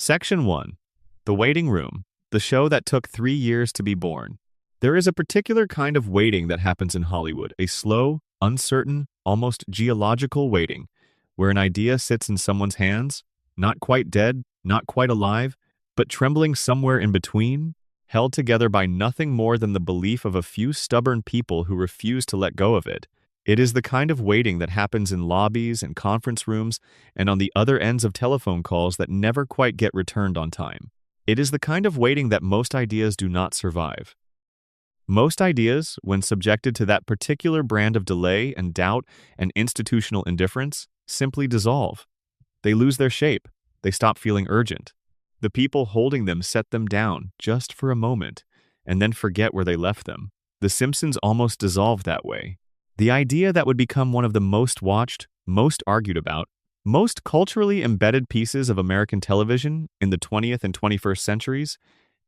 Section 1. The Waiting Room, the show that took 3 years to be born. There is a particular kind of waiting that happens in Hollywood, a slow, uncertain, almost geological waiting, where an idea sits in someone's hands, not quite dead, not quite alive, but trembling somewhere in between, held together by nothing more than the belief of a few stubborn people who refuse to let go of it. It is the kind of waiting that happens in lobbies and conference rooms and on the other ends of telephone calls that never quite get returned on time. It is the kind of waiting that most ideas do not survive. Most ideas, when subjected to that particular brand of delay and doubt and institutional indifference, simply dissolve. They lose their shape. They stop feeling urgent. The people holding them set them down just for a moment and then forget where they left them. The Simpsons almost dissolved that way. The idea that would become one of the most watched, most argued about, most culturally embedded pieces of American television in the 20th and 21st centuries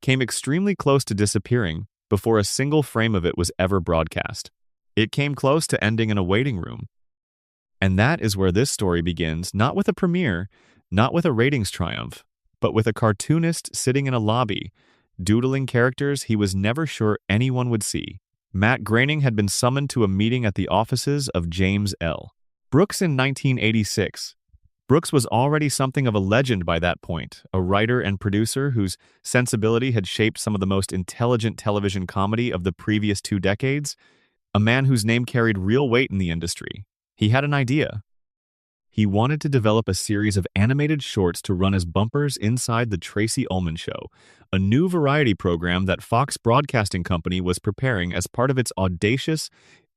came extremely close to disappearing before a single frame of it was ever broadcast. It came close to ending in a waiting room. And that is where this story begins, not with a premiere, not with a ratings triumph, but with a cartoonist sitting in a lobby, doodling characters he was never sure anyone would see. Matt Groening had been summoned to a meeting at the offices of James L. Brooks in 1986. Brooks was already something of a legend by that point, a writer and producer whose sensibility had shaped some of the most intelligent television comedy of the previous 2 decades, a man whose name carried real weight in the industry. He had an idea. He wanted to develop a series of animated shorts to run as bumpers inside The Tracy Ullman Show, a new variety program that Fox Broadcasting Company was preparing as part of its audacious,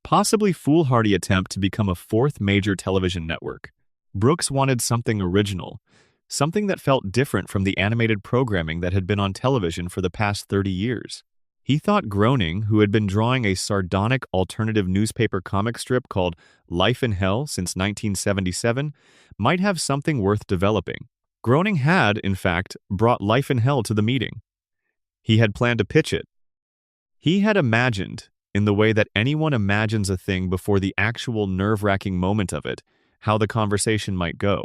possibly foolhardy attempt to become a 4th major television network. Brooks wanted something original, something that felt different from the animated programming that had been on television for the past 30 years. He thought Groening, who had been drawing a sardonic alternative newspaper comic strip called Life in Hell since 1977, might have something worth developing. Groening had, in fact, brought Life in Hell to the meeting. He had planned to pitch it. He had imagined, in the way that anyone imagines a thing before the actual nerve-wracking moment of it, how the conversation might go.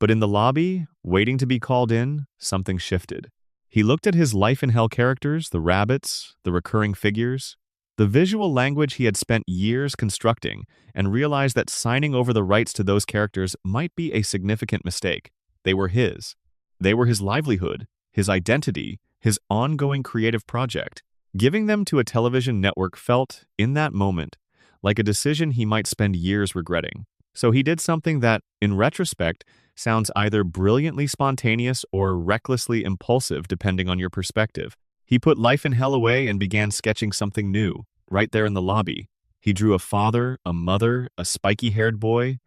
But in the lobby, waiting to be called in, something shifted. He looked at his Life in Hell characters, the rabbits, the recurring figures, the visual language he had spent years constructing, and realized that signing over the rights to those characters might be a significant mistake. They were his. They were his livelihood, his identity, his ongoing creative project. Giving them to a television network felt, in that moment, like a decision he might spend years regretting. So he did something that, in retrospect, sounds either brilliantly spontaneous or recklessly impulsive depending on your perspective. He put Life in Hell away and began sketching something new, right there in the lobby. He drew a father, a mother, a spiky-haired boy,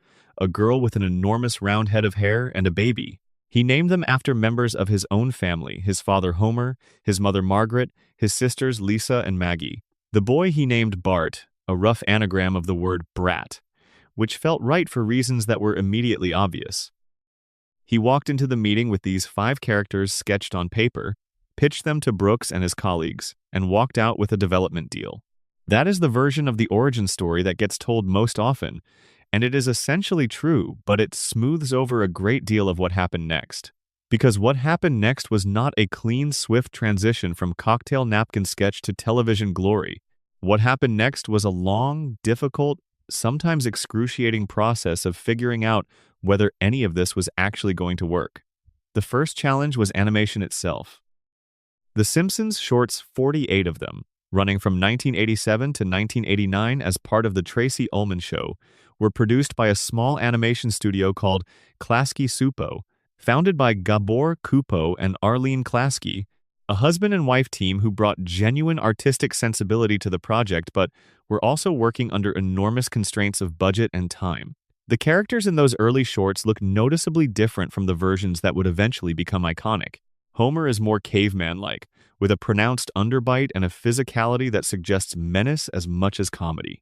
a girl with an enormous round head of hair, and a baby. He named them after members of his own family, his father Homer, his mother Margaret, his sisters Lisa and Maggie. The boy he named Bart, a rough anagram of the word brat, which felt right for reasons that were immediately obvious. He walked into the meeting with these 5 characters sketched on paper, pitched them to Brooks and his colleagues, and walked out with a development deal. That is the version of the origin story that gets told most often, and it is essentially true, but it smooths over a great deal of what happened next. Because what happened next was not a clean, swift transition from cocktail napkin sketch to television glory. What happened next was a long, difficult, sometimes excruciating process of figuring out whether any of this was actually going to work. The first challenge was animation itself. The Simpsons shorts, 48 of them, running from 1987 to 1989 as part of The Tracy Ullman Show, were produced by a small animation studio called Klasky Supo, founded by Gabor Kupo and Arlene Klasky, a husband and wife team who brought genuine artistic sensibility to the project but were also working under enormous constraints of budget and time. The characters in those early shorts look noticeably different from the versions that would eventually become iconic. Homer is more caveman-like, with a pronounced underbite and a physicality that suggests menace as much as comedy.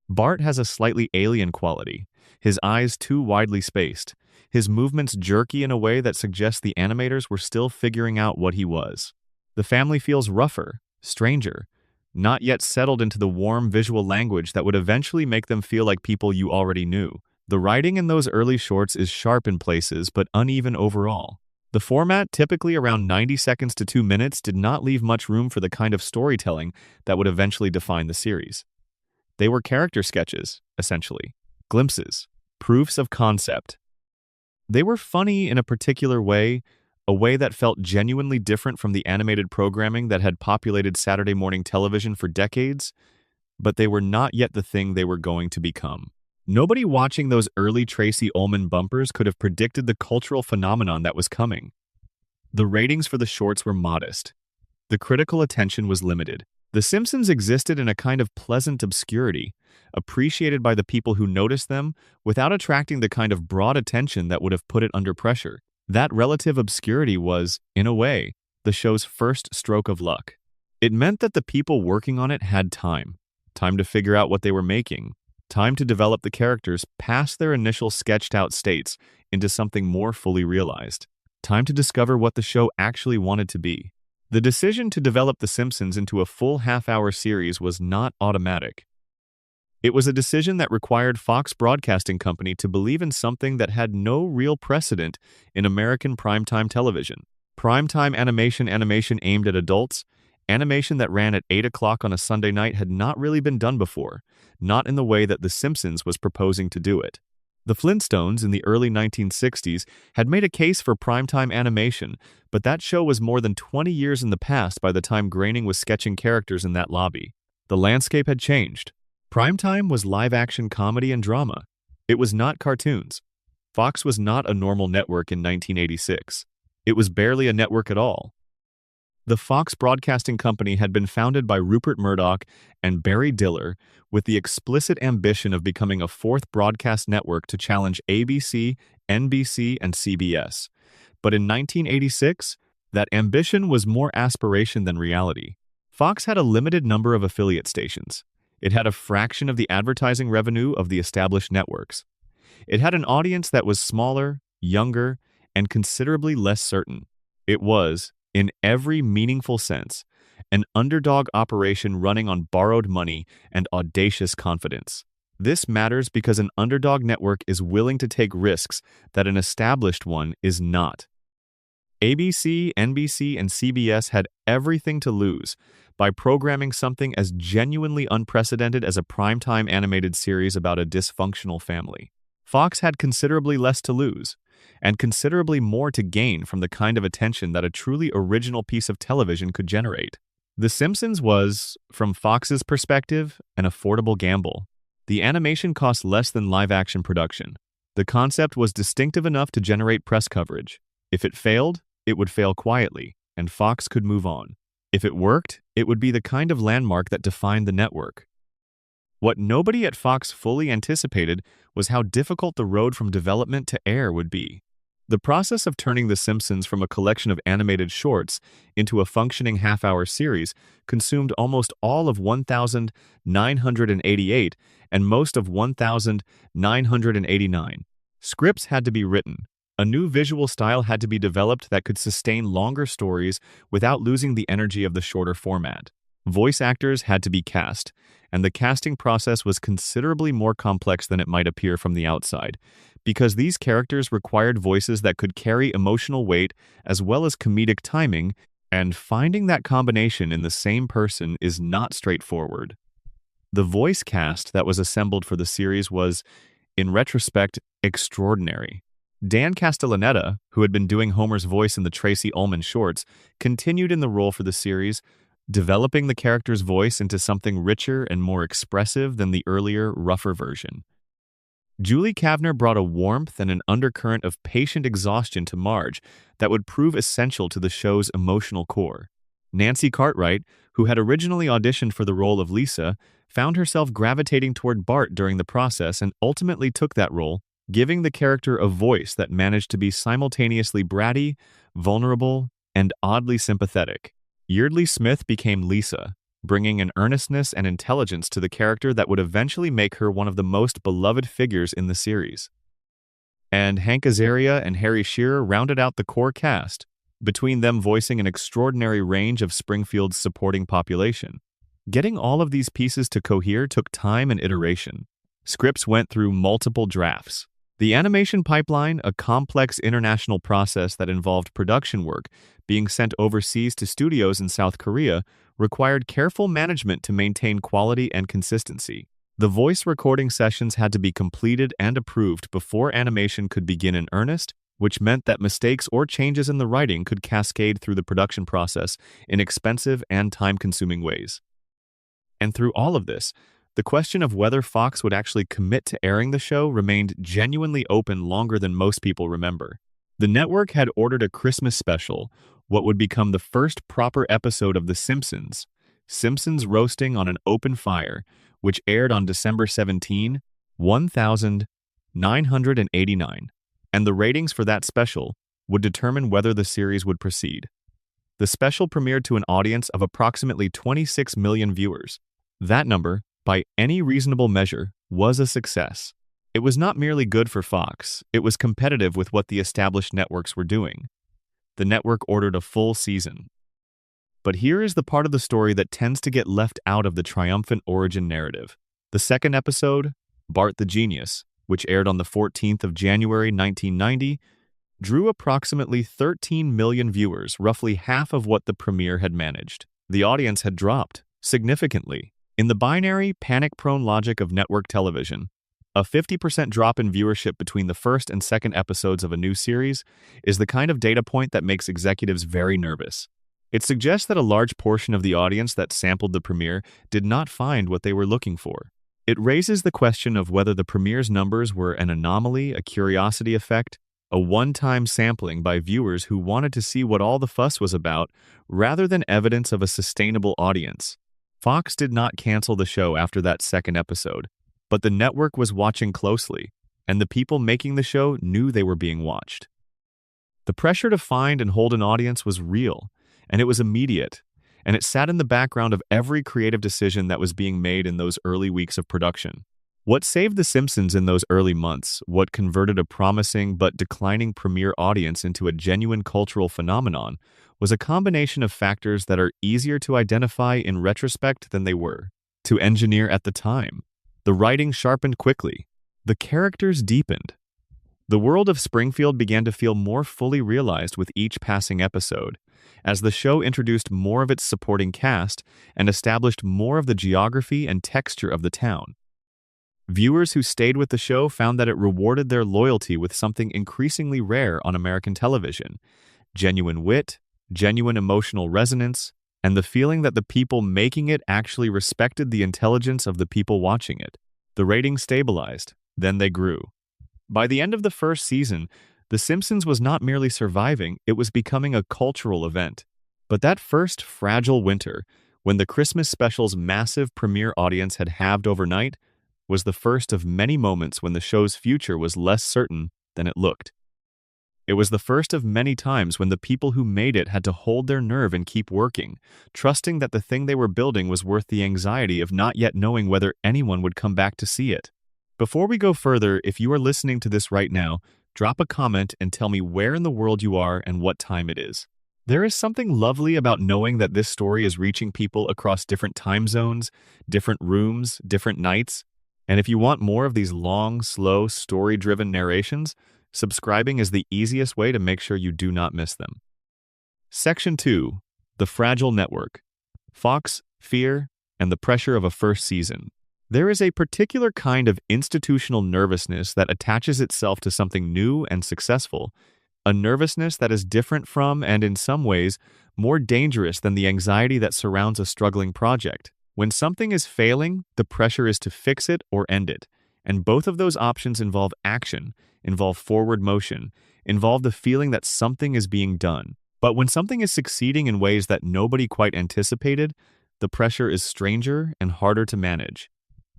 Bart has a slightly alien quality, his eyes too widely spaced, his movements jerky in a way that suggests the animators were still figuring out what he was. The family feels rougher, stranger, not yet settled into the warm visual language that would eventually make them feel like people you already knew. The writing in those early shorts is sharp in places but uneven overall. The format, typically around 90 seconds to 2 minutes, did not leave much room for the kind of storytelling that would eventually define the series. They were character sketches, essentially, glimpses, proofs of concept. They were funny in a particular way, a way that felt genuinely different from the animated programming that had populated Saturday morning television for decades, but they were not yet the thing they were going to become. Nobody watching those early Tracy Ullman bumpers could have predicted the cultural phenomenon that was coming. The ratings for the shorts were modest. The critical attention was limited. The Simpsons existed in a kind of pleasant obscurity, appreciated by the people who noticed them without attracting the kind of broad attention that would have put it under pressure. That relative obscurity was, in a way, the show's first stroke of luck. It meant that the people working on it had time to figure out what they were making, time to develop the characters past their initial sketched-out states into something more fully realized, time to discover what the show actually wanted to be. The decision to develop The Simpsons into a full half-hour series was not automatic. It was a decision that required Fox Broadcasting Company to believe in something that had no real precedent in American primetime television. Primetime animation aimed at adults, animation that ran at 8 o'clock on a Sunday night had not really been done before, not in the way that The Simpsons was proposing to do it. The Flintstones in the early 1960s had made a case for primetime animation, but that show was more than 20 years in the past by the time Groening was sketching characters in that lobby. The landscape had changed. Primetime was live-action comedy and drama. It was not cartoons. Fox was not a normal network in 1986. It was barely a network at all. The Fox Broadcasting Company had been founded by Rupert Murdoch and Barry Diller with the explicit ambition of becoming a fourth broadcast network to challenge ABC, NBC, and CBS. But in 1986, that ambition was more aspiration than reality. Fox had a limited number of affiliate stations. It had a fraction of the advertising revenue of the established networks. It had an audience that was smaller, younger, and considerably less certain. It was, in every meaningful sense, an underdog operation running on borrowed money and audacious confidence. This matters because an underdog network is willing to take risks that an established one is not. ABC, NBC, and CBS had everything to lose by programming something as genuinely unprecedented as a primetime animated series about a dysfunctional family. Fox had considerably less to lose, and considerably more to gain from the kind of attention that a truly original piece of television could generate. The Simpsons was, from Fox's perspective, an affordable gamble. The animation cost less than live-action production. The concept was distinctive enough to generate press coverage. If it failed, it would fail quietly, and Fox could move on. If it worked, it would be the kind of landmark that defined the network. What nobody at Fox fully anticipated was how difficult the road from development to air would be. The process of turning The Simpsons from a collection of animated shorts into a functioning half-hour series consumed almost all of 1,988 and most of 1,989. Scripts had to be written. A new visual style had to be developed that could sustain longer stories without losing the energy of the shorter format. Voice actors had to be cast, and the casting process was considerably more complex than it might appear from the outside, because these characters required voices that could carry emotional weight as well as comedic timing, and finding that combination in the same person is not straightforward. The voice cast that was assembled for the series was, in retrospect, extraordinary. Dan Castellaneta, who had been doing Homer's voice in the Tracy Ullman shorts, continued in the role for the series, developing the character's voice into something richer and more expressive than the earlier, rougher version. Julie Kavner brought a warmth and an undercurrent of patient exhaustion to Marge that would prove essential to the show's emotional core. Nancy Cartwright, who had originally auditioned for the role of Lisa, found herself gravitating toward Bart during the process and ultimately took that role, giving the character a voice that managed to be simultaneously bratty, vulnerable, and oddly sympathetic. Yeardley Smith became Lisa, bringing an earnestness and intelligence to the character that would eventually make her one of the most beloved figures in the series. And Hank Azaria and Harry Shearer rounded out the core cast, between them voicing an extraordinary range of Springfield's supporting population. Getting all of these pieces to cohere took time and iteration. Scripts went through multiple drafts. The animation pipeline, a complex international process that involved production work being sent overseas to studios in South Korea, required careful management to maintain quality and consistency. The voice recording sessions had to be completed and approved before animation could begin in earnest, which meant that mistakes or changes in the writing could cascade through the production process in expensive and time-consuming ways. And through all of this, the question of whether Fox would actually commit to airing the show remained genuinely open longer than most people remember. The network had ordered a Christmas special, what would become the first proper episode of The Simpsons, Simpsons Roasting on an Open Fire, which aired on December 17, 1989, and the ratings for that special would determine whether the series would proceed. The special premiered to an audience of approximately 26 million viewers. That number, by any reasonable measure, was a success. It was not merely good for Fox, it was competitive with what the established networks were doing. The network ordered a full season. But here is the part of the story that tends to get left out of the triumphant origin narrative. The second episode, Bart the Genius, which aired on the 14th of January 1990, drew approximately 13 million viewers, roughly half of what the premiere had managed. The audience had dropped significantly. In the binary, panic-prone logic of network television, a 50% drop in viewership between the first and second episodes of a new series is the kind of data point that makes executives very nervous. It suggests that a large portion of the audience that sampled the premiere did not find what they were looking for. It raises the question of whether the premiere's numbers were an anomaly, a curiosity effect, a one-time sampling by viewers who wanted to see what all the fuss was about, rather than evidence of a sustainable audience. Fox did not cancel the show after that second episode, but the network was watching closely, and the people making the show knew they were being watched. The pressure to find and hold an audience was real, and it was immediate, and it sat in the background of every creative decision that was being made in those early weeks of production. What saved The Simpsons in those early months, what converted a promising but declining premiere audience into a genuine cultural phenomenon, was a combination of factors that are easier to identify in retrospect than they were to engineer at the time. The writing sharpened quickly. The characters deepened. The world of Springfield began to feel more fully realized with each passing episode, as the show introduced more of its supporting cast and established more of the geography and texture of the town. Viewers who stayed with the show found that it rewarded their loyalty with something increasingly rare on American television: genuine wit, genuine emotional resonance, and the feeling that the people making it actually respected the intelligence of the people watching it. The ratings stabilized, then they grew. By the end of the first season, The Simpsons was not merely surviving, it was becoming a cultural event. But that first fragile winter, when the Christmas special's massive premiere audience had halved overnight, was the first of many moments when the show's future was less certain than it looked. It was the first of many times when the people who made it had to hold their nerve and keep working, trusting that the thing they were building was worth the anxiety of not yet knowing whether anyone would come back to see it. Before we go further, if you are listening to this right now, drop a comment and tell me where in the world you are and what time it is. There is something lovely about knowing that this story is reaching people across different time zones, different rooms, different nights. And if you want more of these long, slow, story-driven narrations, subscribing is the easiest way to make sure you do not miss them. Section 2. The Fragile Network. Fox, Fear, and the Pressure of a First Season. There is a particular kind of institutional nervousness that attaches itself to something new and successful, a nervousness that is different from and in some ways more dangerous than the anxiety that surrounds a struggling project. When something is failing, the pressure is to fix it or end it, and both of those options involve action, involve forward motion, involve the feeling that something is being done. But when something is succeeding in ways that nobody quite anticipated, the pressure is stranger and harder to manage.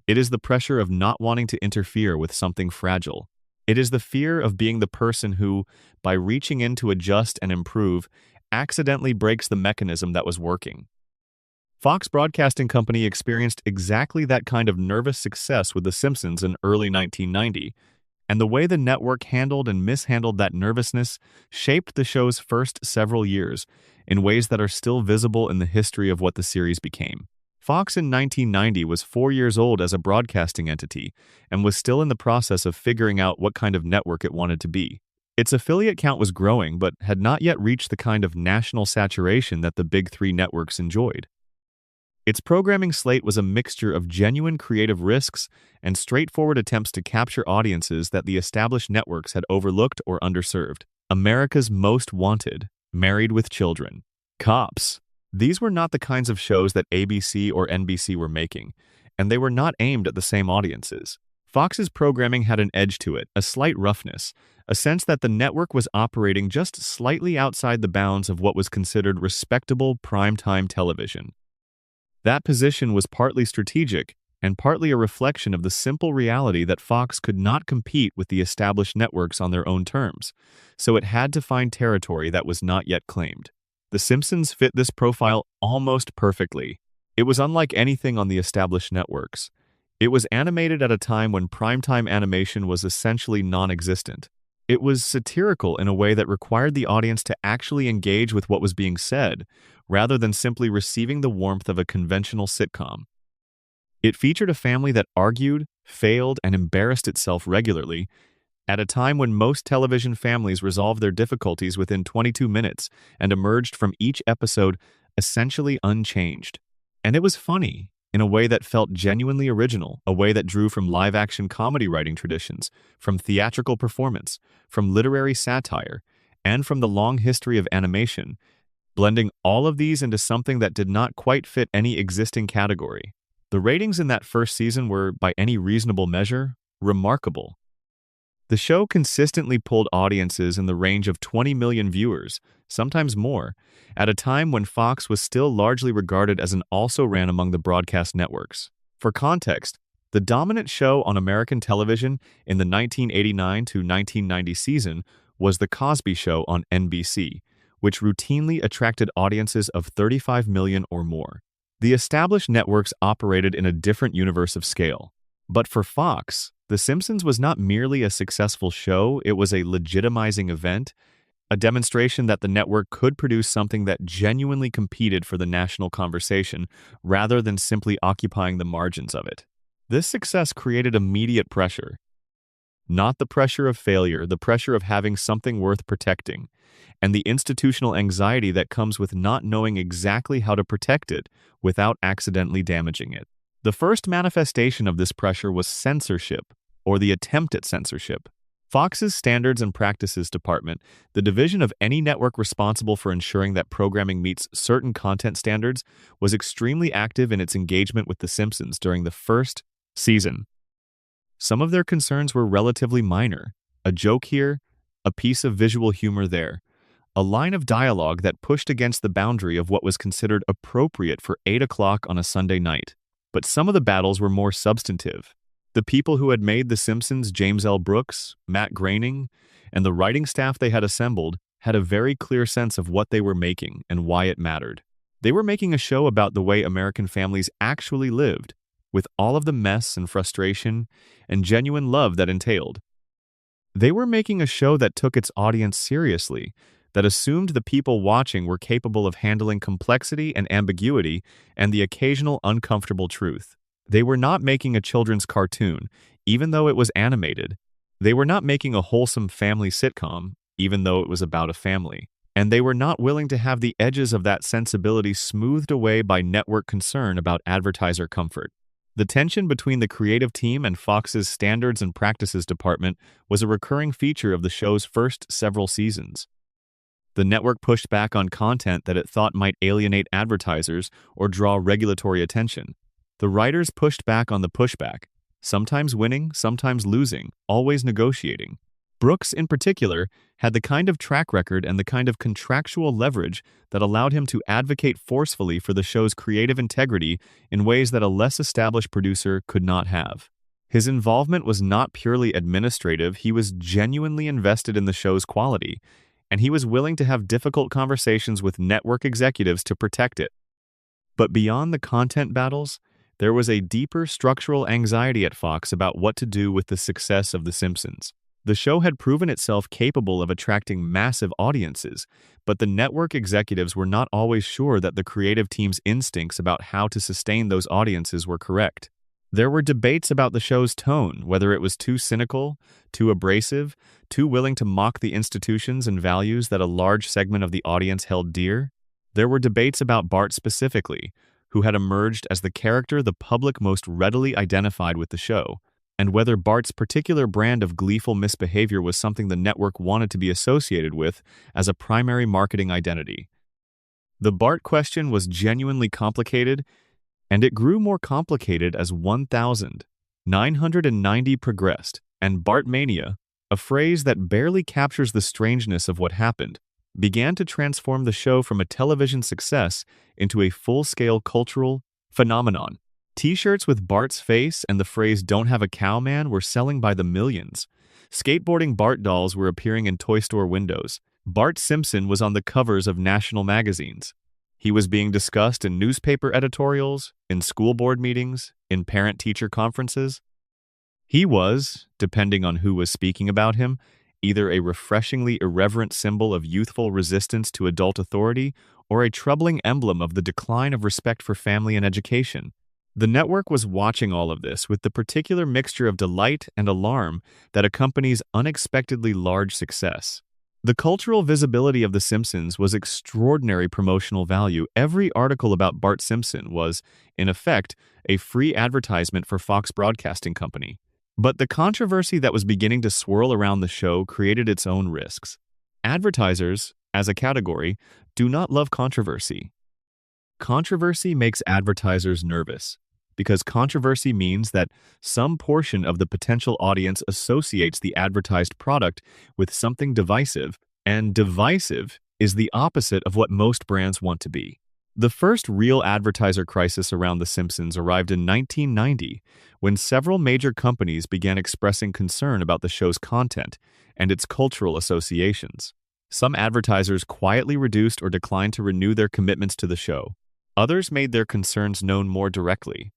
It is the pressure of not wanting to interfere with something fragile. It is the fear of being the person who, by reaching in to adjust and improve, accidentally breaks the mechanism that was working. Fox Broadcasting Company experienced exactly that kind of nervous success with The Simpsons in early 1990, and the way the network handled and mishandled that nervousness shaped the show's first several years in ways that are still visible in the history of what the series became. Fox in 1990 was 4 years old as a broadcasting entity and was still in the process of figuring out what kind of network it wanted to be. Its affiliate count was growing but had not yet reached the kind of national saturation that the big three networks enjoyed. Its programming slate was a mixture of genuine creative risks and straightforward attempts to capture audiences that the established networks had overlooked or underserved. America's Most Wanted, Married with Children, Cops. These were not the kinds of shows that ABC or NBC were making, and they were not aimed at the same audiences. Fox's programming had an edge to it, a slight roughness, a sense that the network was operating just slightly outside the bounds of what was considered respectable primetime television. That position was partly strategic and partly a reflection of the simple reality that Fox could not compete with the established networks on their own terms, so it had to find territory that was not yet claimed. The Simpsons fit this profile almost perfectly. It was unlike anything on the established networks. It was animated at a time when primetime animation was essentially non-existent. It was satirical in a way that required the audience to actually engage with what was being said, rather than simply receiving the warmth of a conventional sitcom. It featured a family that argued, failed, and embarrassed itself regularly, at a time when most television families resolved their difficulties within 22 minutes and emerged from each episode essentially unchanged. And it was funny, in a way that felt genuinely original, a way that drew from live-action comedy writing traditions, from theatrical performance, from literary satire, and from the long history of animation, blending all of these into something that did not quite fit any existing category. The ratings in that first season were, by any reasonable measure, remarkable. The show consistently pulled audiences in the range of 20 million viewers, sometimes more, at a time when Fox was still largely regarded as an also-ran among the broadcast networks. For context, the dominant show on American television in the 1989 to 1990 season was The Cosby Show on NBC, which routinely attracted audiences of 35 million or more. The established networks operated in a different universe of scale. But for Fox, The Simpsons was not merely a successful show, it was a legitimizing event, a demonstration that the network could produce something that genuinely competed for the national conversation, rather than simply occupying the margins of it. This success created immediate pressure. Not the pressure of failure, the pressure of having something worth protecting, and the institutional anxiety that comes with not knowing exactly how to protect it without accidentally damaging it. The first manifestation of this pressure was censorship, or the attempt at censorship. Fox's Standards and Practices Department, the division of any network responsible for ensuring that programming meets certain content standards, was extremely active in its engagement with The Simpsons during the first season. Some of their concerns were relatively minor. A joke here, a piece of visual humor there, a line of dialogue that pushed against the boundary of what was considered appropriate for 8 o'clock on a Sunday night. But some of the battles were more substantive. The people who had made The Simpsons, James L. Brooks, Matt Groening, and the writing staff they had assembled, had a very clear sense of what they were making and why it mattered. They were making a show about the way American families actually lived, with all of the mess and frustration and genuine love that entailed. They were making a show that took its audience seriously, that assumed the people watching were capable of handling complexity and ambiguity and the occasional uncomfortable truth. They were not making a children's cartoon, even though it was animated. They were not making a wholesome family sitcom, even though it was about a family. And they were not willing to have the edges of that sensibility smoothed away by network concern about advertiser comfort. The tension between the creative team and Fox's Standards and Practices Department was a recurring feature of the show's first several seasons. The network pushed back on content that it thought might alienate advertisers or draw regulatory attention. The writers pushed back on the pushback, sometimes winning, sometimes losing, always negotiating. Brooks, in particular, had the kind of track record and the kind of contractual leverage that allowed him to advocate forcefully for the show's creative integrity in ways that a less established producer could not have. His involvement was not purely administrative, he was genuinely invested in the show's quality, and he was willing to have difficult conversations with network executives to protect it. But beyond the content battles, there was a deeper structural anxiety at Fox about what to do with the success of The Simpsons. The show had proven itself capable of attracting massive audiences, but the network executives were not always sure that the creative team's instincts about how to sustain those audiences were correct. There were debates about the show's tone, whether it was too cynical, too abrasive, too willing to mock the institutions and values that a large segment of the audience held dear. There were debates about Bart specifically, who had emerged as the character the public most readily identified with the show, and whether Bart's particular brand of gleeful misbehavior was something the network wanted to be associated with as a primary marketing identity. The Bart question was genuinely complicated, and it grew more complicated as 1990 progressed, and Bartmania, a phrase that barely captures the strangeness of what happened, began to transform the show from a television success into a full-scale cultural phenomenon. T-shirts with Bart's face and the phrase "Don't have a cow, man" were selling by the millions. Skateboarding Bart dolls were appearing in toy store windows. Bart Simpson was on the covers of national magazines. He was being discussed in newspaper editorials, in school board meetings, in parent-teacher conferences. He was, depending on who was speaking about him, either a refreshingly irreverent symbol of youthful resistance to adult authority or a troubling emblem of the decline of respect for family and education. The network was watching all of this with the particular mixture of delight and alarm that accompanies unexpectedly large success. The cultural visibility of The Simpsons was extraordinary promotional value. Every article about Bart Simpson was, in effect, a free advertisement for Fox Broadcasting Company. But the controversy that was beginning to swirl around the show created its own risks. Advertisers, as a category, do not love controversy. Controversy makes advertisers nervous, because controversy means that some portion of the potential audience associates the advertised product with something divisive, and divisive is the opposite of what most brands want to be. The first real advertiser crisis around The Simpsons arrived in 1990, when several major companies began expressing concern about the show's content and its cultural associations. Some advertisers quietly reduced or declined to renew their commitments to the show. Others made their concerns known more directly.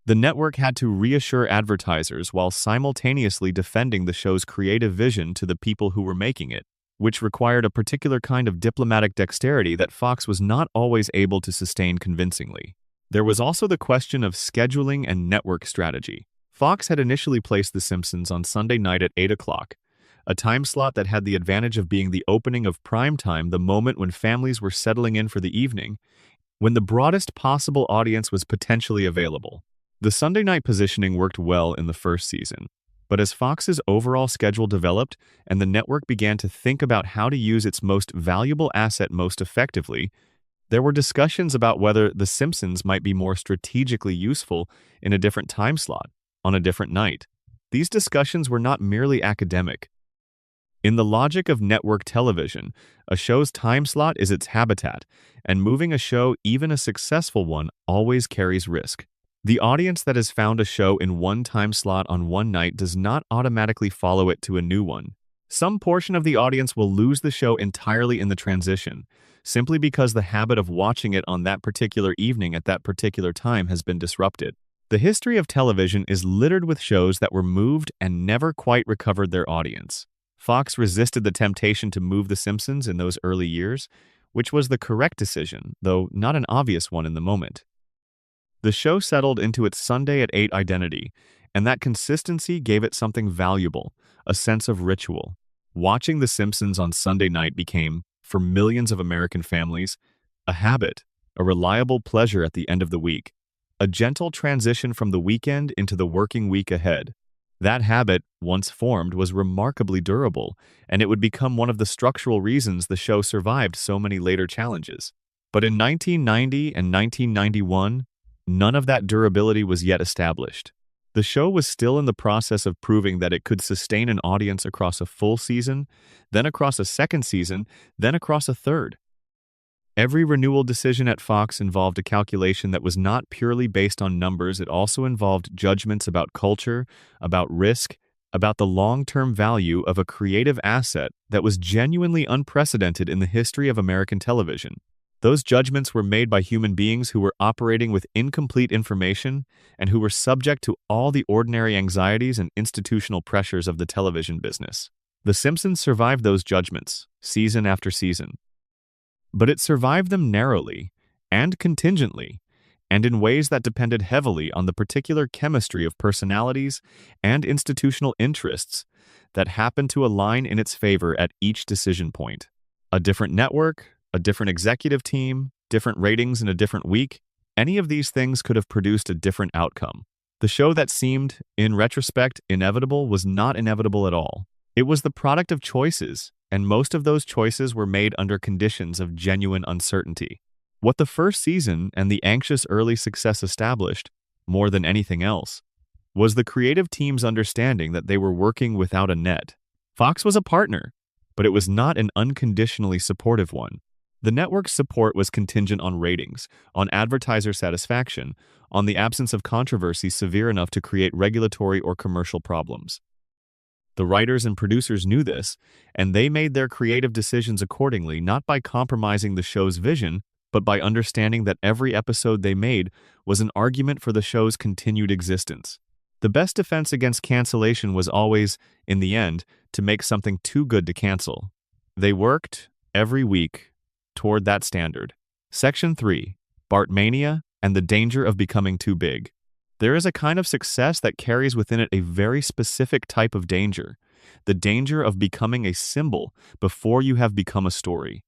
The network had to reassure advertisers while simultaneously defending the show's creative vision to the people who were making it, which required a particular kind of diplomatic dexterity that Fox was not always able to sustain convincingly. There was also the question of scheduling and network strategy. Fox had initially placed The Simpsons on Sunday night at 8 o'clock, a time slot that had the advantage of being the opening of prime time, the moment when families were settling in for the evening, when the broadest possible audience was potentially available. The Sunday night positioning worked well in the first season, but as Fox's overall schedule developed and the network began to think about how to use its most valuable asset most effectively, there were discussions about whether The Simpsons might be more strategically useful in a different time slot, on a different night. These discussions were not merely academic. In the logic of network television, a show's time slot is its habitat, and moving a show, even a successful one, always carries risk. The audience that has found a show in one time slot on one night does not automatically follow it to a new one. Some portion of the audience will lose the show entirely in the transition, simply because the habit of watching it on that particular evening at that particular time has been disrupted. The history of television is littered with shows that were moved and never quite recovered their audience. Fox resisted the temptation to move The Simpsons in those early years, which was the correct decision, though not an obvious one in the moment. The show settled into its Sunday at 8 identity, and that consistency gave it something valuable, a sense of ritual. Watching The Simpsons on Sunday night became, for millions of American families, a habit, a reliable pleasure at the end of the week, a gentle transition from the weekend into the working week ahead. That habit, once formed, was remarkably durable, and it would become one of the structural reasons the show survived so many later challenges. But in 1990 and 1991, none of that durability was yet established. The show was still in the process of proving that it could sustain an audience across a full season, then across a second season, then across a third. Every renewal decision at Fox involved a calculation that was not purely based on numbers. It also involved judgments about culture, about risk, about the long-term value of a creative asset that was genuinely unprecedented in the history of American television. Those judgments were made by human beings who were operating with incomplete information and who were subject to all the ordinary anxieties and institutional pressures of the television business. The Simpsons survived those judgments, season after season. But it survived them narrowly and contingently, and in ways that depended heavily on the particular chemistry of personalities and institutional interests that happened to align in its favor at each decision point. A different network, a different executive team, different ratings in a different week, any of these things could have produced a different outcome. The show that seemed, in retrospect, inevitable was not inevitable at all. It was the product of choices, and most of those choices were made under conditions of genuine uncertainty. What the first season and the anxious early success established, more than anything else, was the creative team's understanding that they were working without a net. Fox was a partner, but it was not an unconditionally supportive one. The network's support was contingent on ratings, on advertiser satisfaction, on the absence of controversy severe enough to create regulatory or commercial problems. The writers and producers knew this, and they made their creative decisions accordingly, not by compromising the show's vision, but by understanding that every episode they made was an argument for the show's continued existence. The best defense against cancellation was always, in the end, to make something too good to cancel. They worked, every week, toward that standard. Section 3. Bartmania and the danger of becoming too big. There is a kind of success that carries within it a very specific type of danger, the danger of becoming a symbol before you have become a story.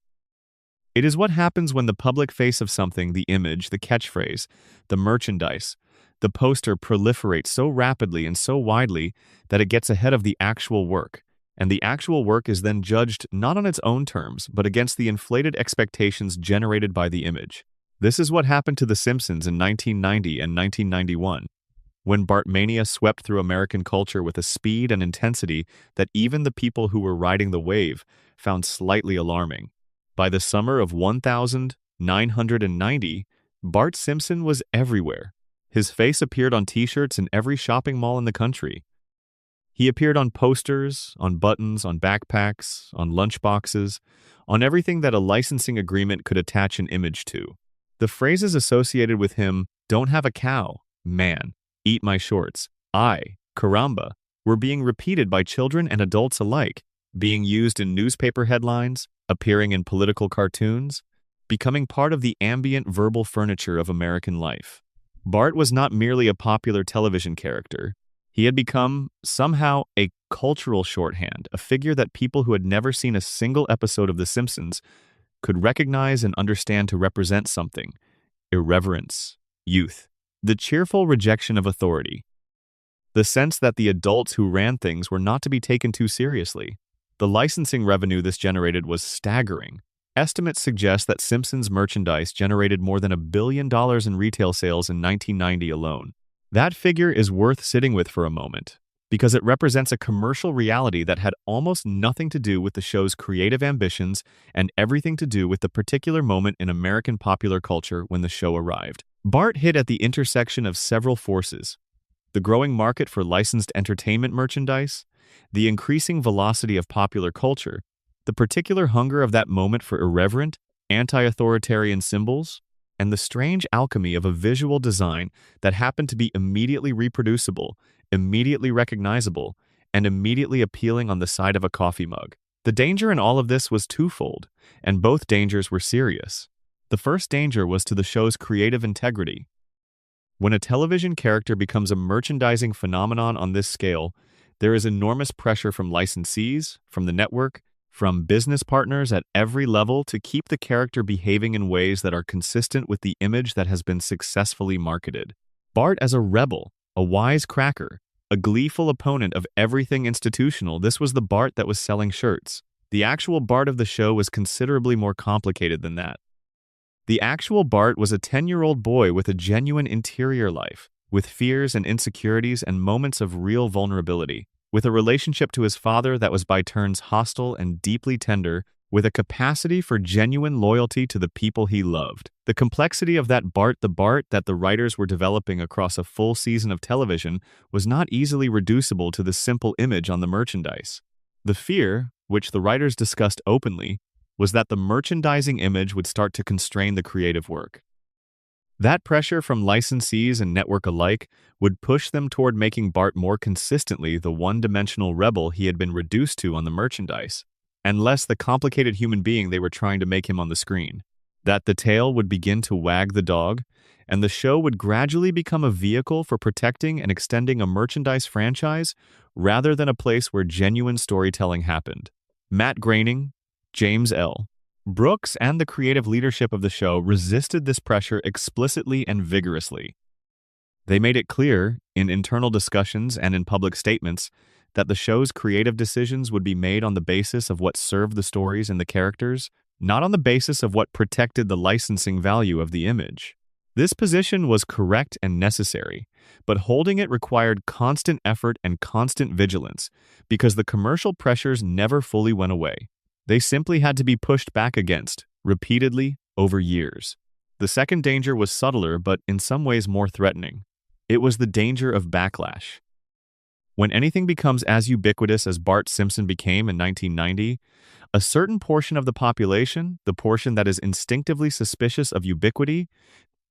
It is what happens when the public face of something, the image, the catchphrase, the merchandise, the poster proliferates so rapidly and so widely that it gets ahead of the actual work, and the actual work is then judged not on its own terms, but against the inflated expectations generated by the image. This is what happened to The Simpsons in 1990 and 1991, when Bartmania swept through American culture with a speed and intensity that even the people who were riding the wave found slightly alarming. By the summer of 1990, Bart Simpson was everywhere. His face appeared on t-shirts in every shopping mall in the country. He appeared on posters, on buttons, on backpacks, on lunchboxes, on everything that a licensing agreement could attach an image to. The phrases associated with him, "Don't have a cow," "Man," "Eat my shorts," "Caramba," were being repeated by children and adults alike, being used in newspaper headlines, appearing in political cartoons, becoming part of the ambient verbal furniture of American life. Bart was not merely a popular television character. He had become, somehow, a cultural shorthand, a figure that people who had never seen a single episode of The Simpsons could recognize and understand to represent something: irreverence, youth, the cheerful rejection of authority, the sense that the adults who ran things were not to be taken too seriously. The licensing revenue this generated was staggering. Estimates suggest that Simpsons merchandise generated more than $1 billion in retail sales in 1990 alone. That figure is worth sitting with for a moment, because it represents a commercial reality that had almost nothing to do with the show's creative ambitions and everything to do with the particular moment in American popular culture when the show arrived. Bart hit at the intersection of several forces: the growing market for licensed entertainment merchandise, the increasing velocity of popular culture, the particular hunger of that moment for irreverent, anti-authoritarian symbols, and the strange alchemy of a visual design that happened to be immediately reproducible, immediately recognizable, and immediately appealing on the side of a coffee mug. The danger in all of this was twofold, and both dangers were serious. The first danger was to the show's creative integrity. When a television character becomes a merchandising phenomenon on this scale, there is enormous pressure from licensees, from the network, from business partners at every level to keep the character behaving in ways that are consistent with the image that has been successfully marketed. Bart as a rebel, a wisecracker, a gleeful opponent of everything institutional, this was the Bart that was selling shirts. The actual Bart of the show was considerably more complicated than that. The actual Bart was a 10-year-old boy with a genuine interior life, with fears and insecurities and moments of real vulnerability, with a relationship to his father that was by turns hostile and deeply tender, with a capacity for genuine loyalty to the people he loved. The complexity of that Bart, the Bart that the writers were developing across a full season of television, was not easily reducible to the simple image on the merchandise. The fear, which the writers discussed openly, was that the merchandising image would start to constrain the creative work. That pressure from licensees and network alike would push them toward making Bart more consistently the one-dimensional rebel he had been reduced to on the merchandise, and less the complicated human being they were trying to make him on the screen. That the tail would begin to wag the dog, and the show would gradually become a vehicle for protecting and extending a merchandise franchise rather than a place where genuine storytelling happened. Matt Groening, James L. Brooks, and the creative leadership of the show resisted this pressure explicitly and vigorously. They made it clear, in internal discussions and in public statements, that the show's creative decisions would be made on the basis of what served the stories and the characters, not on the basis of what protected the licensing value of the image. This position was correct and necessary, but holding it required constant effort and constant vigilance because the commercial pressures never fully went away. They simply had to be pushed back against, repeatedly, over years. The second danger was subtler but in some ways more threatening. It was the danger of backlash. When anything becomes as ubiquitous as Bart Simpson became in 1990, a certain portion of the population, the portion that is instinctively suspicious of ubiquity,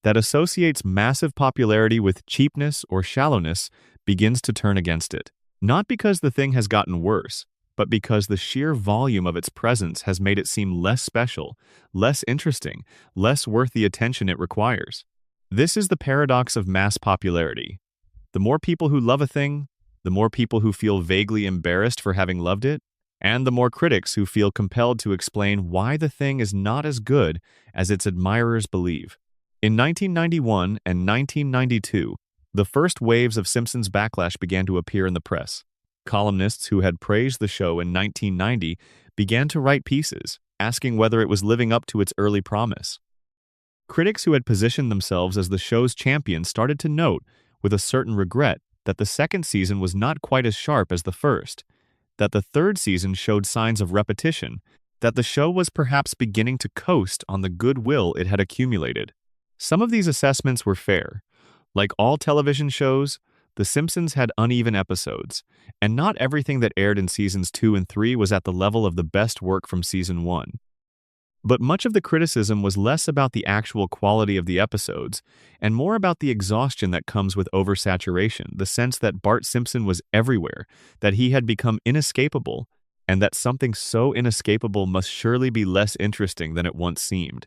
that associates massive popularity with cheapness or shallowness, begins to turn against it. Not because the thing has gotten worse, but because the sheer volume of its presence has made it seem less special, less interesting, less worth the attention it requires. This is the paradox of mass popularity. The more people who love a thing, the more people who feel vaguely embarrassed for having loved it, and the more critics who feel compelled to explain why the thing is not as good as its admirers believe. In 1991 and 1992, the first waves of Simpsons backlash began to appear in the press. Columnists who had praised the show in 1990 began to write pieces, asking whether it was living up to its early promise. Critics who had positioned themselves as the show's champions started to note, with a certain regret, that the second season was not quite as sharp as the first, that the third season showed signs of repetition, that the show was perhaps beginning to coast on the goodwill it had accumulated. Some of these assessments were fair. Like all television shows, The Simpsons had uneven episodes, and not everything that aired in seasons 2 and 3 was at the level of the best work from season 1. But much of the criticism was less about the actual quality of the episodes, and more about the exhaustion that comes with oversaturation, the sense that Bart Simpson was everywhere, that he had become inescapable, and that something so inescapable must surely be less interesting than it once seemed.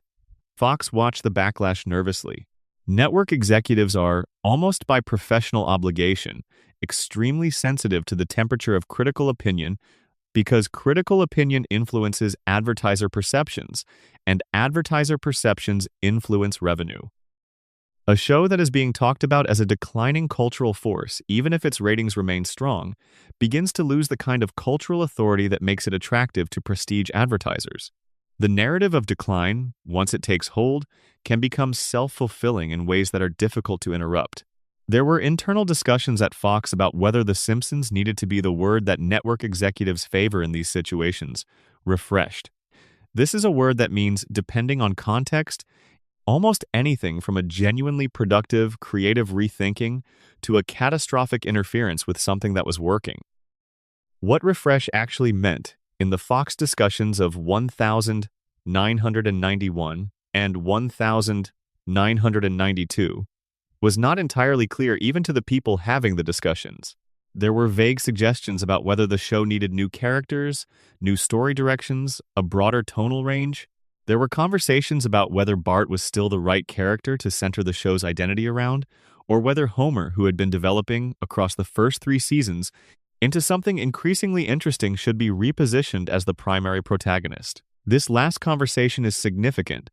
Fox watched the backlash nervously. Network executives are, almost by professional obligation, extremely sensitive to the temperature of critical opinion because critical opinion influences advertiser perceptions, and advertiser perceptions influence revenue. A show that is being talked about as a declining cultural force, even if its ratings remain strong, begins to lose the kind of cultural authority that makes it attractive to prestige advertisers. The narrative of decline, once it takes hold, can become self-fulfilling in ways that are difficult to interrupt. There were internal discussions at Fox about whether The Simpsons needed to be the word that network executives favor in these situations, refreshed. This is a word that means, depending on context, almost anything from a genuinely productive, creative rethinking to a catastrophic interference with something that was working. What refresh actually meant in the Fox discussions of 1991 and 1992 was not entirely clear even to the people having the discussions. There were vague suggestions about whether the show needed new characters, new story directions, a broader tonal range. There were conversations about whether Bart was still the right character to center the show's identity around, or whether Homer, who had been developing across the first 3 seasons into something increasingly interesting, should be repositioned as the primary protagonist. This last conversation is significant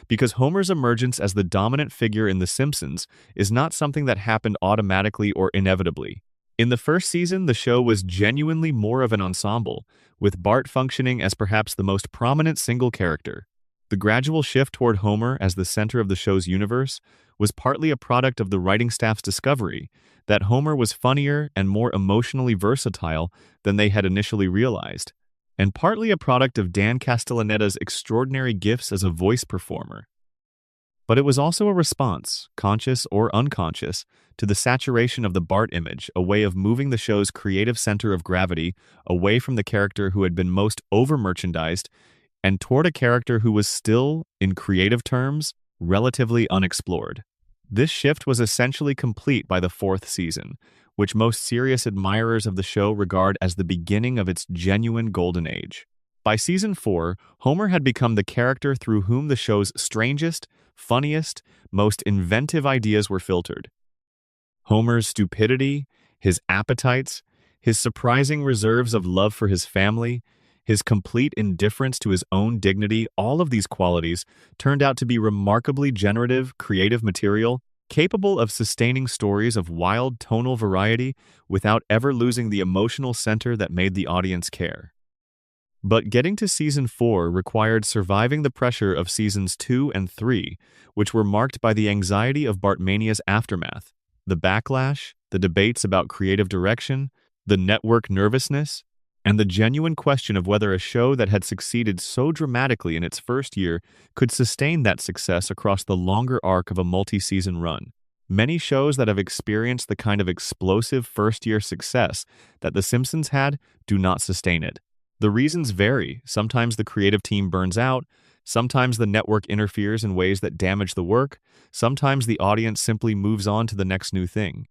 because Homer's emergence as the dominant figure in The Simpsons is not something that happened automatically or inevitably. In the first season, the show was genuinely more of an ensemble, with Bart functioning as perhaps the most prominent single character. The gradual shift toward Homer as the center of the show's universe was partly a product of the writing staff's discovery that Homer was funnier and more emotionally versatile than they had initially realized, and partly a product of Dan Castellaneta's extraordinary gifts as a voice performer. But it was also a response, conscious or unconscious, to the saturation of the Bart image, a way of moving the show's creative center of gravity away from the character who had been most over-merchandised and toward a character who was still, in creative terms, relatively unexplored. This shift was essentially complete by the fourth season, which most serious admirers of the show regard as the beginning of its genuine golden age. By season 4, Homer had become the character through whom the show's strangest, funniest, most inventive ideas were filtered. Homer's stupidity, his appetites, his surprising reserves of love for his family, his complete indifference to his own dignity, all of these qualities turned out to be remarkably generative, creative material, capable of sustaining stories of wild tonal variety without ever losing the emotional center that made the audience care. But getting to season 4 required surviving the pressure of seasons 2 and 3, which were marked by the anxiety of Bartmania's aftermath, the backlash, the debates about creative direction, the network nervousness, and the genuine question of whether a show that had succeeded so dramatically in its first year could sustain that success across the longer arc of a multi-season run. Many shows that have experienced the kind of explosive first-year success that The Simpsons had do not sustain it. The reasons vary. Sometimes the creative team burns out, sometimes the network interferes in ways that damage the work, sometimes the audience simply moves on to the next new thing.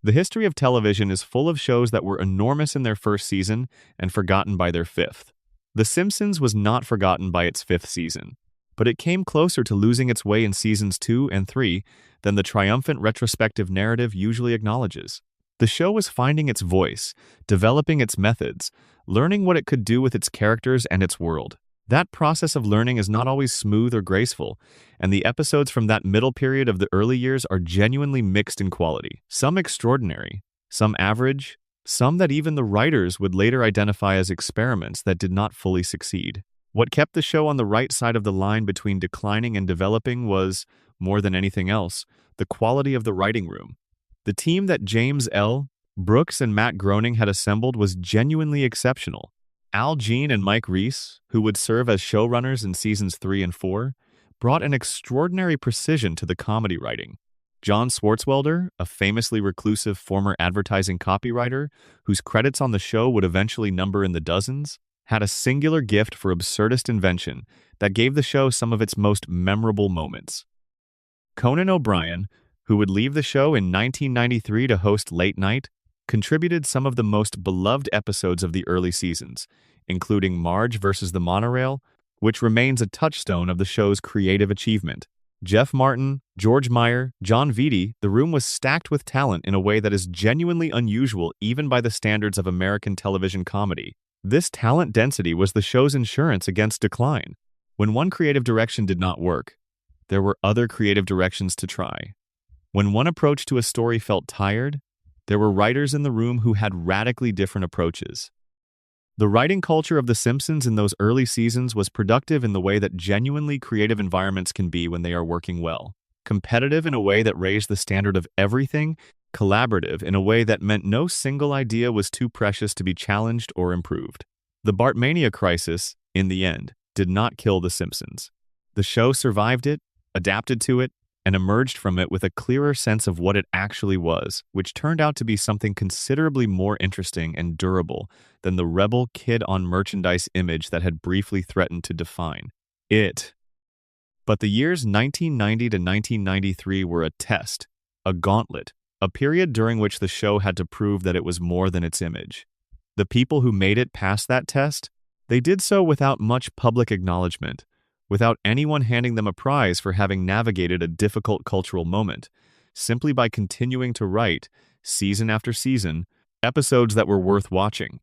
The history of television is full of shows that were enormous in their first season and forgotten by their fifth. The Simpsons was not forgotten by its fifth season, but it came closer to losing its way in seasons 2 and 3 than the triumphant retrospective narrative usually acknowledges. The show was finding its voice, developing its methods, learning what it could do with its characters and its world. That process of learning is not always smooth or graceful, and the episodes from that middle period of the early years are genuinely mixed in quality. Some extraordinary, some average, some that even the writers would later identify as experiments that did not fully succeed. What kept the show on the right side of the line between declining and developing was, more than anything else, the quality of the writing room. The team that James L. Brooks and Matt Groening had assembled was genuinely exceptional. Al Jean and Mike Reiss, who would serve as showrunners in seasons 3 and 4, brought an extraordinary precision to the comedy writing. John Swartzwelder, a famously reclusive former advertising copywriter whose credits on the show would eventually number in the dozens, had a singular gift for absurdist invention that gave the show some of its most memorable moments. Conan O'Brien, who would leave the show in 1993 to host Late Night, contributed some of the most beloved episodes of the early seasons, including Marge versus the Monorail, which remains a touchstone of the show's creative achievement. Jeff Martin, George Meyer, John Vitti, the room was stacked with talent in a way that is genuinely unusual even by the standards of American television comedy. This talent density was the show's insurance against decline. When one creative direction did not work, there were other creative directions to try. When one approach to a story felt tired, there were writers in the room who had radically different approaches. The writing culture of The Simpsons in those early seasons was productive in the way that genuinely creative environments can be when they are working well. Competitive in a way that raised the standard of everything, collaborative in a way that meant no single idea was too precious to be challenged or improved. The Bartmania crisis, in the end, did not kill The Simpsons. The show survived it, adapted to it, and emerged from it with a clearer sense of what it actually was, which turned out to be something considerably more interesting and durable than the rebel kid-on-merchandise image that had briefly threatened to define it. But the years 1990 to 1993 were a test, a gauntlet, a period during which the show had to prove that it was more than its image. The people who made it past that test, they did so without much public acknowledgement, without anyone handing them a prize for having navigated a difficult cultural moment, simply by continuing to write, season after season, episodes that were worth watching.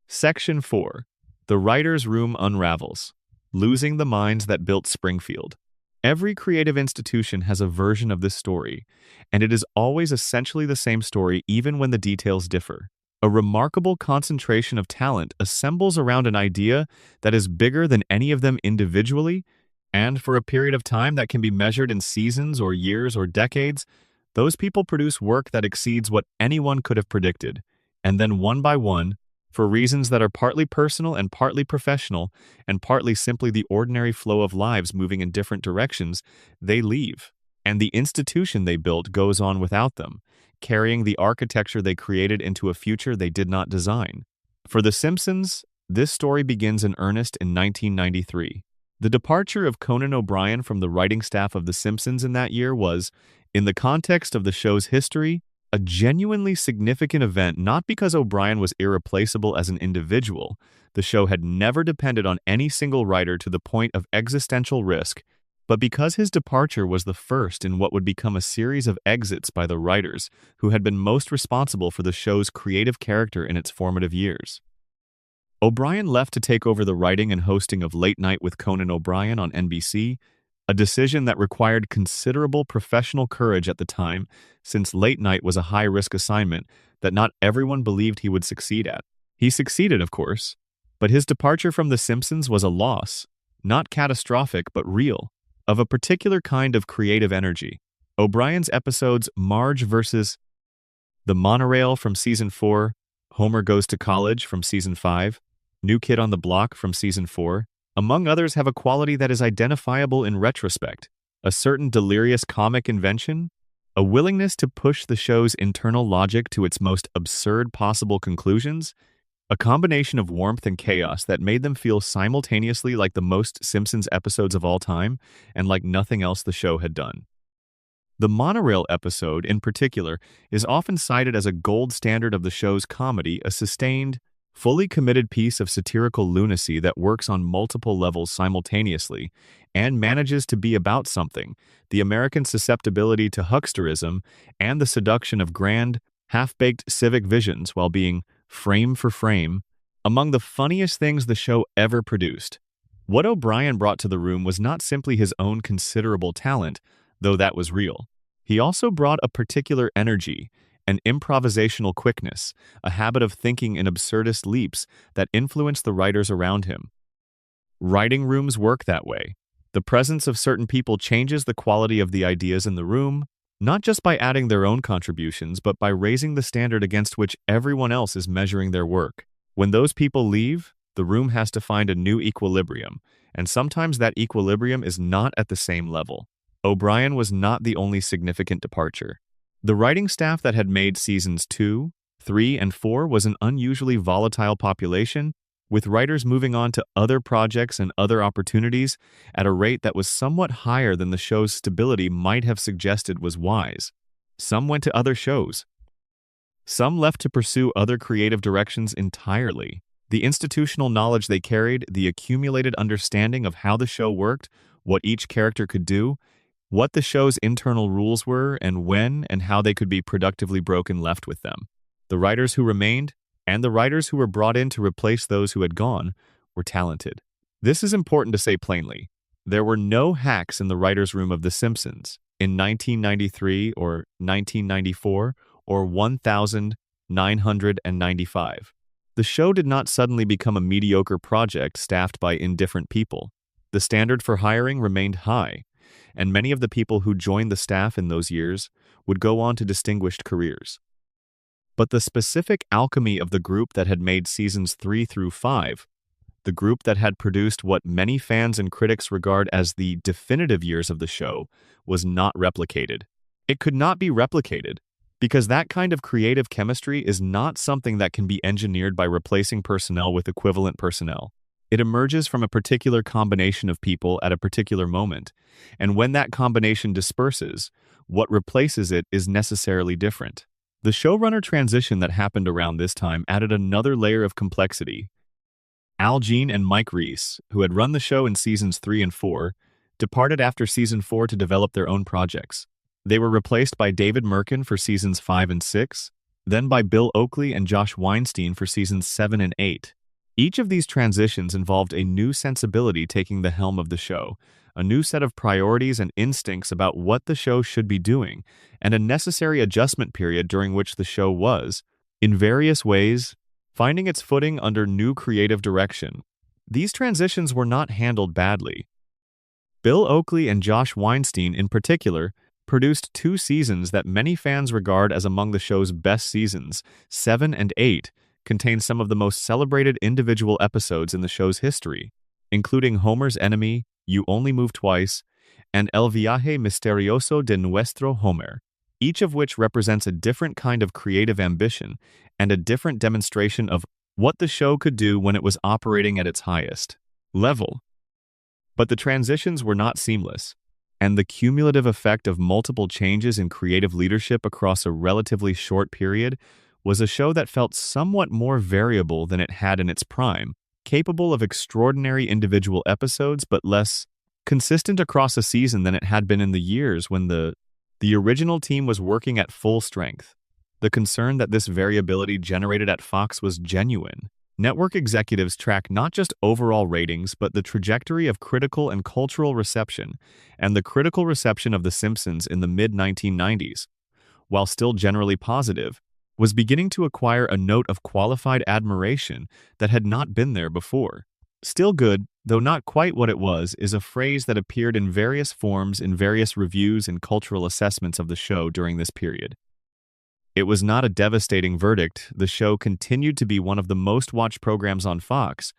Section 4. The Writer's Room Unravels. Losing the Minds That Built Springfield. Every creative institution has a version of this story, and it is always essentially the same story even when the details differ. A remarkable concentration of talent assembles around an idea that is bigger than any of them individually, and for a period of time that can be measured in seasons or years or decades, those people produce work that exceeds what anyone could have predicted, and then one by one, for reasons that are partly personal and partly professional, and partly simply the ordinary flow of lives moving in different directions, they leave, and the institution they built goes on without them, carrying the architecture they created into a future they did not design. For The Simpsons, This story begins in earnest in 1993. The departure of Conan O'Brien from the writing staff of The Simpsons in that year was, in the context of the show's history, a genuinely significant event not because O'Brien was irreplaceable as an individual. The show had never depended on any single writer to the point of existential risk, but because his departure was the first in what would become a series of exits by the writers who had been most responsible for the show's creative character in its formative years. O'Brien left to take over the writing and hosting of Late Night with Conan O'Brien on NBC, a decision that required considerable professional courage at the time, since Late Night was a high-risk assignment that not everyone believed he would succeed at. He succeeded, of course, but his departure from The Simpsons was a loss, not catastrophic but real, of a particular kind of creative energy. O'Brien's episodes Marge vs. the Monorail from Season 4, Homer Goes to College from Season 5, New Kid on the Block from Season 4, among others, have a quality that is identifiable in retrospect, a certain delirious comic invention, a willingness to push the show's internal logic to its most absurd possible conclusions, a combination of warmth and chaos that made them feel simultaneously like the most Simpsons episodes of all time and like nothing else the show had done. The Monorail episode, in particular, is often cited as a gold standard of the show's comedy, a sustained, fully committed piece of satirical lunacy that works on multiple levels simultaneously and manages to be about something, the American susceptibility to hucksterism and the seduction of grand, half-baked civic visions while being, frame for frame, among the funniest things the show ever produced. What O'Brien brought to the room was not simply his own considerable talent, though that was real. He also brought a particular energy, an improvisational quickness, a habit of thinking in absurdist leaps that influenced the writers around him. Writing rooms work that way. The presence of certain people changes the quality of the ideas in the room, not just by adding their own contributions, but by raising the standard against which everyone else is measuring their work. When those people leave, the room has to find a new equilibrium, and sometimes that equilibrium is not at the same level. O'Brien was not the only significant departure. The writing staff that had made seasons 2, 3, and 4 was an unusually volatile population, with writers moving on to other projects and other opportunities at a rate that was somewhat higher than the show's stability might have suggested was wise. Some went to other shows. Some left to pursue other creative directions entirely. The institutional knowledge they carried, the accumulated understanding of how the show worked, what each character could do, what the show's internal rules were, and when and how they could be productively broken left with them. The writers who remained, and the writers who were brought in to replace those who had gone, were talented. This is important to say plainly. There were no hacks in the writers' room of The Simpsons in 1993 or 1994 or 1995. The show did not suddenly become a mediocre project staffed by indifferent people. The standard for hiring remained high, and many of the people who joined the staff in those years would go on to distinguished careers. But the specific alchemy of the group that had made seasons 3 through 5, the group that had produced what many fans and critics regard as the definitive years of the show, was not replicated. It could not be replicated, because that kind of creative chemistry is not something that can be engineered by replacing personnel with equivalent personnel. It emerges from a particular combination of people at a particular moment, and when that combination disperses, what replaces it is necessarily different. The showrunner transition that happened around this time added another layer of complexity. Al Jean and Mike Reiss, who had run the show in seasons 3 and 4, departed after season 4 to develop their own projects. They were replaced by David Merkin for seasons 5 and 6, then by Bill Oakley and Josh Weinstein for seasons 7 and 8. Each of these transitions involved a new sensibility taking the helm of the show, a new set of priorities and instincts about what the show should be doing, and a necessary adjustment period during which the show was, in various ways, finding its footing under new creative direction. These transitions were not handled badly. Bill Oakley and Josh Weinstein, in particular, produced 2 seasons that many fans regard as among the show's best seasons. 7 and 8 contain some of the most celebrated individual episodes in the show's history, including Homer's Enemy, You Only Move Twice, and El Viaje Misterioso de Nuestro Homer, each of which represents a different kind of creative ambition and a different demonstration of what the show could do when it was operating at its highest level. But the transitions were not seamless, and the cumulative effect of multiple changes in creative leadership across a relatively short period was a show that felt somewhat more variable than it had in its prime, capable of extraordinary individual episodes but less consistent across a season than it had been in the years when the original team was working at full strength. The concern that this variability generated at Fox was genuine. Network executives track not just overall ratings, but the trajectory of critical and cultural reception, and the critical reception of The Simpsons in the mid-1990s, while still generally positive, was beginning to acquire a note of qualified admiration that had not been there before. Still good, though not quite what it was, is a phrase that appeared in various forms in various reviews and cultural assessments of the show during this period. It was not a devastating verdict. The show continued to be one of the most watched programs on Fox,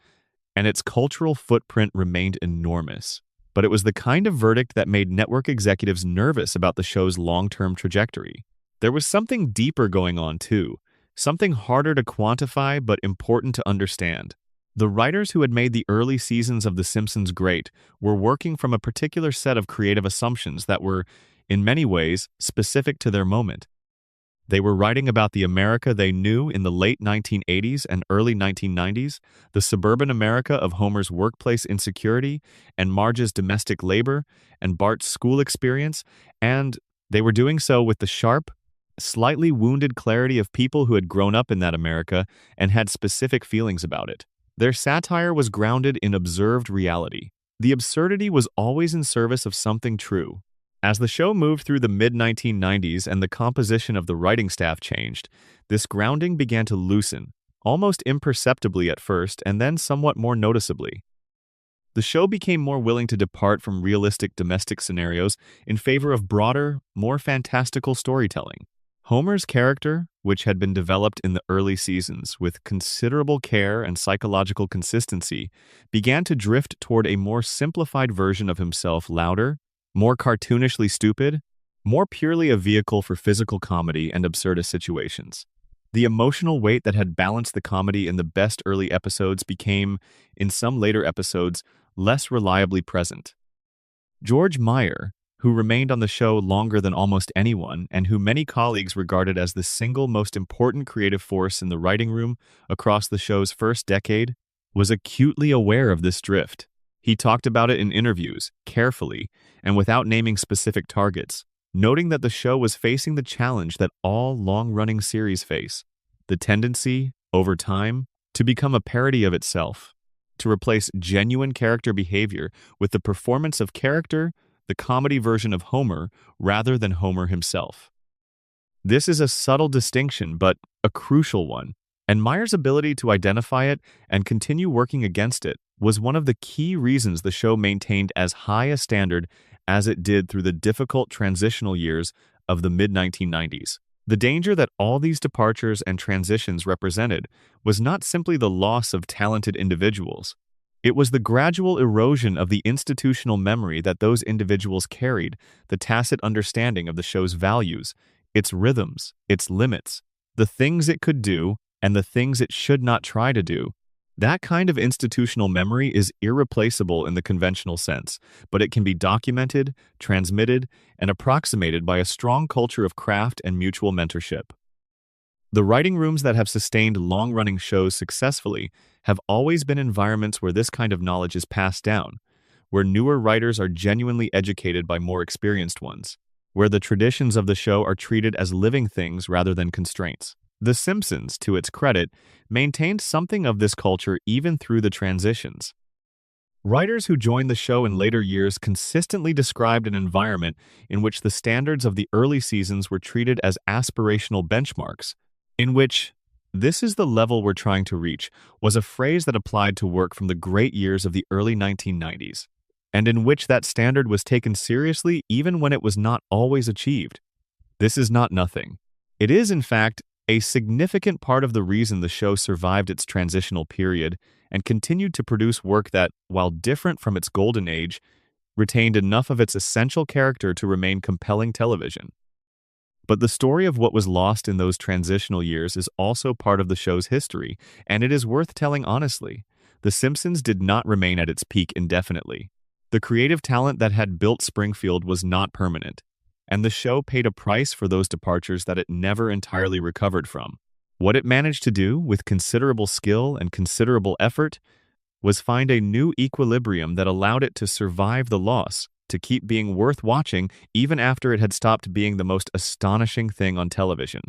and its cultural footprint remained enormous. But it was the kind of verdict that made network executives nervous about the show's long-term trajectory. There was something deeper going on, too, something harder to quantify but important to understand. The writers who had made the early seasons of The Simpsons great were working from a particular set of creative assumptions that were, in many ways, specific to their moment. They were writing about the America they knew in the late 1980s and early 1990s, the suburban America of Homer's workplace insecurity and Marge's domestic labor and Bart's school experience, and they were doing so with the sharp, slightly wounded clarity of people who had grown up in that America and had specific feelings about it. Their satire was grounded in observed reality. The absurdity was always in service of something true. As the show moved through the mid-1990s and the composition of the writing staff changed, this grounding began to loosen, almost imperceptibly at first and then somewhat more noticeably. The show became more willing to depart from realistic domestic scenarios in favor of broader, more fantastical storytelling. Homer's character, which had been developed in the early seasons with considerable care and psychological consistency, began to drift toward a more simplified version of himself, louder, more cartoonishly stupid, more purely a vehicle for physical comedy and absurdist situations. The emotional weight that had balanced the comedy in the best early episodes became, in some later episodes, less reliably present. George Meyer, who remained on the show longer than almost anyone and who many colleagues regarded as the single most important creative force in the writing room across the show's first decade, was acutely aware of this drift. He talked about it in interviews, carefully, and without naming specific targets, noting that the show was facing the challenge that all long-running series face, the tendency, over time, to become a parody of itself, to replace genuine character behavior with the performance of character, the comedy version of Homer, rather than Homer himself. This is a subtle distinction, but a crucial one, and Meyer's ability to identify it and continue working against it was one of the key reasons the show maintained as high a standard as it did through the difficult transitional years of the mid-1990s. The danger that all these departures and transitions represented was not simply the loss of talented individuals. It was the gradual erosion of the institutional memory that those individuals carried, the tacit understanding of the show's values, its rhythms, its limits, the things it could do, and the things it should not try to do. That kind of institutional memory is irreplaceable in the conventional sense, but it can be documented, transmitted, and approximated by a strong culture of craft and mutual mentorship. The writing rooms that have sustained long-running shows successfully have always been environments where this kind of knowledge is passed down, where newer writers are genuinely educated by more experienced ones, where the traditions of the show are treated as living things rather than constraints. The Simpsons, to its credit, maintained something of this culture even through the transitions. Writers who joined the show in later years consistently described an environment in which the standards of the early seasons were treated as aspirational benchmarks, in which "this is the level we're trying to reach" was a phrase that applied to work from the great years of the early 1990s, and in which that standard was taken seriously even when it was not always achieved. This is not nothing. It is, in fact, a significant part of the reason the show survived its transitional period and continued to produce work that, while different from its golden age, retained enough of its essential character to remain compelling television. But the story of what was lost in those transitional years is also part of the show's history, and it is worth telling honestly. The Simpsons did not remain at its peak indefinitely. The creative talent that had built Springfield was not permanent, and the show paid a price for those departures that it never entirely recovered from. What it managed to do, with considerable skill and considerable effort, was find a new equilibrium that allowed it to survive the loss, to keep being worth watching even after it had stopped being the most astonishing thing on television.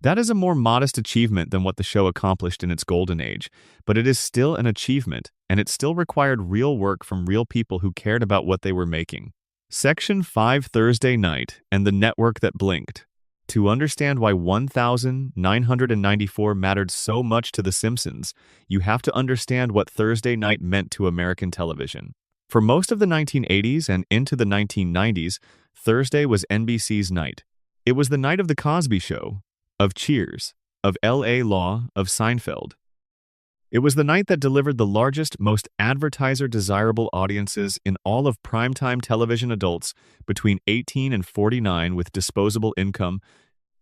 That is a more modest achievement than what the show accomplished in its golden age, but it is still an achievement, and it still required real work from real people who cared about what they were making. Section 5 Thursday Night and the Network That Blinked. To understand why 1994 mattered so much to The Simpsons, you have to understand what Thursday night meant to American television. For most of the 1980s and into the 1990s, Thursday was NBC's night. It was the night of The Cosby Show, of Cheers, of L.A. Law, of Seinfeld. It was the night that delivered the largest, most advertiser-desirable audiences in all of primetime television adults between 18 and 49 with disposable income,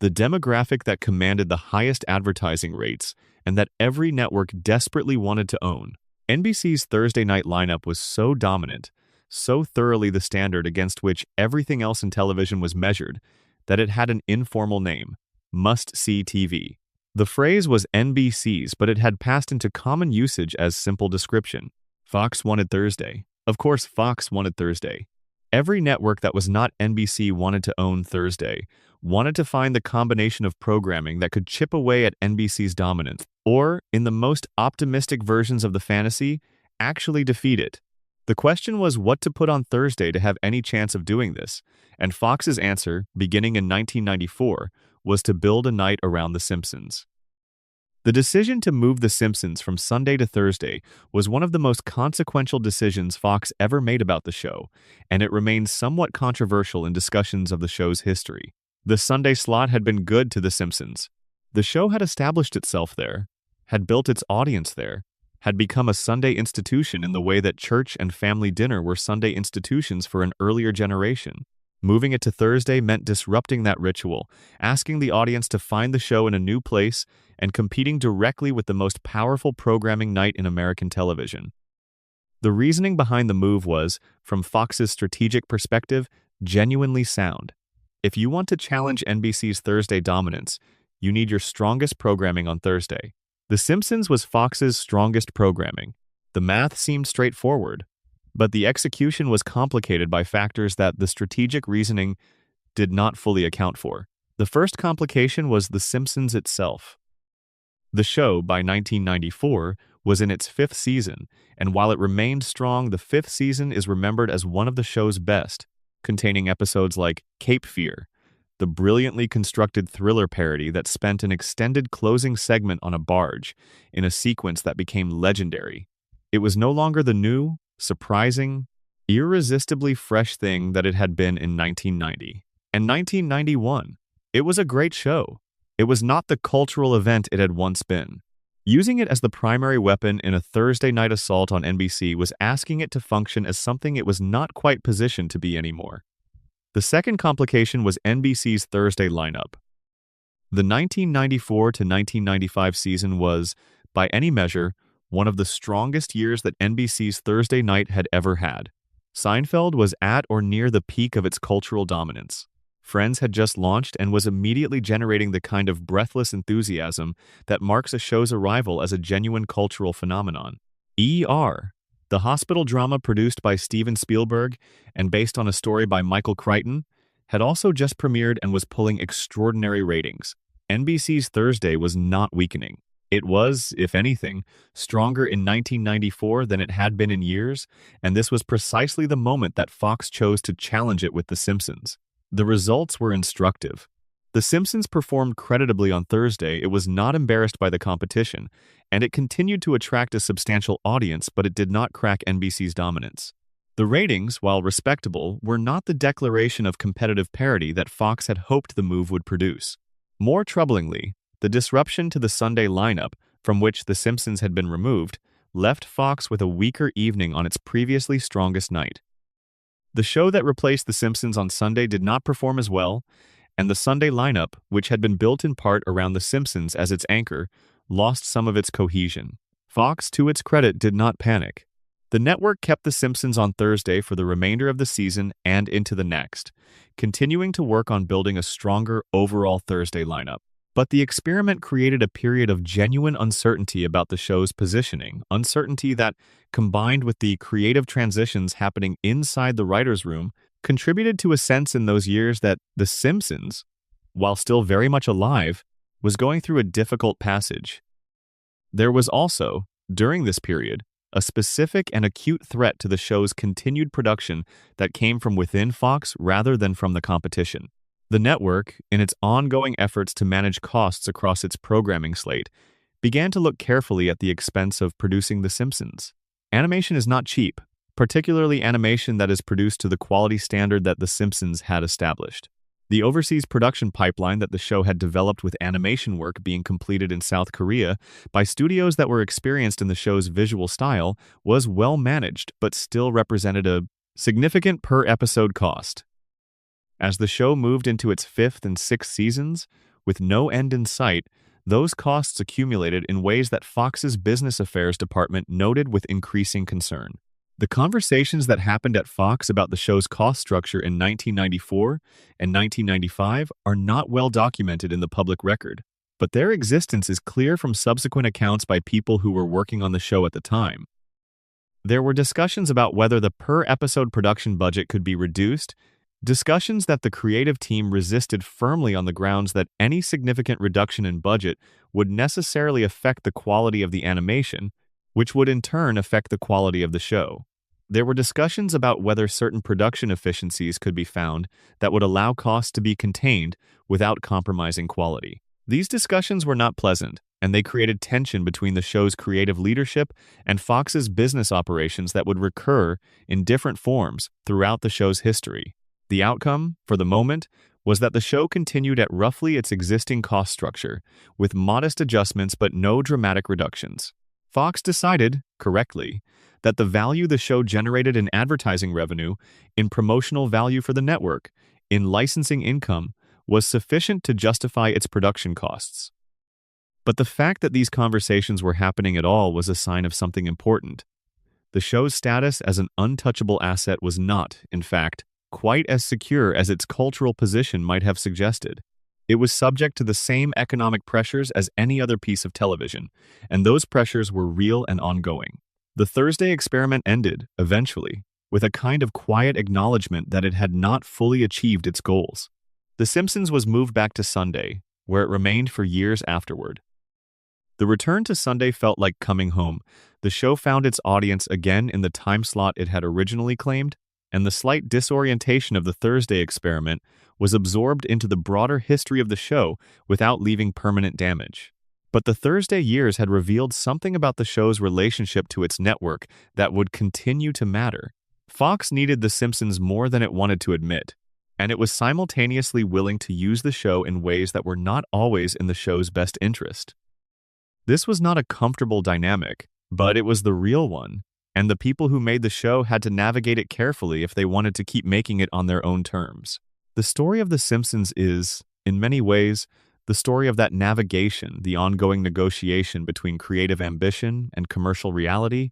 the demographic that commanded the highest advertising rates and that every network desperately wanted to own. NBC's Thursday night lineup was so dominant, so thoroughly the standard against which everything else in television was measured, that it had an informal name: must-see TV. The phrase was NBC's, but it had passed into common usage as simple description. Fox wanted Thursday. Of course, Fox wanted Thursday. Every network that was not NBC wanted to own Thursday, wanted to find the combination of programming that could chip away at NBC's dominance, or, in the most optimistic versions of the fantasy, actually defeat it. The question was what to put on Thursday to have any chance of doing this, and Fox's answer, beginning in 1994, was to build a night around The Simpsons. The decision to move The Simpsons from Sunday to Thursday was one of the most consequential decisions Fox ever made about the show, and it remains somewhat controversial in discussions of the show's history. The Sunday slot had been good to The Simpsons. The show had established itself there, had built its audience there, had become a Sunday institution in the way that church and family dinner were Sunday institutions for an earlier generation. Moving it to Thursday meant disrupting that ritual, asking the audience to find the show in a new place, and competing directly with the most powerful programming night in American television. The reasoning behind the move was, from Fox's strategic perspective, genuinely sound. If you want to challenge NBC's Thursday dominance, you need your strongest programming on Thursday. The Simpsons was Fox's strongest programming. The math seemed straightforward, but the execution was complicated by factors that the strategic reasoning did not fully account for. The first complication was The Simpsons itself. The show, by 1994, was in its fifth season, and while it remained strong, the fifth season is remembered as one of the show's best, containing episodes like Cape Fear, the brilliantly constructed thriller parody that spent an extended closing segment on a barge in a sequence that became legendary. It was no longer the new, surprising, irresistibly fresh thing that it had been in 1990 and 1991. It was a great show. It was not the cultural event it had once been. Using it as the primary weapon in a Thursday night assault on NBC was asking it to function as something it was not quite positioned to be anymore. The second complication was NBC's Thursday lineup. The 1994 to 1995 season was, by any measure, one of the strongest years that NBC's Thursday night had ever had. Seinfeld was at or near the peak of its cultural dominance. Friends had just launched and was immediately generating the kind of breathless enthusiasm that marks a show's arrival as a genuine cultural phenomenon. ER, the hospital drama produced by Steven Spielberg and based on a story by Michael Crichton, had also just premiered and was pulling extraordinary ratings. NBC's Thursday was not weakening. It was, if anything, stronger in 1994 than it had been in years, and this was precisely the moment that Fox chose to challenge it with The Simpsons. The results were instructive. The Simpsons performed creditably on Thursday. It was not embarrassed by the competition, and it continued to attract a substantial audience, but it did not crack NBC's dominance. The ratings, while respectable, were not the declaration of competitive parity that Fox had hoped the move would produce. More troublingly, the disruption to the Sunday lineup, from which The Simpsons had been removed, left Fox with a weaker evening on its previously strongest night. The show that replaced The Simpsons on Sunday did not perform as well, and the Sunday lineup, which had been built in part around The Simpsons as its anchor, lost some of its cohesion. Fox, to its credit, did not panic. The network kept The Simpsons on Thursday for the remainder of the season and into the next, continuing to work on building a stronger overall Thursday lineup. But the experiment created a period of genuine uncertainty about the show's positioning, uncertainty that, combined with the creative transitions happening inside the writer's room, contributed to a sense in those years that The Simpsons, while still very much alive, was going through a difficult passage. There was also, during this period, a specific and acute threat to the show's continued production that came from within Fox rather than from the competition. The network, in its ongoing efforts to manage costs across its programming slate, began to look carefully at the expense of producing The Simpsons. Animation is not cheap, particularly animation that is produced to the quality standard that The Simpsons had established. The overseas production pipeline that the show had developed with animation work being completed in South Korea by studios that were experienced in the show's visual style was well managed, but still represented a significant per-episode cost. As the show moved into its 5th and 6th seasons, with no end in sight, those costs accumulated in ways that Fox's business affairs department noted with increasing concern. The conversations that happened at Fox about the show's cost structure in 1994 and 1995 are not well documented in the public record, but their existence is clear from subsequent accounts by people who were working on the show at the time. There were discussions about whether the per-episode production budget could be reduced, discussions that the creative team resisted firmly on the grounds that any significant reduction in budget would necessarily affect the quality of the animation, which would in turn affect the quality of the show. There were discussions about whether certain production efficiencies could be found that would allow costs to be contained without compromising quality. These discussions were not pleasant, and they created tension between the show's creative leadership and Fox's business operations that would recur in different forms throughout the show's history. The outcome, for the moment, was that the show continued at roughly its existing cost structure, with modest adjustments but no dramatic reductions. Fox decided, correctly, that the value the show generated in advertising revenue, in promotional value for the network, in licensing income, was sufficient to justify its production costs. But the fact that these conversations were happening at all was a sign of something important. The show's status as an untouchable asset was not, in fact, quite as secure as its cultural position might have suggested. It was subject to the same economic pressures as any other piece of television, and those pressures were real and ongoing. The Thursday experiment ended, eventually, with a kind of quiet acknowledgement that it had not fully achieved its goals. The Simpsons was moved back to Sunday, where it remained for years afterward. The return to Sunday felt like coming home. The show found its audience again in the time slot it had originally claimed, and the slight disorientation of the Thursday experiment was absorbed into the broader history of the show without leaving permanent damage. But the Thursday years had revealed something about the show's relationship to its network that would continue to matter. Fox needed The Simpsons more than it wanted to admit, and it was simultaneously willing to use the show in ways that were not always in the show's best interest. This was not a comfortable dynamic, but it was the real one, and the people who made the show had to navigate it carefully if they wanted to keep making it on their own terms. The story of The Simpsons is, in many ways, the story of that navigation, the ongoing negotiation between creative ambition and commercial reality,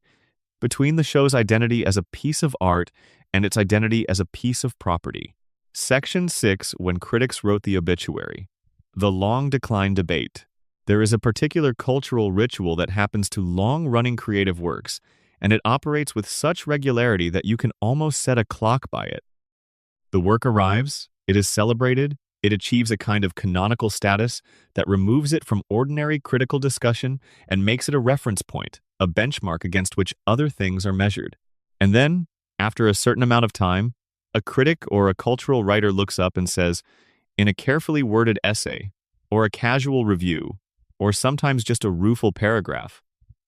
between the show's identity as a piece of art and its identity as a piece of property. Section 6, when critics wrote the obituary. The long decline debate. There is a particular cultural ritual that happens to long-running creative works, and it operates with such regularity that you can almost set a clock by it. The work arrives, it is celebrated, it achieves a kind of canonical status that removes it from ordinary critical discussion and makes it a reference point, a benchmark against which other things are measured. And then, after a certain amount of time, a critic or a cultural writer looks up and says, in a carefully worded essay, or a casual review, or sometimes just a rueful paragraph,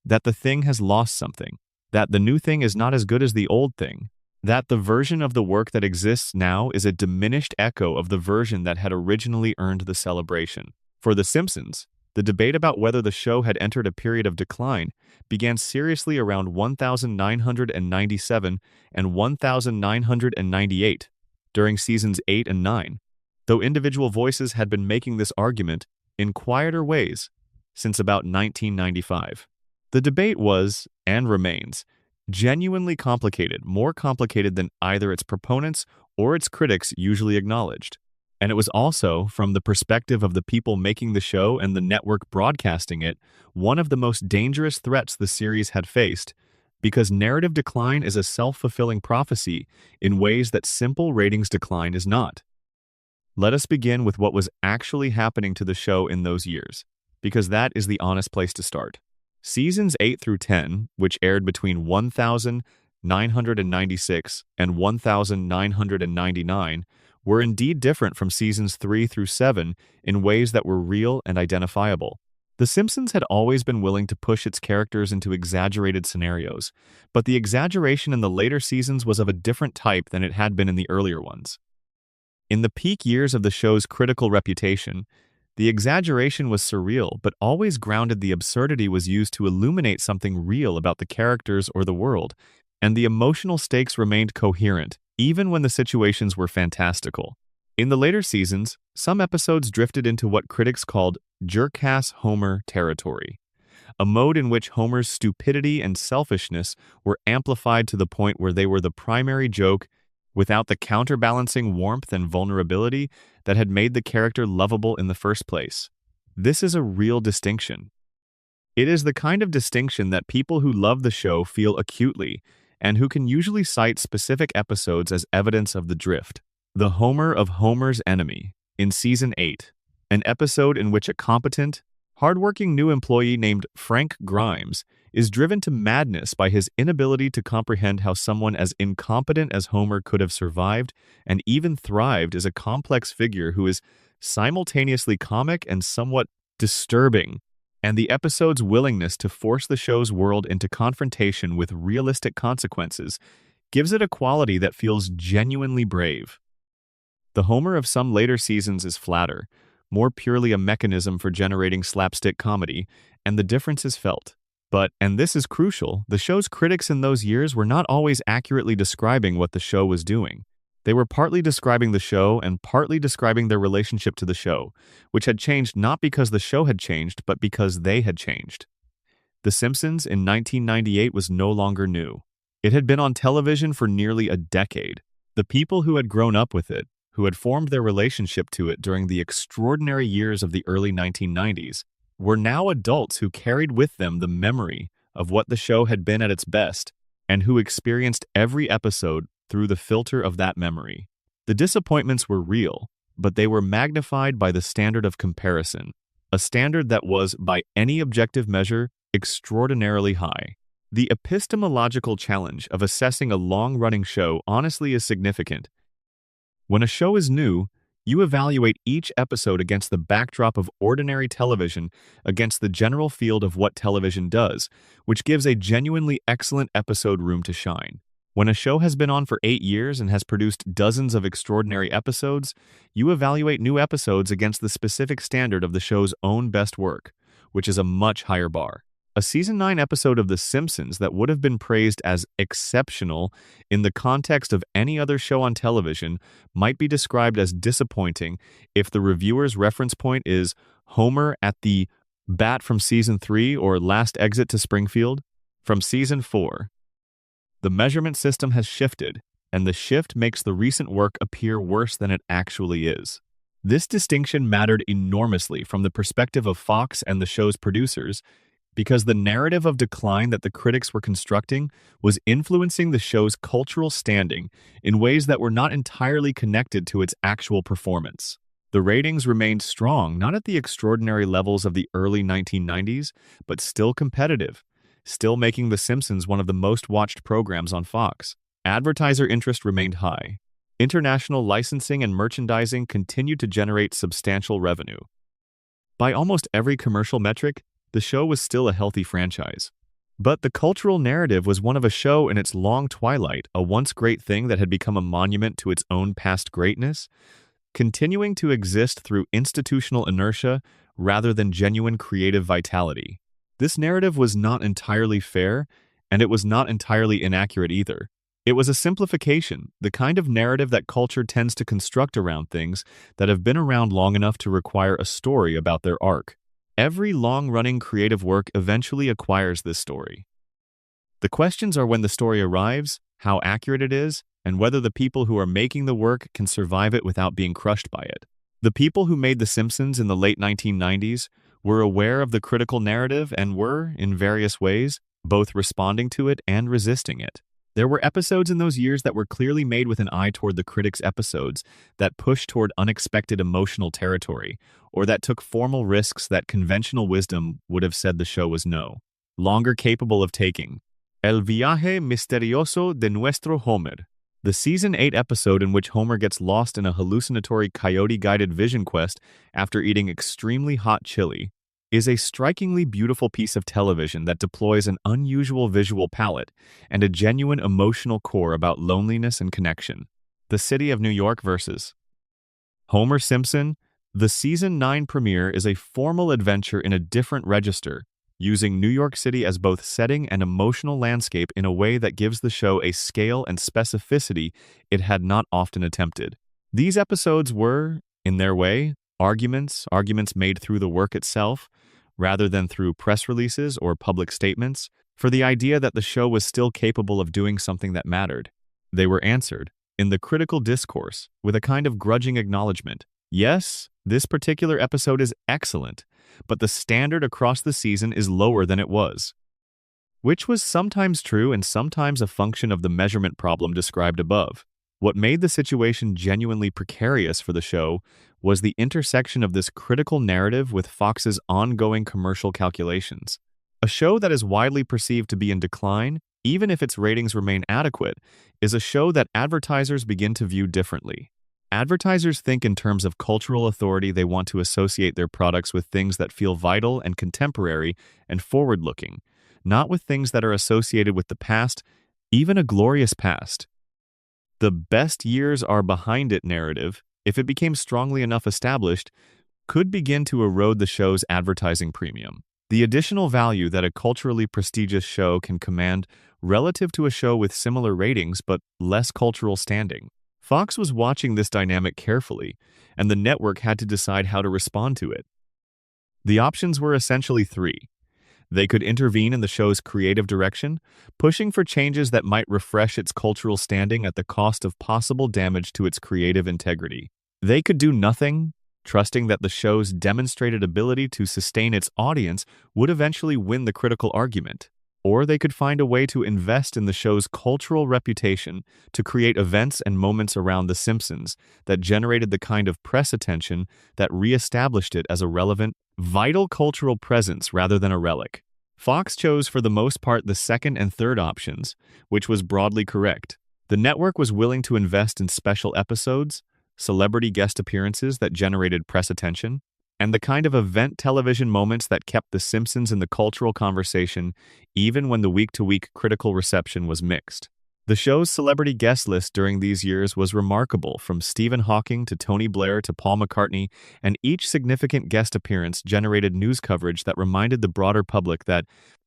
that the thing has lost something, that the new thing is not as good as the old thing, that the version of the work that exists now is a diminished echo of the version that had originally earned the celebration. For The Simpsons, the debate about whether the show had entered a period of decline began seriously around 1997 and 1998, during seasons 8 and 9. though individual voices had been making this argument in quieter ways since about 1995. The debate was, and remains, genuinely complicated, more complicated than either its proponents or its critics usually acknowledged. And it was also, from the perspective of the people making the show and the network broadcasting it, one of the most dangerous threats the series had faced, because narrative decline is a self-fulfilling prophecy in ways that simple ratings decline is not. Let us begin with what was actually happening to the show in those years, because that is the honest place to start. Seasons 8 through 10, which aired between 1996 and 1999, were indeed different from seasons 3 through 7 in ways that were real and identifiable. The Simpsons had always been willing to push its characters into exaggerated scenarios, but the exaggeration in the later seasons was of a different type than it had been in the earlier ones. In the peak years of the show's critical reputation, the exaggeration was surreal, but always grounded. The absurdity was used to illuminate something real about the characters or the world, and the emotional stakes remained coherent, even when the situations were fantastical. In the later seasons, some episodes drifted into what critics called jerk-ass Homer territory, a mode in which Homer's stupidity and selfishness were amplified to the point where they were the primary joke without the counterbalancing warmth and vulnerability that had made the character lovable in the first place. This is a real distinction. It is the kind of distinction that people who love the show feel acutely, and who can usually cite specific episodes as evidence of the drift. The Homer of Homer's Enemy, in Season 8, an episode in which a competent, hardworking new employee named Frank Grimes is driven to madness by his inability to comprehend how someone as incompetent as Homer could have survived and even thrived, is a complex figure who is simultaneously comic and somewhat disturbing, and the episode's willingness to force the show's world into confrontation with realistic consequences gives it a quality that feels genuinely brave. The Homer of some later seasons is flatter, more purely a mechanism for generating slapstick comedy, and the difference is felt. But, and this is crucial, the show's critics in those years were not always accurately describing what the show was doing. They were partly describing the show and partly describing their relationship to the show, which had changed not because the show had changed, but because they had changed. The Simpsons in 1998 was no longer new. It had been on television for nearly a decade. The people who had grown up with it, who had formed their relationship to it during the extraordinary years of the early 1990s, were now adults who carried with them the memory of what the show had been at its best, and who experienced every episode through the filter of that memory. The disappointments were real, but they were magnified by the standard of comparison, a standard that was, by any objective measure, extraordinarily high. The epistemological challenge of assessing a long-running show honestly is significant. When a show is new, you evaluate each episode against the backdrop of ordinary television, against the general field of what television does, which gives a genuinely excellent episode room to shine. When a show has been on for 8 years and has produced dozens of extraordinary episodes, you evaluate new episodes against the specific standard of the show's own best work, which is a much higher bar. A Season 9 episode of The Simpsons that would have been praised as exceptional in the context of any other show on television might be described as disappointing if the reviewer's reference point is Homer at the bat from Season 3 or Last Exit to Springfield from Season 4. The measurement system has shifted, and the shift makes the recent work appear worse than it actually is. This distinction mattered enormously from the perspective of Fox and the show's producers, because the narrative of decline that the critics were constructing was influencing the show's cultural standing in ways that were not entirely connected to its actual performance. The ratings remained strong, not at the extraordinary levels of the early 1990s, but still competitive, still making The Simpsons one of the most watched programs on Fox. Advertiser interest remained high. International licensing and merchandising continued to generate substantial revenue. By almost every commercial metric, the show was still a healthy franchise. But the cultural narrative was one of a show in its long twilight, a once great thing that had become a monument to its own past greatness, continuing to exist through institutional inertia rather than genuine creative vitality. This narrative was not entirely fair, and it was not entirely inaccurate either. It was a simplification, the kind of narrative that culture tends to construct around things that have been around long enough to require a story about their arc. Every long-running creative work eventually acquires this story. The questions are when the story arrives, how accurate it is, and whether the people who are making the work can survive it without being crushed by it. The people who made The Simpsons in the late 1990s were aware of the critical narrative and were, in various ways, both responding to it and resisting it. There were episodes in those years that were clearly made with an eye toward the critics' episodes that pushed toward unexpected emotional territory, or that took formal risks that conventional wisdom would have said the show was no longer capable of taking. El viaje misterioso de nuestro Homer. The Season 8 episode in which Homer gets lost in a hallucinatory coyote-guided vision quest after eating extremely hot chili is a strikingly beautiful piece of television that deploys an unusual visual palette and a genuine emotional core about loneliness and connection. The City of New York versus Homer Simpson. The Season 9 premiere is a formal adventure in a different register, using New York City as both setting and emotional landscape in a way that gives the show a scale and specificity it had not often attempted. These episodes were, in their way, arguments made through the work itself, rather than through press releases or public statements, for the idea that the show was still capable of doing something that mattered. They were answered, in the critical discourse, with a kind of grudging acknowledgement. Yes, this particular episode is excellent, but the standard across the season is lower than it was. Which was sometimes true and sometimes a function of the measurement problem described above. What made the situation genuinely precarious for the show was the intersection of this critical narrative with Fox's ongoing commercial calculations. A show that is widely perceived to be in decline, even if its ratings remain adequate, is a show that advertisers begin to view differently. Advertisers think in terms of cultural authority. They want to associate their products with things that feel vital and contemporary and forward-looking, not with things that are associated with the past, even a glorious past. The best years are behind it narrative, if it became strongly enough established, could begin to erode the show's advertising premium. The additional value that a culturally prestigious show can command relative to a show with similar ratings but less cultural standing. Fox was watching this dynamic carefully, and the network had to decide how to respond to it. The options were essentially three. They could intervene in the show's creative direction, pushing for changes that might refresh its cultural standing at the cost of possible damage to its creative integrity. They could do nothing, trusting that the show's demonstrated ability to sustain its audience would eventually win the critical argument. Or they could find a way to invest in the show's cultural reputation to create events and moments around The Simpsons that generated the kind of press attention that re-established it as a relevant, vital cultural presence rather than a relic. Fox chose for the most part the second and third options, which was broadly correct. The network was willing to invest in special episodes, celebrity guest appearances that generated press attention, and the kind of event television moments that kept The Simpsons in the cultural conversation even when the week-to-week critical reception was mixed. The show's celebrity guest list during these years was remarkable, from Stephen Hawking to Tony Blair to Paul McCartney, and each significant guest appearance generated news coverage that reminded the broader public that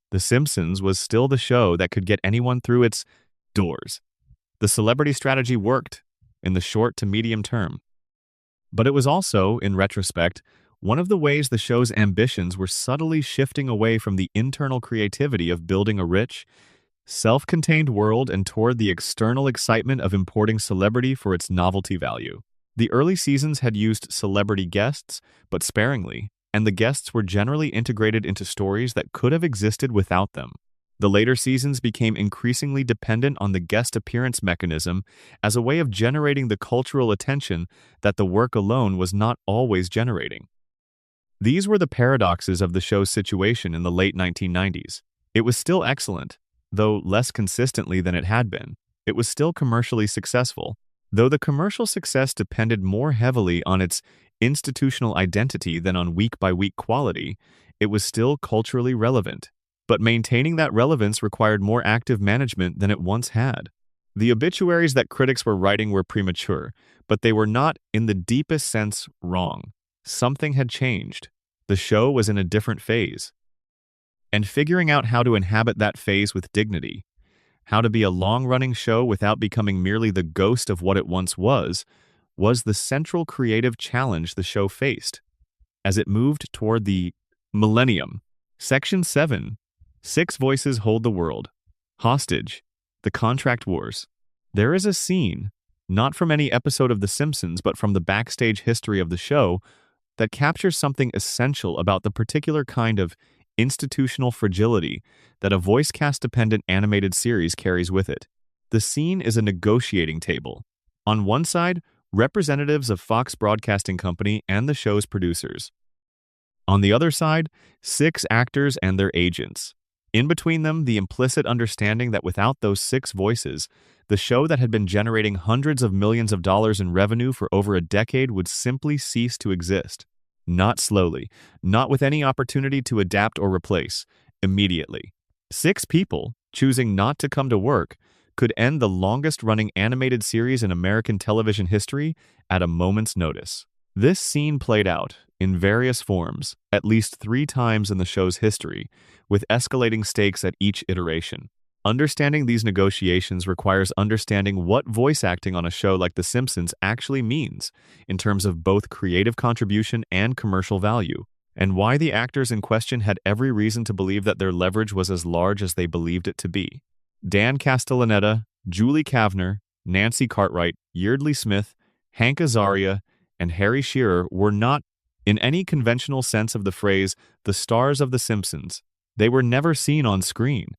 The Simpsons was still the show that could get anyone through its doors. The celebrity strategy worked in the short to medium term. But it was also, in retrospect, one of the ways the show's ambitions were subtly shifting away from the internal creativity of building a rich, self-contained world and toward the external excitement of importing celebrity for its novelty value. The early seasons had used celebrity guests, but sparingly, and the guests were generally integrated into stories that could have existed without them. The later seasons became increasingly dependent on the guest appearance mechanism as a way of generating the cultural attention that the work alone was not always generating. These were the paradoxes of the show's situation in the late 1990s. It was still excellent, though less consistently than it had been. It was still commercially successful, though the commercial success depended more heavily on its institutional identity than on week-by-week quality. It was still culturally relevant. But maintaining that relevance required more active management than it once had. The obituaries that critics were writing were premature, but they were not, in the deepest sense, wrong. Something had changed. The show was in a different phase. And figuring out how to inhabit that phase with dignity, how to be a long-running show without becoming merely the ghost of what it once was the central creative challenge the show faced. As it moved toward the millennium, Section 7, Six Voices Hold the World, Hostage, The Contract Wars. There is a scene, not from any episode of The Simpsons but from the backstage history of the show, that captures something essential about the particular kind of institutional fragility that a voice cast-dependent animated series carries with it. The scene is a negotiating table. On one side, representatives of Fox Broadcasting Company and the show's producers. On the other side, 6 actors and their agents. In between them, the implicit understanding that without those 6 voices, the show that had been generating hundreds of millions of dollars in revenue for over a decade would simply cease to exist. Not slowly, not with any opportunity to adapt or replace, immediately. 6 people, choosing not to come to work, could end the longest-running animated series in American television history at a moment's notice. This scene played out, in various forms, at least 3 times in the show's history, with escalating stakes at each iteration. Understanding these negotiations requires understanding what voice acting on a show like The Simpsons actually means, in terms of both creative contribution and commercial value, and why the actors in question had every reason to believe that their leverage was as large as they believed it to be. Dan Castellaneta, Julie Kavner, Nancy Cartwright, Yeardley Smith, Hank Azaria, and Harry Shearer were not, in any conventional sense of the phrase, the stars of The Simpsons. They were never seen on screen.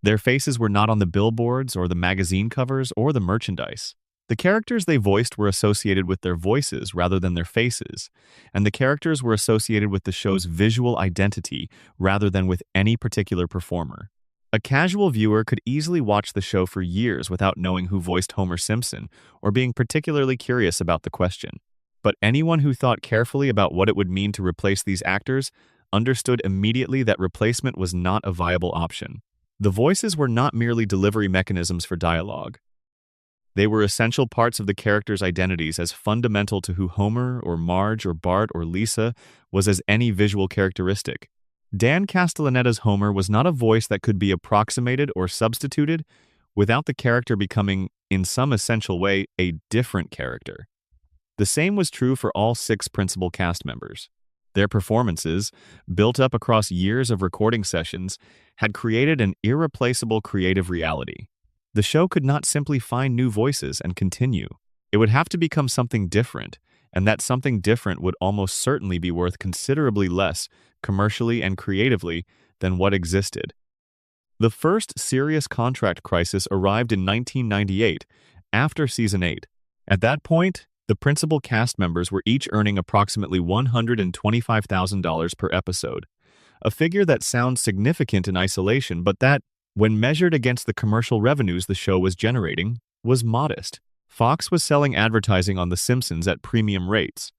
Their faces were not on the billboards or the magazine covers or the merchandise. The characters they voiced were associated with their voices rather than their faces, and the characters were associated with the show's visual identity rather than with any particular performer. A casual viewer could easily watch the show for years without knowing who voiced Homer Simpson or being particularly curious about the question. But anyone who thought carefully about what it would mean to replace these actors understood immediately that replacement was not a viable option. The voices were not merely delivery mechanisms for dialogue. They were essential parts of the characters' identities, as fundamental to who Homer or Marge or Bart or Lisa was as any visual characteristic. Dan Castellaneta's Homer was not a voice that could be approximated or substituted without the character becoming, in some essential way, a different character. The same was true for all 6 principal cast members. Their performances, built up across years of recording sessions, had created an irreplaceable creative reality. The show could not simply find new voices and continue. It would have to become something different, and that something different would almost certainly be worth considerably less, commercially and creatively, than what existed. The first serious contract crisis arrived in 1998, after Season 8. At that point, the principal cast members were each earning approximately $125,000 per episode, a figure that sounds significant in isolation but that, when measured against the commercial revenues the show was generating, was modest. Fox was selling advertising on The Simpsons at premium rates.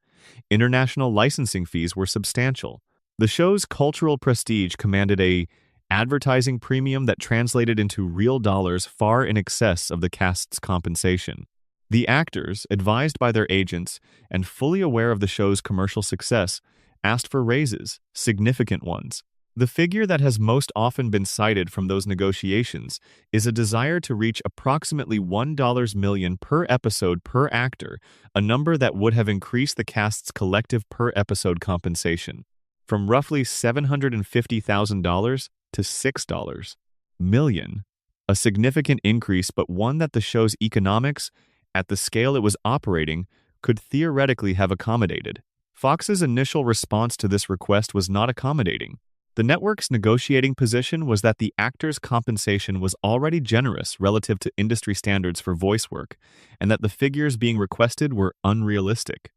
International licensing fees were substantial. The show's cultural prestige commanded an advertising premium that translated into real dollars far in excess of the cast's compensation. The actors, advised by their agents and fully aware of the show's commercial success, asked for raises, significant ones. The figure that has most often been cited from those negotiations is a desire to reach approximately $1 million per episode per actor, a number that would have increased the cast's collective per-episode compensation from roughly $750,000 to $6 million, a significant increase but one that the show's economics, at the scale it was operating, could theoretically have accommodated. Fox's initial response to this request was not accommodating. The network's negotiating position was that the actors' compensation was already generous relative to industry standards for voice work, and that the figures being requested were unrealistic.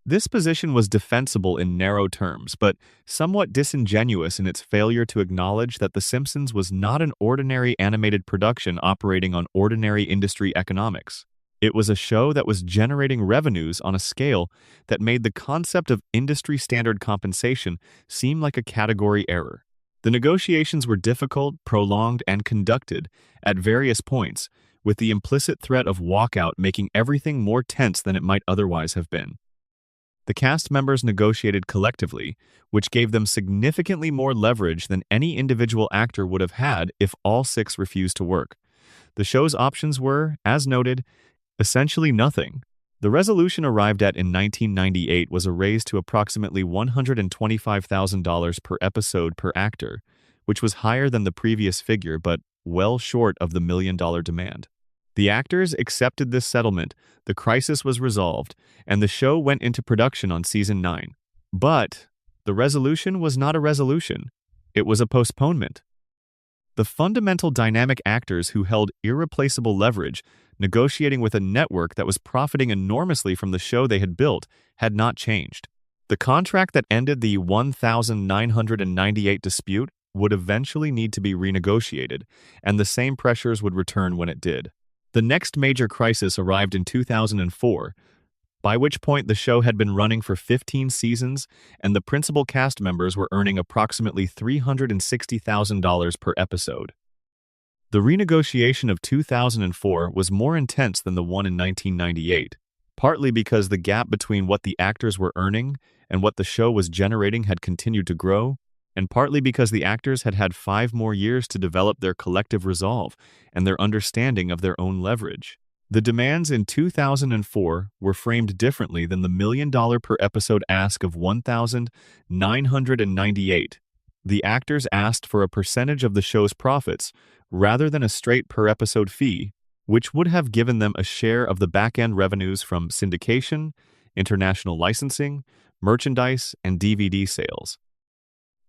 This position was defensible in narrow terms, but somewhat disingenuous in its failure to acknowledge that The Simpsons was not an ordinary animated production operating on ordinary industry economics. It was a show that was generating revenues on a scale that made the concept of industry-standard compensation seem like a category error. The negotiations were difficult, prolonged, and conducted at various points, with the implicit threat of walkout making everything more tense than it might otherwise have been. The cast members negotiated collectively, which gave them significantly more leverage than any individual actor would have had if all six refused to work. The show's options were, as noted, essentially nothing. The resolution arrived at in 1998 was a raise to approximately $125,000 per episode per actor, which was higher than the previous figure but well short of the $1 million demand. The actors accepted this settlement, the crisis was resolved, and the show went into production on season 9. But the resolution was not a resolution. It was a postponement. The fundamental dynamic actors who held irreplaceable leverage, negotiating with a network that was profiting enormously from the show they had built, had not changed. The contract that ended the 1998 dispute would eventually need to be renegotiated, and the same pressures would return when it did. The next major crisis arrived in 2004, by which point the show had been running for 15 seasons and the principal cast members were earning approximately $360,000 per episode. The renegotiation of 2004 was more intense than the one in 1998, partly because the gap between what the actors were earning and what the show was generating had continued to grow, and partly because the actors had had 5 more years to develop their collective resolve and their understanding of their own leverage. The demands in 2004 were framed differently than the $1 million per episode ask of 1,998. The actors asked for a percentage of the show's profits rather than a straight per episode fee, which would have given them a share of the back-end revenues from syndication, international licensing, merchandise, and DVD sales.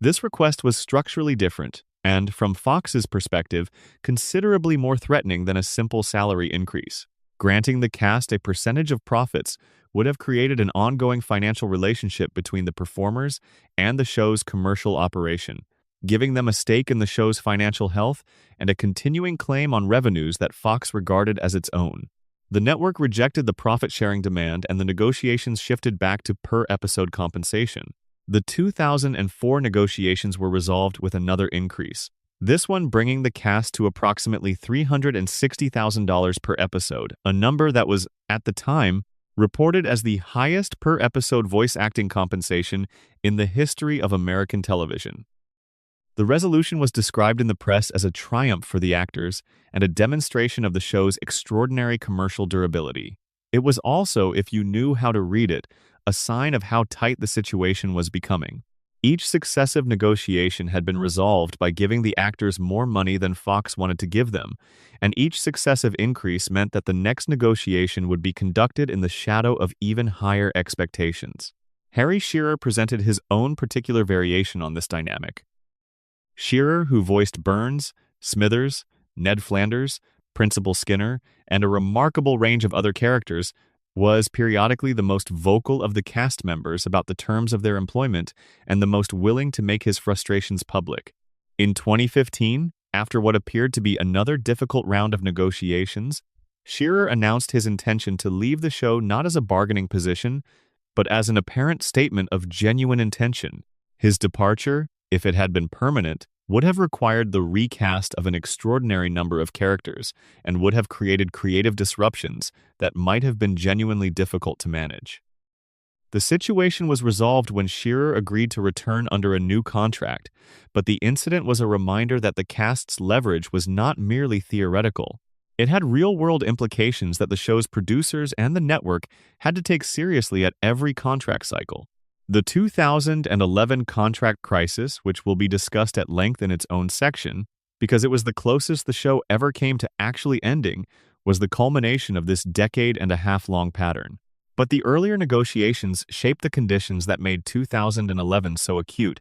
This request was structurally different and, from Fox's perspective, considerably more threatening than a simple salary increase. Granting the cast a percentage of profits would have created an ongoing financial relationship between the performers and the show's commercial operation, giving them a stake in the show's financial health and a continuing claim on revenues that Fox regarded as its own. The network rejected the profit-sharing demand and the negotiations shifted back to per-episode compensation. The 2004 negotiations were resolved with another increase, this one bringing the cast to approximately $360,000 per episode, a number that was, at the time, reported as the highest per-episode voice acting compensation in the history of American television. The resolution was described in the press as a triumph for the actors and a demonstration of the show's extraordinary commercial durability. It was also, if you knew how to read it, a sign of how tight the situation was becoming. Each successive negotiation had been resolved by giving the actors more money than Fox wanted to give them, and each successive increase meant that the next negotiation would be conducted in the shadow of even higher expectations. Harry Shearer presented his own particular variation on this dynamic. Shearer, who voiced Burns, Smithers, Ned Flanders, Principal Skinner, and a remarkable range of other characters, was periodically the most vocal of the cast members about the terms of their employment and the most willing to make his frustrations public. In 2015, after what appeared to be another difficult round of negotiations, Shearer announced his intention to leave the show not as a bargaining position, but as an apparent statement of genuine intention. His departure, if it had been permanent, would have required the recast of an extraordinary number of characters and would have created creative disruptions that might have been genuinely difficult to manage. The situation was resolved when Shearer agreed to return under a new contract, but the incident was a reminder that the cast's leverage was not merely theoretical. It had real-world implications that the show's producers and the network had to take seriously at every contract cycle. The 2011 contract crisis, which will be discussed at length in its own section, because it was the closest the show ever came to actually ending, was the culmination of this decade-and-a-half-long pattern. But the earlier negotiations shaped the conditions that made 2011 so acute.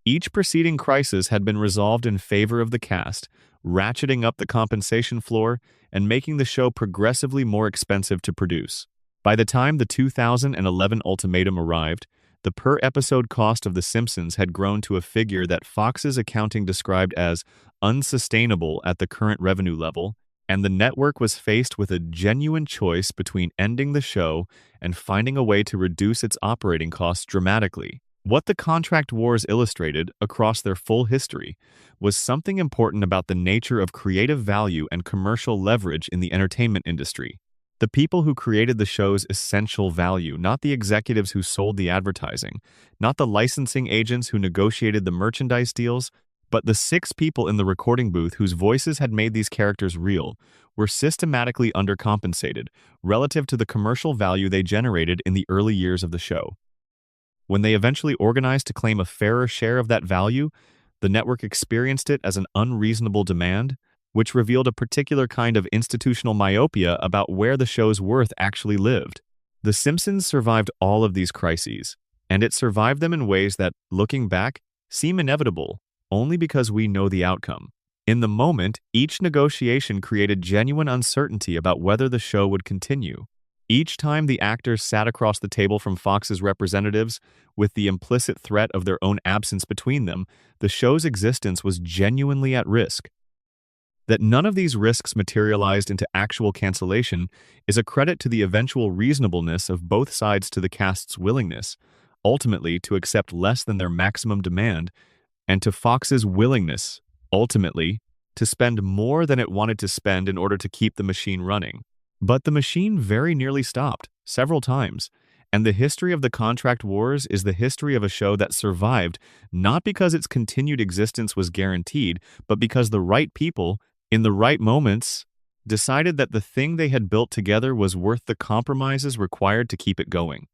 Each preceding crisis had been resolved in favor of the cast, ratcheting up the compensation floor and making the show progressively more expensive to produce. By the time the 2011 ultimatum arrived, the per-episode cost of The Simpsons had grown to a figure that Fox's accounting described as unsustainable at the current revenue level, and the network was faced with a genuine choice between ending the show and finding a way to reduce its operating costs dramatically. What the contract wars illustrated, across their full history, was something important about the nature of creative value and commercial leverage in the entertainment industry. The people who created the show's essential value, not the executives who sold the advertising, not the licensing agents who negotiated the merchandise deals, but the 6 people in the recording booth whose voices had made these characters real, were systematically undercompensated relative to the commercial value they generated in the early years of the show. When they eventually organized to claim a fairer share of that value, the network experienced it as an unreasonable demand, which revealed a particular kind of institutional myopia about where the show's worth actually lived. The Simpsons survived all of these crises, and it survived them in ways that, looking back, seem inevitable only because we know the outcome. In the moment, each negotiation created genuine uncertainty about whether the show would continue. Each time the actors sat across the table from Fox's representatives, with the implicit threat of their own absence between them, the show's existence was genuinely at risk. That none of these risks materialized into actual cancellation is a credit to the eventual reasonableness of both sides to the cast's willingness, ultimately to accept less than their maximum demand, and to Fox's willingness, ultimately, to spend more than it wanted to spend in order to keep the machine running. But the machine very nearly stopped, several times, and the history of the contract wars is the history of a show that survived not because its continued existence was guaranteed, but because the right people, in the right moments, decided that the thing they had built together was worth the compromises required to keep it going.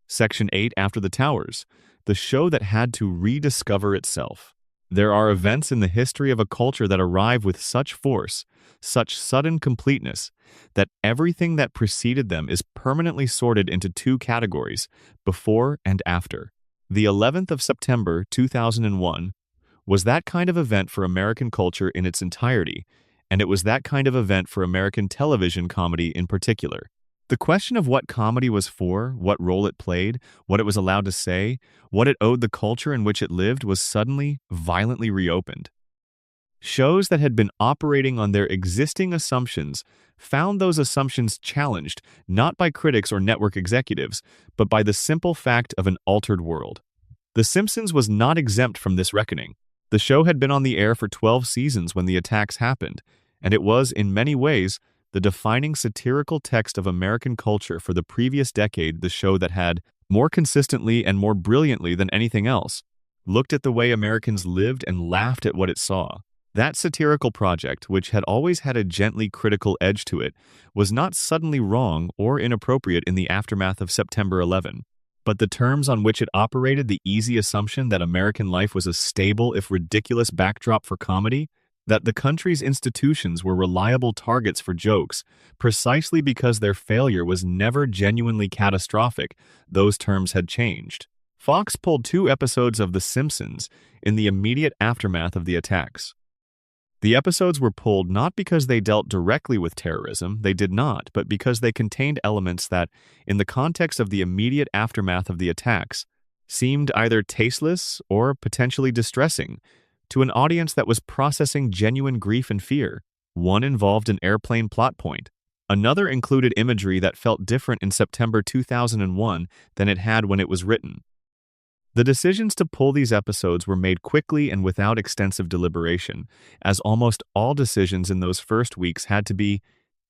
Section 8, After the Towers, the show that had to rediscover itself. There are events in the history of a culture that arrive with such force, such sudden completeness, that everything that preceded them is permanently sorted into 2 categories, before and after. The 11th of September 2001 was that kind of event for American culture in its entirety, and it was that kind of event for American television comedy in particular. The question of what comedy was for, what role it played, what it was allowed to say, what it owed the culture in which it lived was suddenly, violently reopened. Shows that had been operating on their existing assumptions found those assumptions challenged not by critics or network executives, but by the simple fact of an altered world. The Simpsons was not exempt from this reckoning. The show had been on the air for 12 seasons when the attacks happened, and it was, in many ways, the defining satirical text of American culture for the previous decade, the show that had, more consistently and more brilliantly than anything else, looked at the way Americans lived and laughed at what it saw. That satirical project, which had always had a gently critical edge to it, was not suddenly wrong or inappropriate in the aftermath of September 11. But the terms on which it operated, the easy assumption that American life was a stable, if ridiculous, backdrop for comedy, that the country's institutions were reliable targets for jokes, precisely because their failure was never genuinely catastrophic, those terms had changed. Fox pulled 2 episodes of The Simpsons in the immediate aftermath of the attacks. The episodes were pulled not because they dealt directly with terrorism, they did not, but because they contained elements that, in the context of the immediate aftermath of the attacks, seemed either tasteless or potentially distressing to an audience that was processing genuine grief and fear. One involved an airplane plot point. Another included imagery that felt different in September 2001 than it had when it was written. The decisions to pull these episodes were made quickly and without extensive deliberation, as almost all decisions in those first weeks had to be,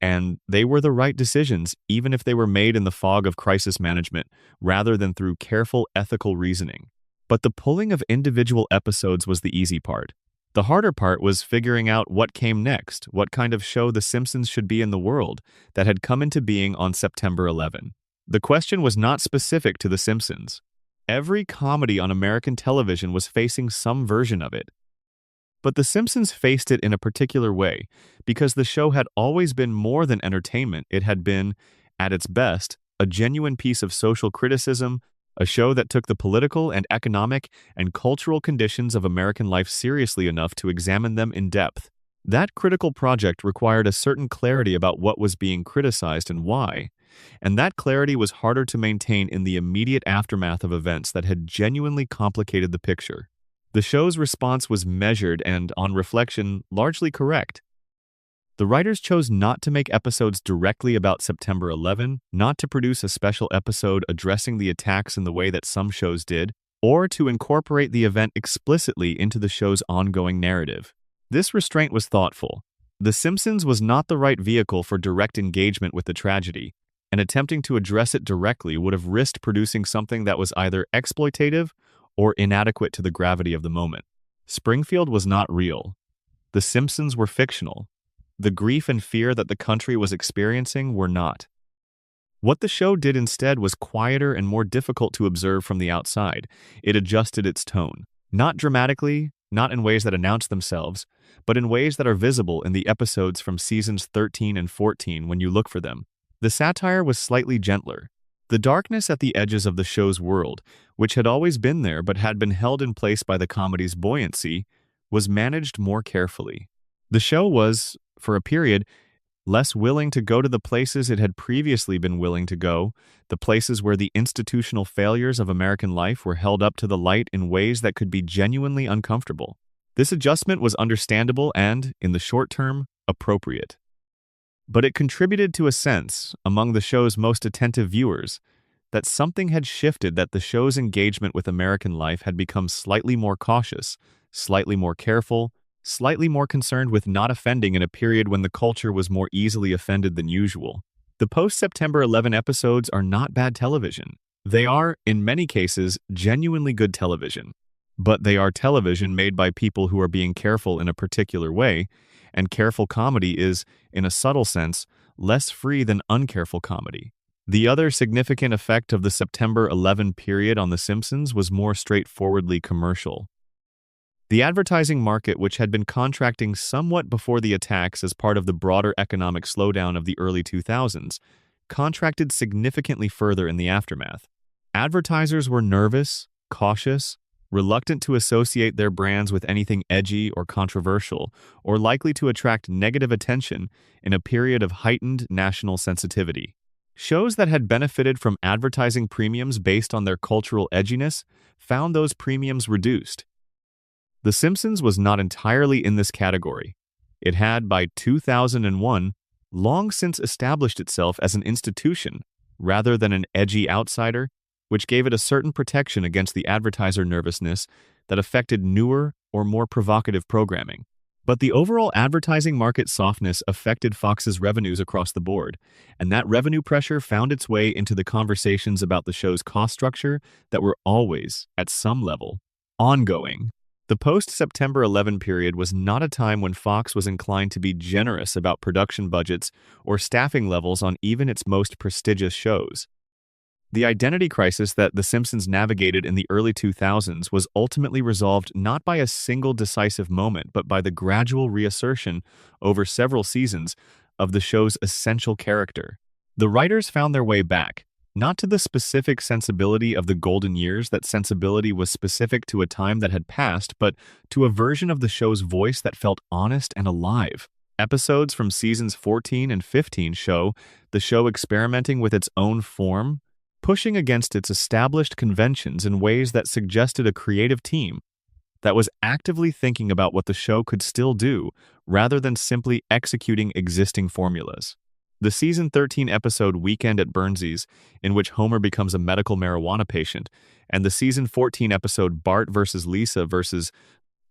and they were the right decisions even if they were made in the fog of crisis management rather than through careful ethical reasoning. But the pulling of individual episodes was the easy part. The harder part was figuring out what came next, what kind of show The Simpsons should be in the world that had come into being on September 11. The question was not specific to The Simpsons. Every comedy on American television was facing some version of it. But The Simpsons faced it in a particular way, because the show had always been more than entertainment. It had been, at its best, a genuine piece of social criticism, a show that took the political and economic and cultural conditions of American life seriously enough to examine them in depth. That critical project required a certain clarity about what was being criticized and why, and that clarity was harder to maintain in the immediate aftermath of events that had genuinely complicated the picture. The show's response was measured and, on reflection, largely correct. The writers chose not to make episodes directly about September 11, not to produce a special episode addressing the attacks in the way that some shows did, or to incorporate the event explicitly into the show's ongoing narrative. This restraint was thoughtful. The Simpsons was not the right vehicle for direct engagement with the tragedy, and attempting to address it directly would have risked producing something that was either exploitative or inadequate to the gravity of the moment. Springfield was not real. The Simpsons were fictional. The grief and fear that the country was experiencing were not. What the show did instead was quieter and more difficult to observe from the outside. It adjusted its tone. Not dramatically, not in ways that announce themselves, but in ways that are visible in the episodes from seasons 13 and 14 when you look for them. The satire was slightly gentler. The darkness at the edges of the show's world, which had always been there but had been held in place by the comedy's buoyancy, was managed more carefully. The show was, for a period, less willing to go to the places it had previously been willing to go, the places where the institutional failures of American life were held up to the light in ways that could be genuinely uncomfortable. This adjustment was understandable and, in the short term, appropriate. But it contributed to a sense, among the show's most attentive viewers, that something had shifted, that the show's engagement with American life had become slightly more cautious, slightly more careful, slightly more concerned with not offending in a period when the culture was more easily offended than usual. The post-September 11 episodes are not bad television. They are, in many cases, genuinely good television. But they are television made by people who are being careful in a particular way, and careful comedy is, in a subtle sense, less free than uncareful comedy. The other significant effect of the September 11 period on The Simpsons was more straightforwardly commercial. The advertising market, which had been contracting somewhat before the attacks as part of the broader economic slowdown of the early 2000s, contracted significantly further in the aftermath. Advertisers were nervous, cautious, reluctant to associate their brands with anything edgy or controversial, or likely to attract negative attention in a period of heightened national sensitivity. Shows that had benefited from advertising premiums based on their cultural edginess found those premiums reduced. The Simpsons was not entirely in this category. It had, by 2001, long since established itself as an institution rather than an edgy outsider, which gave it a certain protection against the advertiser nervousness that affected newer or more provocative programming. But the overall advertising market softness affected Fox's revenues across the board, and that revenue pressure found its way into the conversations about the show's cost structure that were always, at some level, ongoing. The post-September 11 period was not a time when Fox was inclined to be generous about production budgets or staffing levels on even its most prestigious shows. The identity crisis that The Simpsons navigated in the early 2000s was ultimately resolved not by a single decisive moment, but by the gradual reassertion over several seasons of the show's essential character. The writers found their way back, not to the specific sensibility of the golden years. That sensibility was specific to a time that had passed, but to a version of the show's voice that felt honest and alive. Episodes from seasons 14 and 15 show the show experimenting with its own form, pushing against its established conventions in ways that suggested a creative team that was actively thinking about what the show could still do, rather than simply executing existing formulas. The season 13 episode Weekend at Burnsies, in which Homer becomes a medical marijuana patient, and the season 14 episode Bart vs. Lisa vs.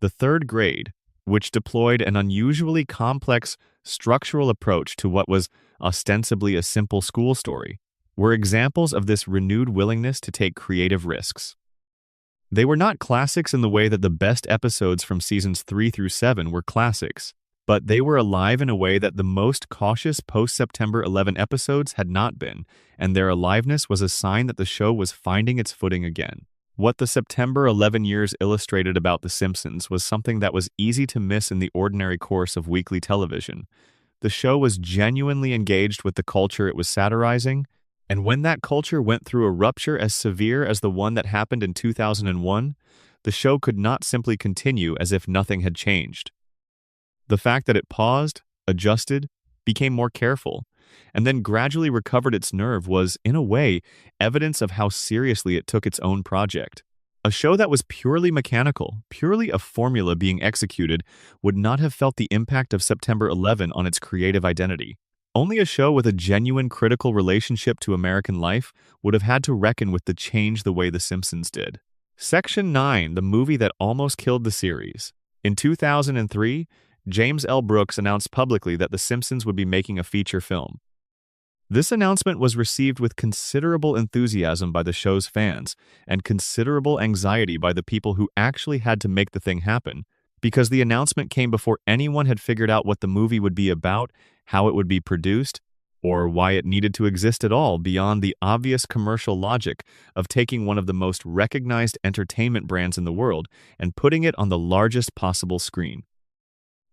the Third Grade, which deployed an unusually complex structural approach to what was ostensibly a simple school story, were examples of this renewed willingness to take creative risks. They were not classics in the way that the best episodes from seasons 3 through 7 were classics, but they were alive in a way that the most cautious post-September 11 episodes had not been, and their aliveness was a sign that the show was finding its footing again. What the September 11 years illustrated about The Simpsons was something that was easy to miss in the ordinary course of weekly television. The show was genuinely engaged with the culture it was satirizing, and when that culture went through a rupture as severe as the one that happened in 2001, the show could not simply continue as if nothing had changed. The fact that it paused, adjusted, became more careful, and then gradually recovered its nerve was, in a way, evidence of how seriously it took its own project. A show that was purely mechanical, purely a formula being executed, would not have felt the impact of September 11 on its creative identity. Only a show with a genuine critical relationship to American life would have had to reckon with the change the way The Simpsons did. Section 9, the movie that almost killed the series. In 2003, James L. Brooks announced publicly that The Simpsons would be making a feature film. This announcement was received with considerable enthusiasm by the show's fans and considerable anxiety by the people who actually had to make the thing happen, because the announcement came before anyone had figured out what the movie would be about, how it would be produced, or why it needed to exist at all beyond the obvious commercial logic of taking one of the most recognized entertainment brands in the world and putting it on the largest possible screen.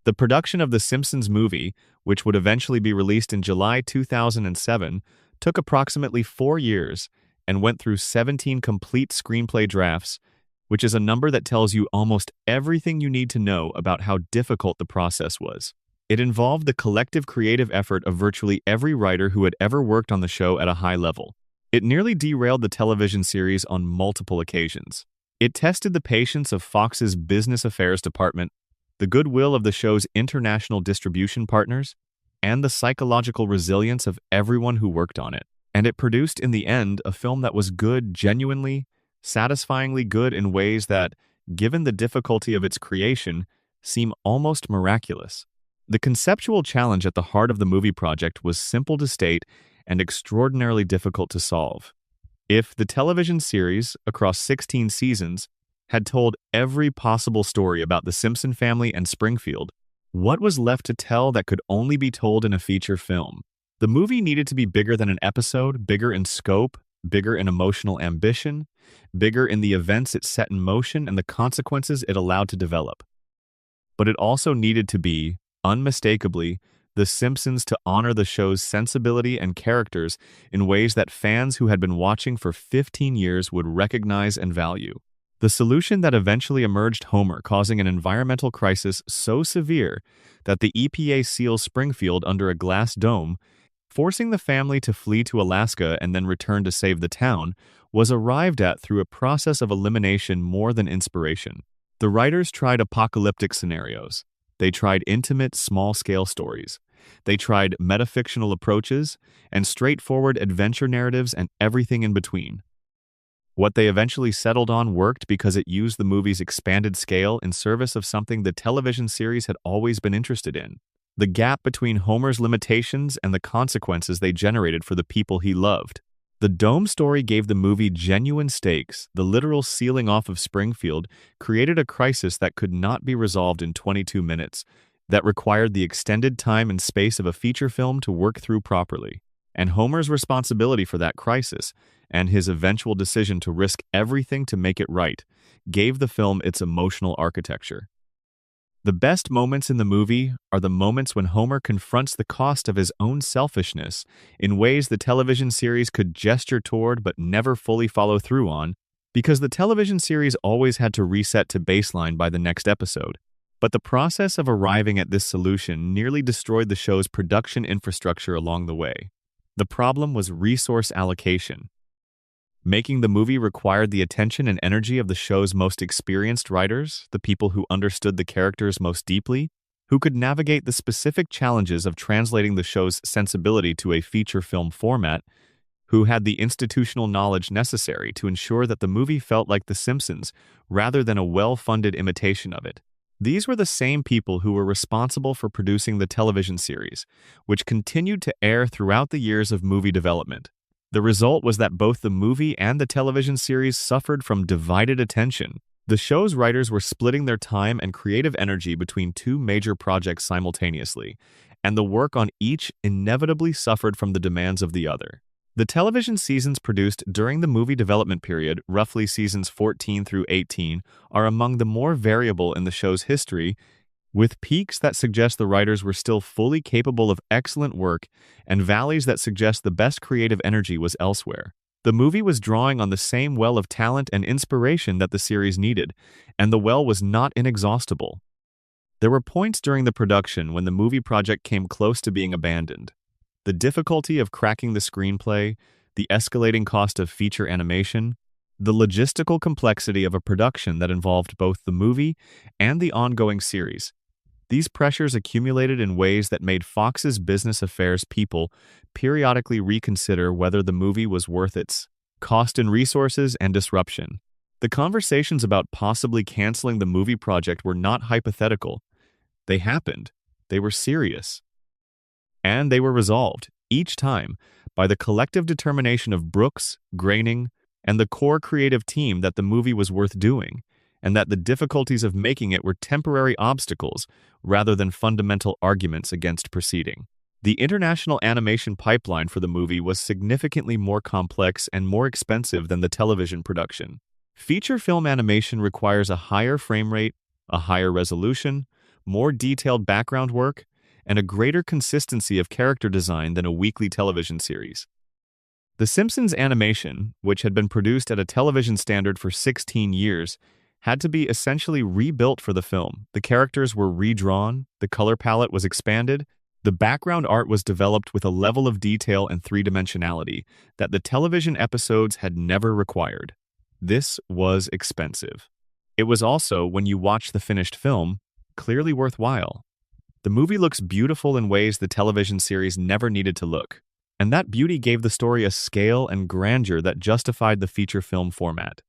The production of The Simpsons movie, which would eventually be released in July 2007, took approximately 4 years and went through 17 complete screenplay drafts, which is a number that tells you almost everything you need to know about how difficult the process was. It involved the collective creative effort of virtually every writer who had ever worked on the show at a high level. It nearly derailed the television series on multiple occasions. It tested the patience of Fox's business affairs department, the goodwill of the show's international distribution partners, and the psychological resilience of everyone who worked on it. And it produced, in the end, a film that was good, genuinely, satisfyingly good in ways that, given the difficulty of its creation, seem almost miraculous. The conceptual challenge at the heart of the movie project was simple to state and extraordinarily difficult to solve. If the television series, across 16 seasons, had told every possible story about the Simpson family and Springfield, what was left to tell that could only be told in a feature film? The movie needed to be bigger than an episode, bigger in scope, bigger in emotional ambition, bigger in the events it set in motion and the consequences it allowed to develop. But it also needed to be, unmistakably, The Simpsons to honor the show's sensibility and characters in ways that fans who had been watching for 15 years would recognize and value. The solution that eventually emerged: Homer causing an environmental crisis so severe that the EPA seals Springfield under a glass dome, forcing the family to flee to Alaska and then return to save the town, was arrived at through a process of elimination more than inspiration. The writers tried apocalyptic scenarios. They tried intimate, small-scale stories. They tried metafictional approaches and straightforward adventure narratives and everything in between. What they eventually settled on worked because it used the movie's expanded scale in service of something the television series had always been interested in: the gap between Homer's limitations and the consequences they generated for the people he loved. The dome story gave the movie genuine stakes. The literal sealing off of Springfield created a crisis that could not be resolved in 22 minutes, that required the extended time and space of a feature film to work through properly. And Homer's responsibility for that crisis, and his eventual decision to risk everything to make it right, gave the film its emotional architecture. The best moments in the movie are the moments when Homer confronts the cost of his own selfishness in ways the television series could gesture toward but never fully follow through on, because the television series always had to reset to baseline by the next episode. But the process of arriving at this solution nearly destroyed the show's production infrastructure along the way. The problem was resource allocation. Making the movie required the attention and energy of the show's most experienced writers, the people who understood the characters most deeply, who could navigate the specific challenges of translating the show's sensibility to a feature film format, who had the institutional knowledge necessary to ensure that the movie felt like The Simpsons rather than a well-funded imitation of it. These were the same people who were responsible for producing the television series, which continued to air throughout the years of movie development. The result was that both the movie and the television series suffered from divided attention. The show's writers were splitting their time and creative energy between two major projects simultaneously, and the work on each inevitably suffered from the demands of the other. The television seasons produced during the movie development period, roughly seasons 14 through 18, are among the more variable in the show's history, with peaks that suggest the writers were still fully capable of excellent work and valleys that suggest the best creative energy was elsewhere. The movie was drawing on the same well of talent and inspiration that the series needed, and the well was not inexhaustible. There were points during the production when the movie project came close to being abandoned. The difficulty of cracking the screenplay, the escalating cost of feature animation, the logistical complexity of a production that involved both the movie and the ongoing series. These pressures accumulated in ways that made Fox's business affairs people periodically reconsider whether the movie was worth its cost in resources and disruption. The conversations about possibly canceling the movie project were not hypothetical. They happened. They were serious. And they were resolved, each time, by the collective determination of Brooks, Groening, and the core creative team that the movie was worth doing, and that the difficulties of making it were temporary obstacles rather than fundamental arguments against proceeding. The international animation pipeline for the movie was significantly more complex and more expensive than the television production. Feature film animation requires a higher frame rate, a higher resolution, more detailed background work, and a greater consistency of character design than a weekly television series. The Simpsons animation, which had been produced at a television standard for 16 years, had to be essentially rebuilt for the film. The characters were redrawn, the color palette was expanded, the background art was developed with a level of detail and three-dimensionality that the television episodes had never required. This was expensive. It was also, when you watch the finished film, clearly worthwhile. The movie looks beautiful in ways the television series never needed to look, and that beauty gave the story a scale and grandeur that justified the feature film format.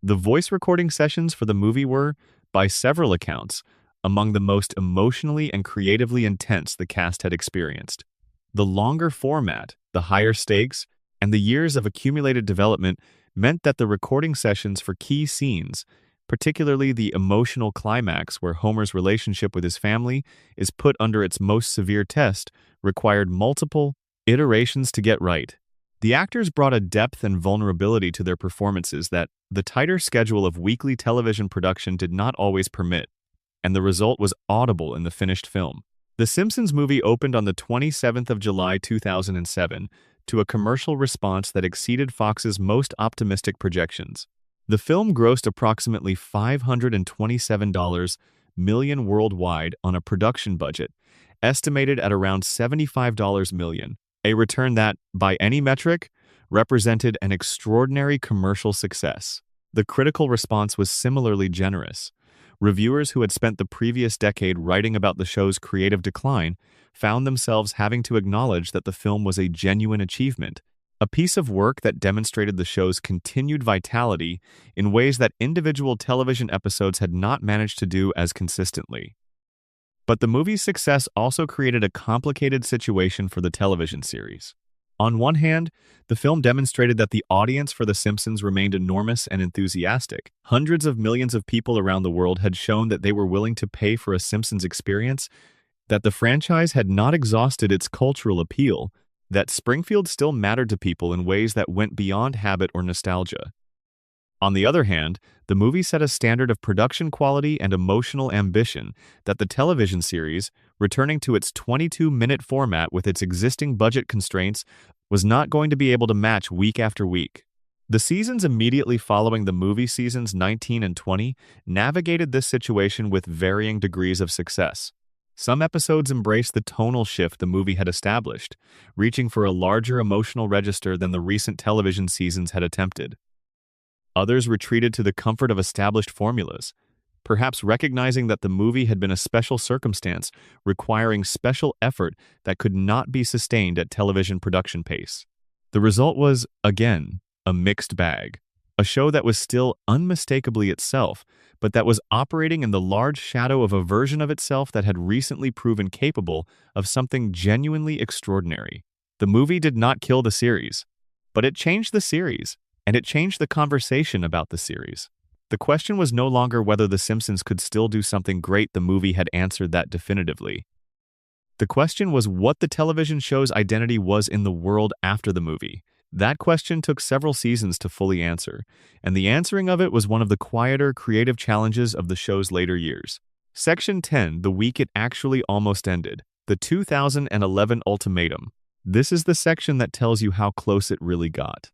The voice recording sessions for the movie were, by several accounts, among the most emotionally and creatively intense the cast had experienced. The longer format, the higher stakes, and the years of accumulated development meant that the recording sessions for key scenes, particularly the emotional climax where Homer's relationship with his family is put under its most severe test, required multiple iterations to get right. The actors brought a depth and vulnerability to their performances that the tighter schedule of weekly television production did not always permit, and the result was audible in the finished film. The Simpsons movie opened on the 27th of July 2007 to a commercial response that exceeded Fox's most optimistic projections. The film grossed approximately $527 million worldwide on a production budget, estimated at around $75 million, a return that, by any metric, represented an extraordinary commercial success. The critical response was similarly generous. Reviewers who had spent the previous decade writing about the show's creative decline found themselves having to acknowledge that the film was a genuine achievement, a piece of work that demonstrated the show's continued vitality in ways that individual television episodes had not managed to do as consistently. But the movie's success also created a complicated situation for the television series. On one hand, the film demonstrated that the audience for The Simpsons remained enormous and enthusiastic. Hundreds of millions of people around the world had shown that they were willing to pay for a Simpsons experience, that the franchise had not exhausted its cultural appeal, that Springfield still mattered to people in ways that went beyond habit or nostalgia. On the other hand, the movie set a standard of production quality and emotional ambition that the television series, returning to its 22-minute format with its existing budget constraints, was not going to be able to match week after week. The seasons immediately following the movie, seasons 19 and 20, navigated this situation with varying degrees of success. Some episodes embraced the tonal shift the movie had established, reaching for a larger emotional register than the recent television seasons had attempted. Others retreated to the comfort of established formulas, perhaps recognizing that the movie had been a special circumstance requiring special effort that could not be sustained at television production pace. The result was, again, a mixed bag, a show that was still unmistakably itself, but that was operating in the large shadow of a version of itself that had recently proven capable of something genuinely extraordinary. The movie did not kill the series, but it changed the series, and it changed the conversation about the series. The question was no longer whether The Simpsons could still do something great. The movie had answered that definitively. The question was what the television show's identity was in the world after the movie. That question took several seasons to fully answer, and the answering of it was one of the quieter, creative challenges of the show's later years. Section 10, the week it actually almost ended. The 2011 ultimatum. This is the section that tells you how close it really got.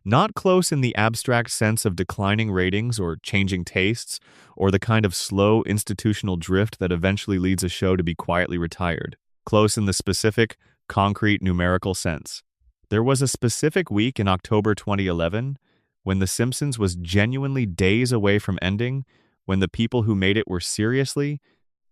Not close in the abstract sense of declining ratings or changing tastes, or the kind of slow institutional drift that eventually leads a show to be quietly retired. Close in the specific, concrete, numerical sense. There was a specific week in October 2011 when The Simpsons was genuinely days away from ending, when the people who made it were seriously,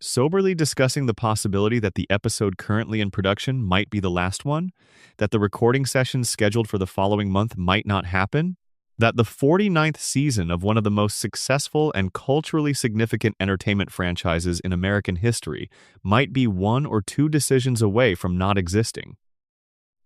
soberly discussing the possibility that the episode currently in production might be the last one, that the recording sessions scheduled for the following month might not happen, that the 49th season of one of the most successful and culturally significant entertainment franchises in American history might be one or two decisions away from not existing.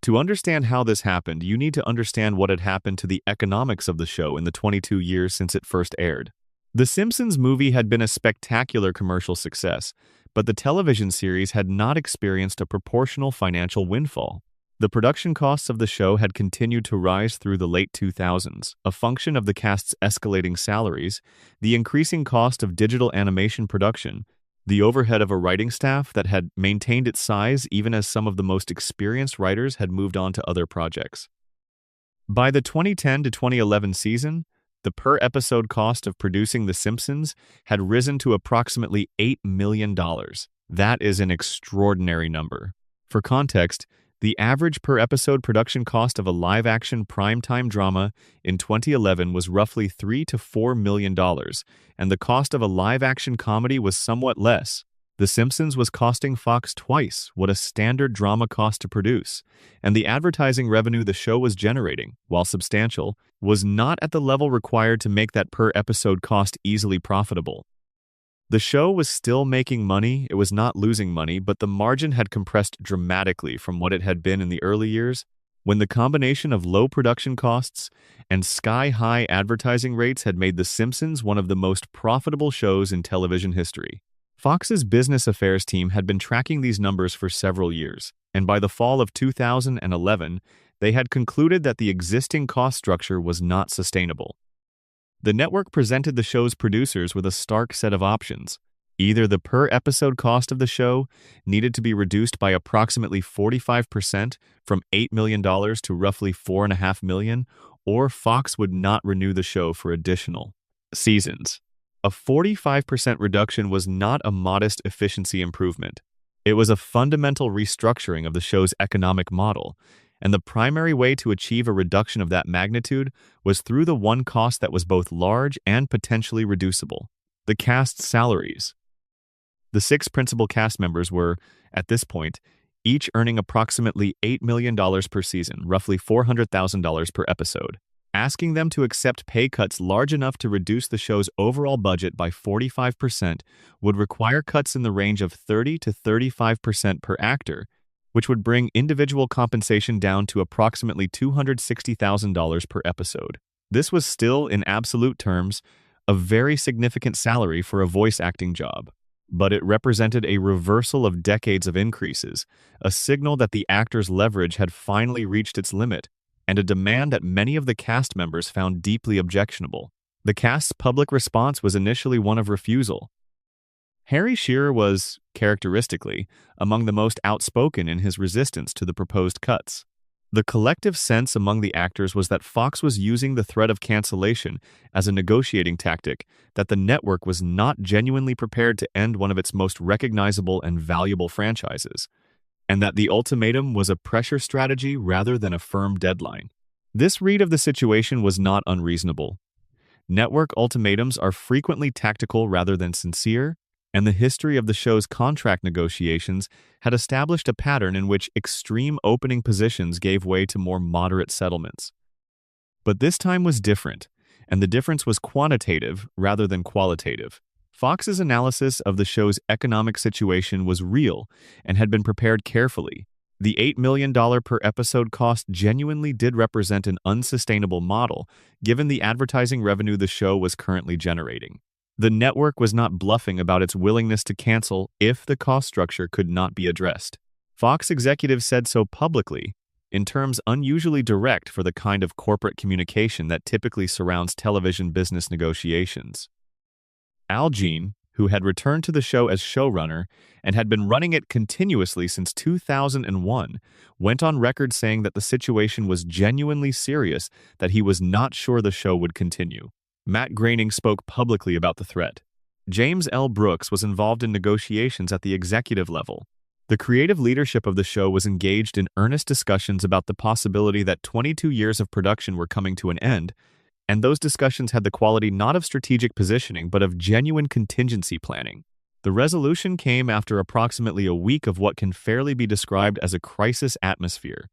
To understand how this happened, you need to understand what had happened to the economics of the show in the 22 years since it first aired. The Simpsons movie had been a spectacular commercial success, but the television series had not experienced a proportional financial windfall. The production costs of the show had continued to rise through the late 2000s, a function of the cast's escalating salaries, the increasing cost of digital animation production, the overhead of a writing staff that had maintained its size even as some of the most experienced writers had moved on to other projects. By the 2010 to 2011 season, the per-episode cost of producing The Simpsons had risen to approximately $8 million. That is an extraordinary number. For context, the average per-episode production cost of a live-action primetime drama in 2011 was roughly $3 to $4 million, and the cost of a live-action comedy was somewhat less. The Simpsons was costing Fox twice what a standard drama cost to produce, and the advertising revenue the show was generating, while substantial, was not at the level required to make that per-episode cost easily profitable. The show was still making money, it was not losing money, but the margin had compressed dramatically from what it had been in the early years, when the combination of low production costs and sky-high advertising rates had made The Simpsons one of the most profitable shows in television history. Fox's business affairs team had been tracking these numbers for several years, and by the fall of 2011, they had concluded that the existing cost structure was not sustainable. The network presented the show's producers with a stark set of options. Either the per-episode cost of the show needed to be reduced by approximately 45% from $8 million to roughly $4.5 million, or Fox would not renew the show for additional seasons. A 45% reduction was not a modest efficiency improvement. It was a fundamental restructuring of the show's economic model, and the primary way to achieve a reduction of that magnitude was through the one cost that was both large and potentially reducible: the cast's salaries. The 6 principal cast members were, at this point, each earning approximately $8 million per season, roughly $400,000 per episode. Asking them to accept pay cuts large enough to reduce the show's overall budget by 45% would require cuts in the range of 30 to 35% per actor, which would bring individual compensation down to approximately $260,000 per episode. This was still, in absolute terms, a very significant salary for a voice acting job, but it represented a reversal of decades of increases, a signal that the actors' leverage had finally reached its limit, and a demand that many of the cast members found deeply objectionable. The cast's public response was initially one of refusal. Harry Shearer was, characteristically, among the most outspoken in his resistance to the proposed cuts. The collective sense among the actors was that Fox was using the threat of cancellation as a negotiating tactic, that the network was not genuinely prepared to end one of its most recognizable and valuable franchises, and that the ultimatum was a pressure strategy rather than a firm deadline. This read of the situation was not unreasonable. Network ultimatums are frequently tactical rather than sincere, and the history of the show's contract negotiations had established a pattern in which extreme opening positions gave way to more moderate settlements. But this time was different, and the difference was quantitative rather than qualitative. Fox's analysis of the show's economic situation was real and had been prepared carefully. The $8 million per episode cost genuinely did represent an unsustainable model, given the advertising revenue the show was currently generating. The network was not bluffing about its willingness to cancel if the cost structure could not be addressed. Fox executives said so publicly, in terms unusually direct for the kind of corporate communication that typically surrounds television business negotiations. Al Jean, who had returned to the show as showrunner and had been running it continuously since 2001, went on record saying that the situation was genuinely serious, that he was not sure the show would continue. Matt Groening spoke publicly about the threat. James L. Brooks was involved in negotiations at the executive level. The creative leadership of the show was engaged in earnest discussions about the possibility that 22 years of production were coming to an end, and those discussions had the quality not of strategic positioning but of genuine contingency planning. The resolution came after approximately a week of what can fairly be described as a crisis atmosphere.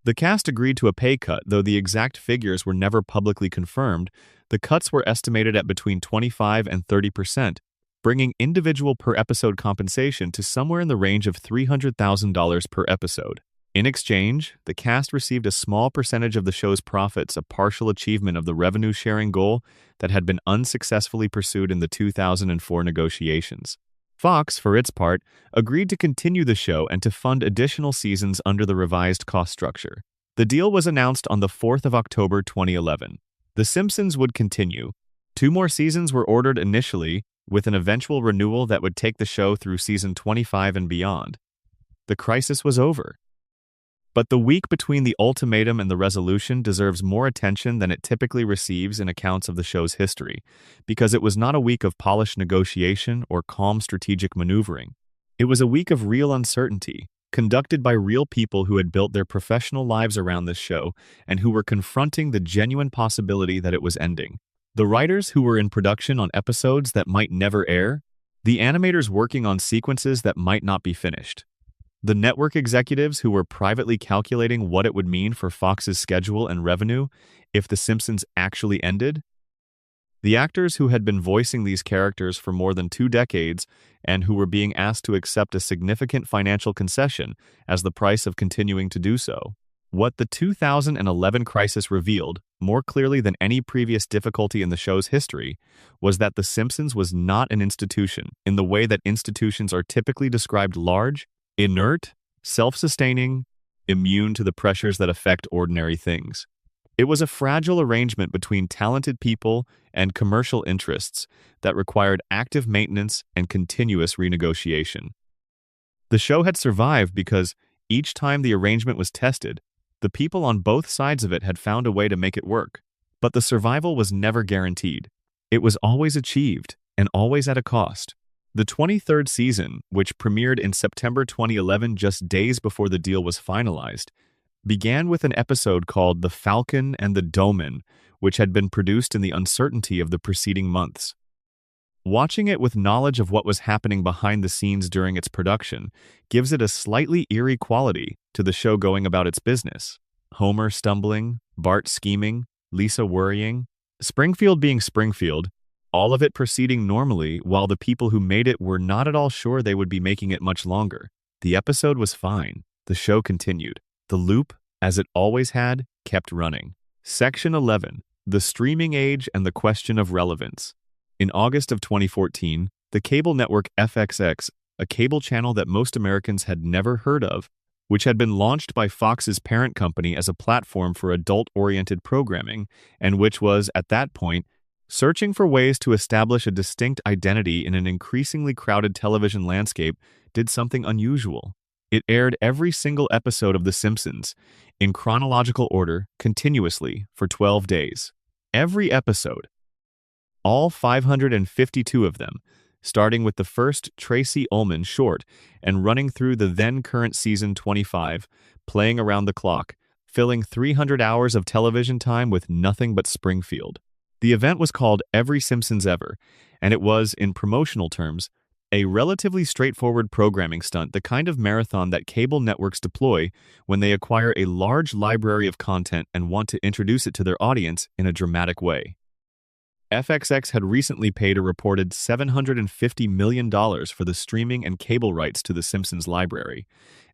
The cast agreed to a pay cut, though the exact figures were never publicly confirmed. The cuts were estimated at between 25 and 30%, bringing individual per-episode compensation to somewhere in the range of $300,000 per episode. In exchange, the cast received a small percentage of the show's profits, a partial achievement of the revenue-sharing goal that had been unsuccessfully pursued in the 2004 negotiations. Fox, for its part, agreed to continue the show and to fund additional seasons under the revised cost structure. The deal was announced on the 4th of October 2011. The Simpsons would continue. 2 more seasons were ordered initially, with an eventual renewal that would take the show through season 25 and beyond. The crisis was over. But the week between the ultimatum and the resolution deserves more attention than it typically receives in accounts of the show's history, because it was not a week of polished negotiation or calm strategic maneuvering. It was a week of real uncertainty, conducted by real people who had built their professional lives around this show and who were confronting the genuine possibility that it was ending. The writers who were in production on episodes that might never air, the animators working on sequences that might not be finished, the network executives who were privately calculating what it would mean for Fox's schedule and revenue if The Simpsons actually ended, the actors who had been voicing these characters for more than 2 decades and who were being asked to accept a significant financial concession as the price of continuing to do so. What the 2011 crisis revealed, more clearly than any previous difficulty in the show's history, was that The Simpsons was not an institution in the way that institutions are typically described: large, inert, self-sustaining, immune to the pressures that affect ordinary things. It was a fragile arrangement between talented people and commercial interests that required active maintenance and continuous renegotiation. The show had survived because each time the arrangement was tested, the people on both sides of it had found a way to make it work. But the survival was never guaranteed. It was always achieved, and always at a cost. The 23rd season, which premiered in September 2011, just days before the deal was finalized, began with an episode called The Falcon and the Doman, which had been produced in the uncertainty of the preceding months. Watching it with knowledge of what was happening behind the scenes during its production gives it a slightly eerie quality to the show going about its business. Homer stumbling, Bart scheming, Lisa worrying, Springfield being Springfield, all of it proceeding normally while the people who made it were not at all sure they would be making it much longer. The episode was fine. The show continued. The loop, as it always had, kept running. Section 11. The Streaming Age and the Question of Relevance. In August of 2014, the cable network FXX, a cable channel that most Americans had never heard of, which had been launched by Fox's parent company as a platform for adult-oriented programming, and which was, at that point, searching for ways to establish a distinct identity in an increasingly crowded television landscape, did something unusual. It aired every single episode of The Simpsons, in chronological order, continuously, for 12 days. Every episode. All 552 of them, starting with the first Tracy Ullman short and running through the then-current season 25, playing around the clock, filling 300 hours of television time with nothing but Springfield. The event was called Every Simpsons Ever, and it was, in promotional terms, a relatively straightforward programming stunt, the kind of marathon that cable networks deploy when they acquire a large library of content and want to introduce it to their audience in a dramatic way. FXX had recently paid a reported $750 million for the streaming and cable rights to The Simpsons library,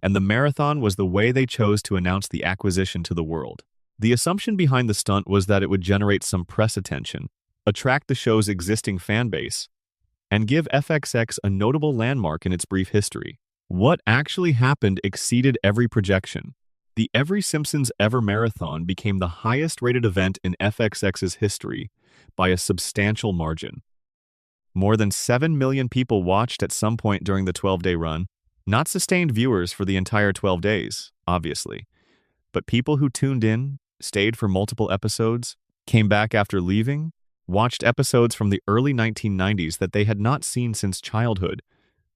and the marathon was the way they chose to announce the acquisition to the world. The assumption behind the stunt was that it would generate some press attention, attract the show's existing fan base, and give FXX a notable landmark in its brief history. What actually happened exceeded every projection. The Every Simpsons Ever marathon became the highest-rated event in FXX's history by a substantial margin. More than 7 million people watched at some point during the 12-day run, not sustained viewers for the entire 12 days, obviously, but people who tuned in, stayed for multiple episodes, came back after leaving, watched episodes from the early 1990s that they had not seen since childhood,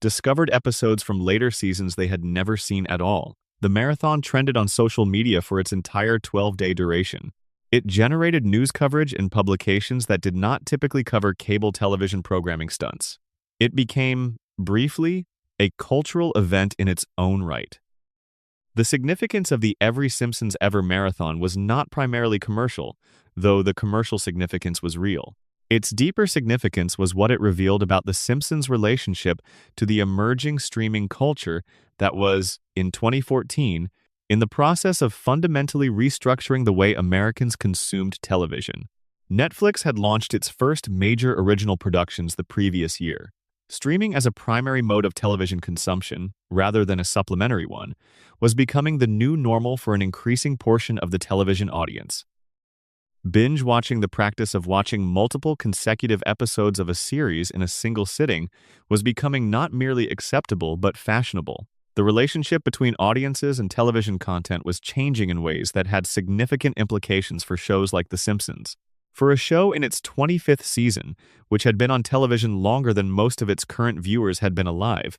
discovered episodes from later seasons they had never seen at all. The marathon trended on social media for its entire 12-day duration. It generated news coverage in publications that did not typically cover cable television programming stunts. It became, briefly, a cultural event in its own right. The significance of the Every Simpsons Ever marathon was not primarily commercial, though the commercial significance was real. Its deeper significance was what it revealed about The Simpsons' relationship to the emerging streaming culture that was, in 2014, in the process of fundamentally restructuring the way Americans consumed television. Netflix had launched its first major original productions the previous year. Streaming as a primary mode of television consumption, rather than a supplementary one, was becoming the new normal for an increasing portion of the television audience. Binge-watching, the practice of watching multiple consecutive episodes of a series in a single sitting, was becoming not merely acceptable but fashionable. The relationship between audiences and television content was changing in ways that had significant implications for shows like The Simpsons. For a show in its 25th season, which had been on television longer than most of its current viewers had been alive,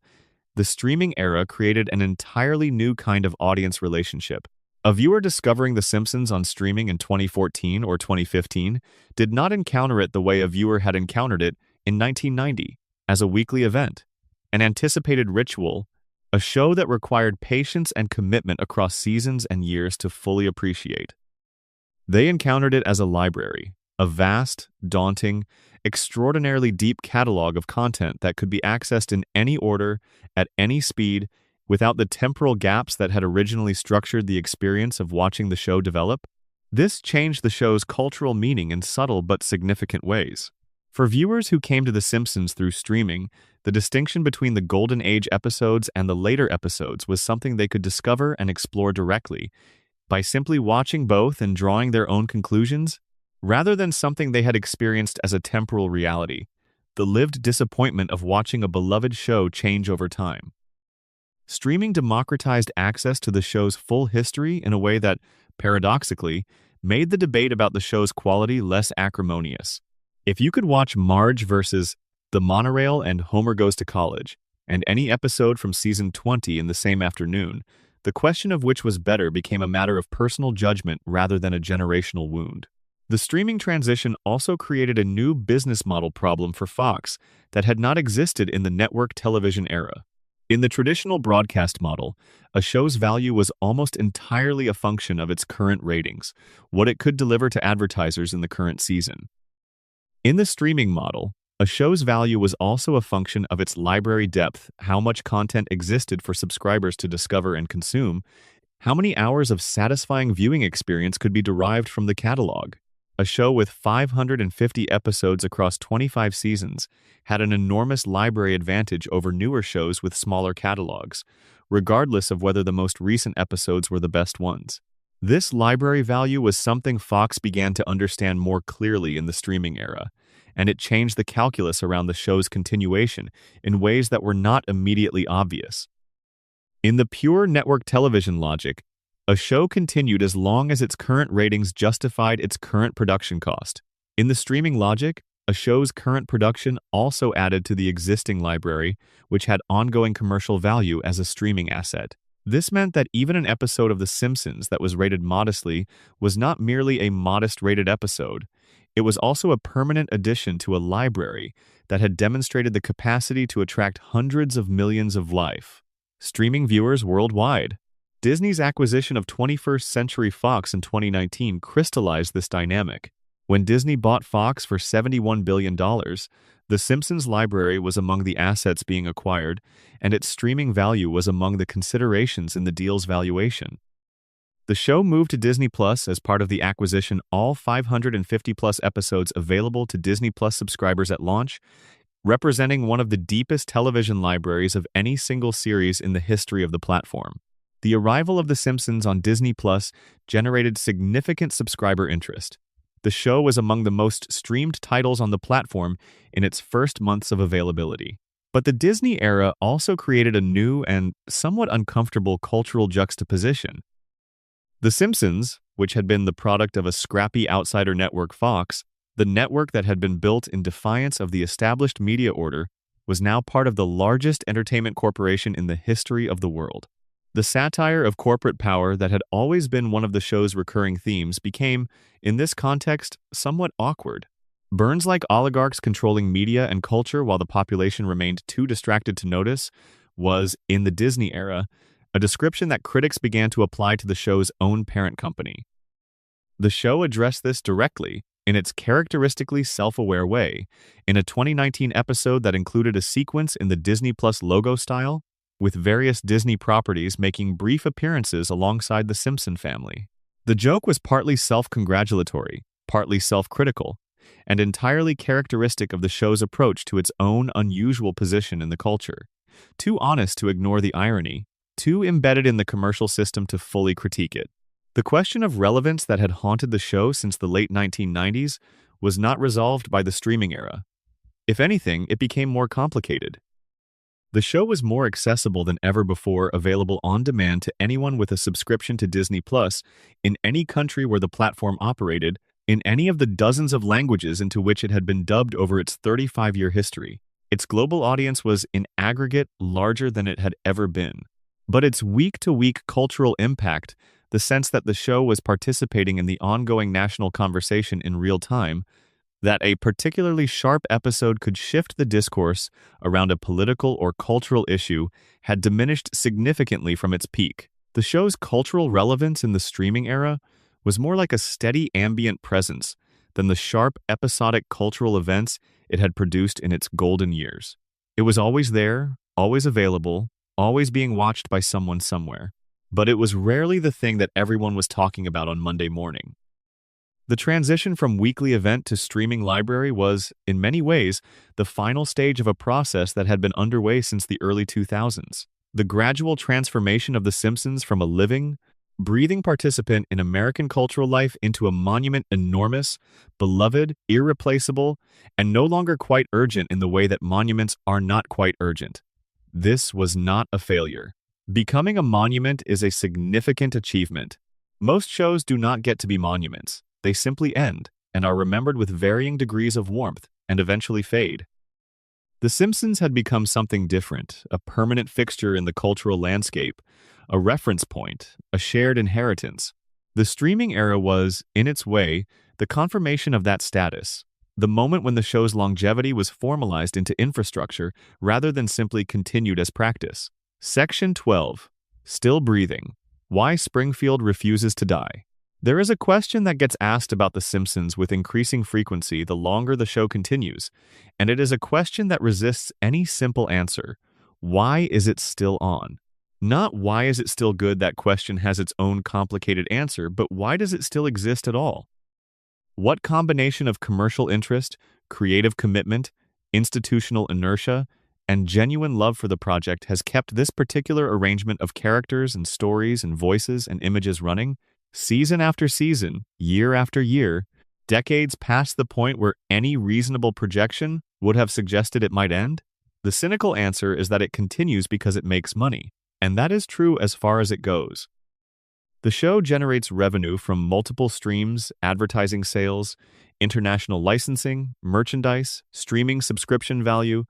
the streaming era created an entirely new kind of audience relationship. A viewer discovering The Simpsons on streaming in 2014 or 2015 did not encounter it the way a viewer had encountered it in 1990, as a weekly event, an anticipated ritual, a show that required patience and commitment across seasons and years to fully appreciate. They encountered it as a library, a vast, daunting, extraordinarily deep catalog of content that could be accessed in any order, at any speed, without the temporal gaps that had originally structured the experience of watching the show develop. This changed the show's cultural meaning in subtle but significant ways. For viewers who came to The Simpsons through streaming, the distinction between the Golden Age episodes and the later episodes was something they could discover and explore directly, by simply watching both and drawing their own conclusions, rather than something they had experienced as a temporal reality, the lived disappointment of watching a beloved show change over time. Streaming democratized access to the show's full history in a way that, paradoxically, made the debate about the show's quality less acrimonious. If you could watch Marge versus The Monorail and Homer Goes to College, and any episode from season 20 in the same afternoon, the question of which was better became a matter of personal judgment rather than a generational wound. The streaming transition also created a new business model problem for Fox that had not existed in the network television era. In the traditional broadcast model, a show's value was almost entirely a function of its current ratings, what it could deliver to advertisers in the current season. In the streaming model, a show's value was also a function of its library depth, how much content existed for subscribers to discover and consume, how many hours of satisfying viewing experience could be derived from the catalog. A show with 550 episodes across 25 seasons had an enormous library advantage over newer shows with smaller catalogs, regardless of whether the most recent episodes were the best ones. This library value was something Fox began to understand more clearly in the streaming era, and it changed the calculus around the show's continuation in ways that were not immediately obvious. In the pure network television logic, a show continued as long as its current ratings justified its current production cost. In the streaming logic, a show's current production also added to the existing library, which had ongoing commercial value as a streaming asset. This meant that even an episode of The Simpsons that was rated modestly was not merely a modest-rated episode. It was also a permanent addition to a library that had demonstrated the capacity to attract hundreds of millions of streaming viewers worldwide. Disney's acquisition of 21st Century Fox in 2019 crystallized this dynamic. When Disney bought Fox for $71 billion, The Simpsons library was among the assets being acquired, and its streaming value was among the considerations in the deal's valuation. The show moved to Disney Plus as part of the acquisition, all 550-plus episodes available to Disney Plus subscribers at launch, representing one of the deepest television libraries of any single series in the history of the platform. The arrival of The Simpsons on Disney Plus generated significant subscriber interest. The show was among the most streamed titles on the platform in its first months of availability. But the Disney era also created a new and somewhat uncomfortable cultural juxtaposition. The Simpsons, which had been the product of a scrappy outsider network, Fox, the network that had been built in defiance of the established media order, was now part of the largest entertainment corporation in the history of the world. The satire of corporate power that had always been one of the show's recurring themes became, in this context, somewhat awkward. Burns-like oligarchs controlling media and culture while the population remained too distracted to notice was, in the Disney era, a description that critics began to apply to the show's own parent company. The show addressed this directly, in its characteristically self-aware way, in a 2019 episode that included a sequence in the Disney Plus logo style, with various Disney properties making brief appearances alongside the Simpson family. The joke was partly self-congratulatory, partly self-critical, and entirely characteristic of the show's approach to its own unusual position in the culture. Too honest to ignore the irony, too embedded in the commercial system to fully critique it. The question of relevance that had haunted the show since the late 1990s was not resolved by the streaming era. If anything, it became more complicated. The show was more accessible than ever before, available on demand to anyone with a subscription to Disney Plus in any country where the platform operated, in any of the dozens of languages into which it had been dubbed over its 35-year history. Its global audience was, in aggregate, larger than it had ever been. But its week-to-week cultural impact, the sense that the show was participating in the ongoing national conversation in real time, that a particularly sharp episode could shift the discourse around a political or cultural issue, had diminished significantly from its peak. The show's cultural relevance in the streaming era was more like a steady ambient presence than the sharp episodic cultural events it had produced in its golden years. It was always there, always available, always being watched by someone somewhere. But it was rarely the thing that everyone was talking about on Monday morning. The transition from weekly event to streaming library was, in many ways, the final stage of a process that had been underway since the early 2000s. The gradual transformation of The Simpsons from a living, breathing participant in American cultural life into a monument enormous, beloved, irreplaceable, and no longer quite urgent in the way that monuments are not quite urgent. This was not a failure. Becoming a monument is a significant achievement. Most shows do not get to be monuments. They simply end and are remembered with varying degrees of warmth and eventually fade. The Simpsons had become something different, a permanent fixture in the cultural landscape, a reference point, a shared inheritance. The streaming era was, in its way, the confirmation of that status, the moment when the show's longevity was formalized into infrastructure rather than simply continued as practice. Section 12. Still breathing. Why Springfield refuses to die. There is a question that gets asked about The Simpsons with increasing frequency the longer the show continues, and it is a question that resists any simple answer. Why is it still on? Not why is it still good. That question has its own complicated answer, but why does it still exist at all? What combination of commercial interest, creative commitment, institutional inertia, and genuine love for the project has kept this particular arrangement of characters and stories and voices and images running, season after season, year after year, decades past the point where any reasonable projection would have suggested it might end? The cynical answer is that it continues because it makes money, and that is true as far as it goes. The show generates revenue from multiple streams, advertising sales, international licensing, merchandise, streaming subscription value,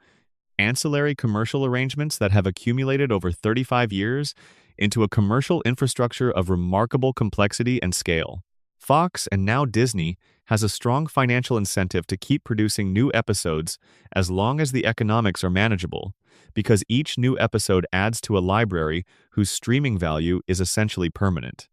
ancillary commercial arrangements that have accumulated over 35 years into a commercial infrastructure of remarkable complexity and scale. Fox, and now Disney, has a strong financial incentive to keep producing new episodes as long as the economics are manageable, because each new episode adds to a library whose streaming value is essentially permanent.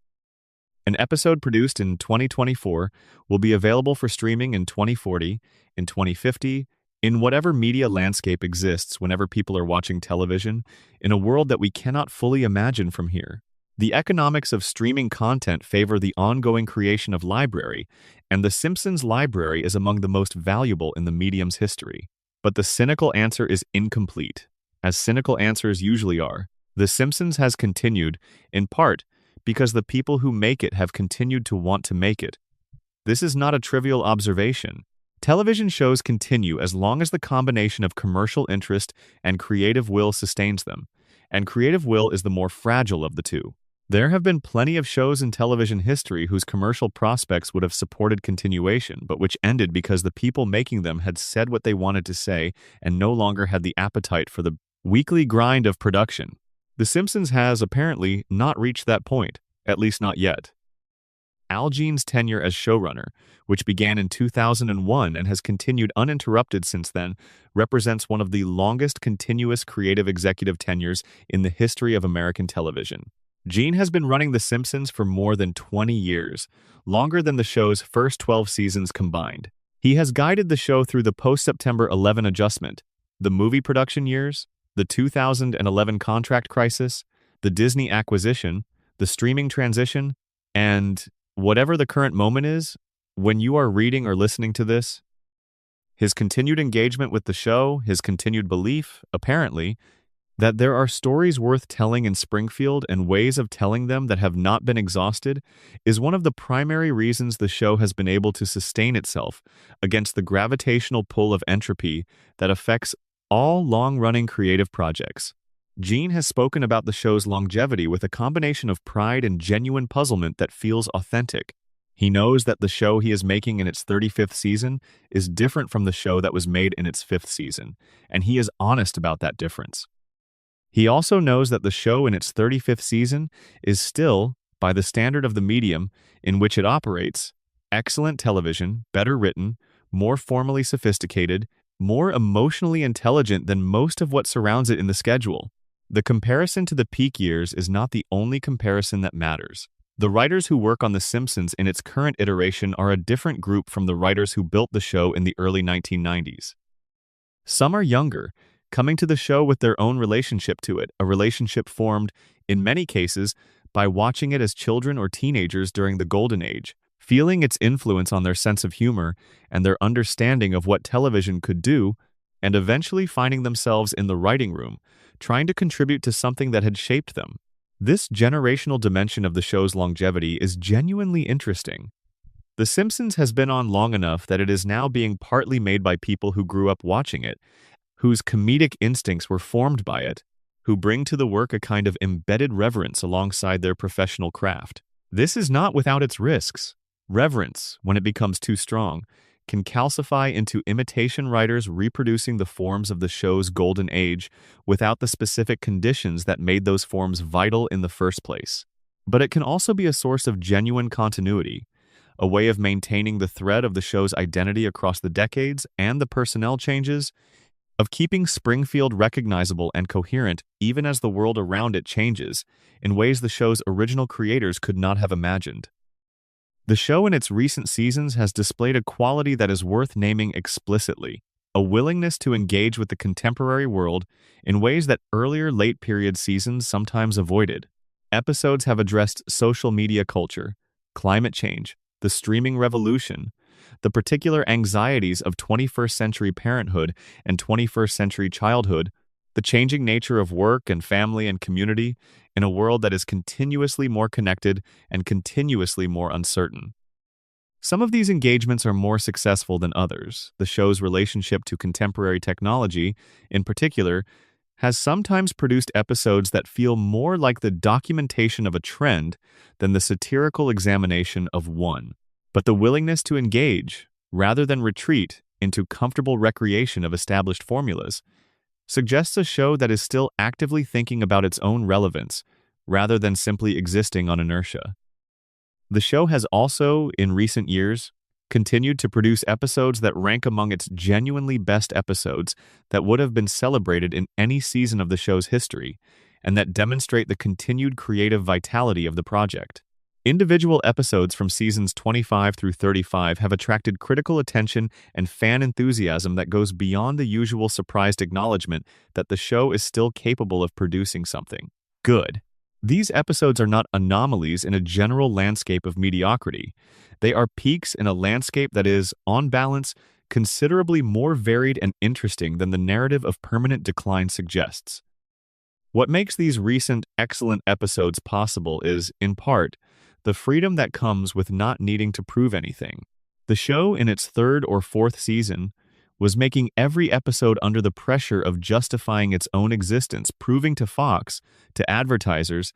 An episode produced in 2024 will be available for streaming in 2040, in 2050, in whatever media landscape exists whenever people are watching television, in a world that we cannot fully imagine from here. The economics of streaming content favor the ongoing creation of library, and The Simpsons library is among the most valuable in the medium's history. But the cynical answer is incomplete. As cynical answers usually are, The Simpsons has continued, in part, because the people who make it have continued to want to make it. This is not a trivial observation. Television shows continue as long as the combination of commercial interest and creative will sustains them, and creative will is the more fragile of the two. There have been plenty of shows in television history whose commercial prospects would have supported continuation, but which ended because the people making them had said what they wanted to say and no longer had the appetite for the weekly grind of production. The Simpsons has, apparently, not reached that point, at least not yet. Al Jean's tenure as showrunner, which began in 2001 and has continued uninterrupted since then, represents one of the longest continuous creative executive tenures in the history of American television. Jean has been running The Simpsons for more than 20 years, longer than the show's first 12 seasons combined. He has guided the show through the post-September 11 adjustment, the movie production years, the 2011 contract crisis, the Disney acquisition, the streaming transition, and whatever the current moment is, when you are reading or listening to this, his continued engagement with the show, his continued belief, apparently, that there are stories worth telling in Springfield and ways of telling them that have not been exhausted, is one of the primary reasons the show has been able to sustain itself against the gravitational pull of entropy that affects all long-running creative projects. Gene has spoken about the show's longevity with a combination of pride and genuine puzzlement that feels authentic. He knows that the show he is making in its 35th season is different from the show that was made in its 5th season, and he is honest about that difference. He also knows that the show in its 35th season is still, by the standard of the medium in which it operates, excellent television, better written, more formally sophisticated, more emotionally intelligent than most of what surrounds it in the schedule. The comparison to the peak years is not the only comparison that matters. The writers who work on The Simpsons in its current iteration are a different group from the writers who built the show in the early 1990s. Some are younger, coming to the show with their own relationship to it, a relationship formed, in many cases, by watching it as children or teenagers during the Golden Age, feeling its influence on their sense of humor and their understanding of what television could do, and eventually finding themselves in the writing room, trying to contribute to something that had shaped them. This generational dimension of the show's longevity is genuinely interesting. The Simpsons has been on long enough that it is now being partly made by people who grew up watching it, whose comedic instincts were formed by it, who bring to the work a kind of embedded reverence alongside their professional craft. This is not without its risks. Reverence, when it becomes too strong, can calcify into imitation writers reproducing the forms of the show's golden age without the specific conditions that made those forms vital in the first place. But it can also be a source of genuine continuity, a way of maintaining the thread of the show's identity across the decades and the personnel changes, of keeping Springfield recognizable and coherent even as the world around it changes in ways the show's original creators could not have imagined. The show in its recent seasons has displayed a quality that is worth naming explicitly, a willingness to engage with the contemporary world in ways that earlier late-period seasons sometimes avoided. Episodes have addressed social media culture, climate change, the streaming revolution, the particular anxieties of 21st century parenthood and 21st century childhood, the changing nature of work and family and community in a world that is continuously more connected and continuously more uncertain. Some of these engagements are more successful than others. The show's relationship to contemporary technology, in particular, has sometimes produced episodes that feel more like the documentation of a trend than the satirical examination of one. But the willingness to engage, rather than retreat into comfortable recreation of established formulas, suggests a show that is still actively thinking about its own relevance, rather than simply existing on inertia. The show has also, in recent years, continued to produce episodes that rank among its genuinely best episodes that would have been celebrated in any season of the show's history, and that demonstrate the continued creative vitality of the project. Individual episodes from seasons 25 through 35 have attracted critical attention and fan enthusiasm that goes beyond the usual surprised acknowledgement that the show is still capable of producing something good. These episodes are not anomalies in a general landscape of mediocrity. They are peaks in a landscape that is, on balance, considerably more varied and interesting than the narrative of permanent decline suggests. What makes these recent, excellent episodes possible is, in part, the freedom that comes with not needing to prove anything. The show, in its 3rd or 4th season, was making every episode under the pressure of justifying its own existence, proving to Fox, to advertisers,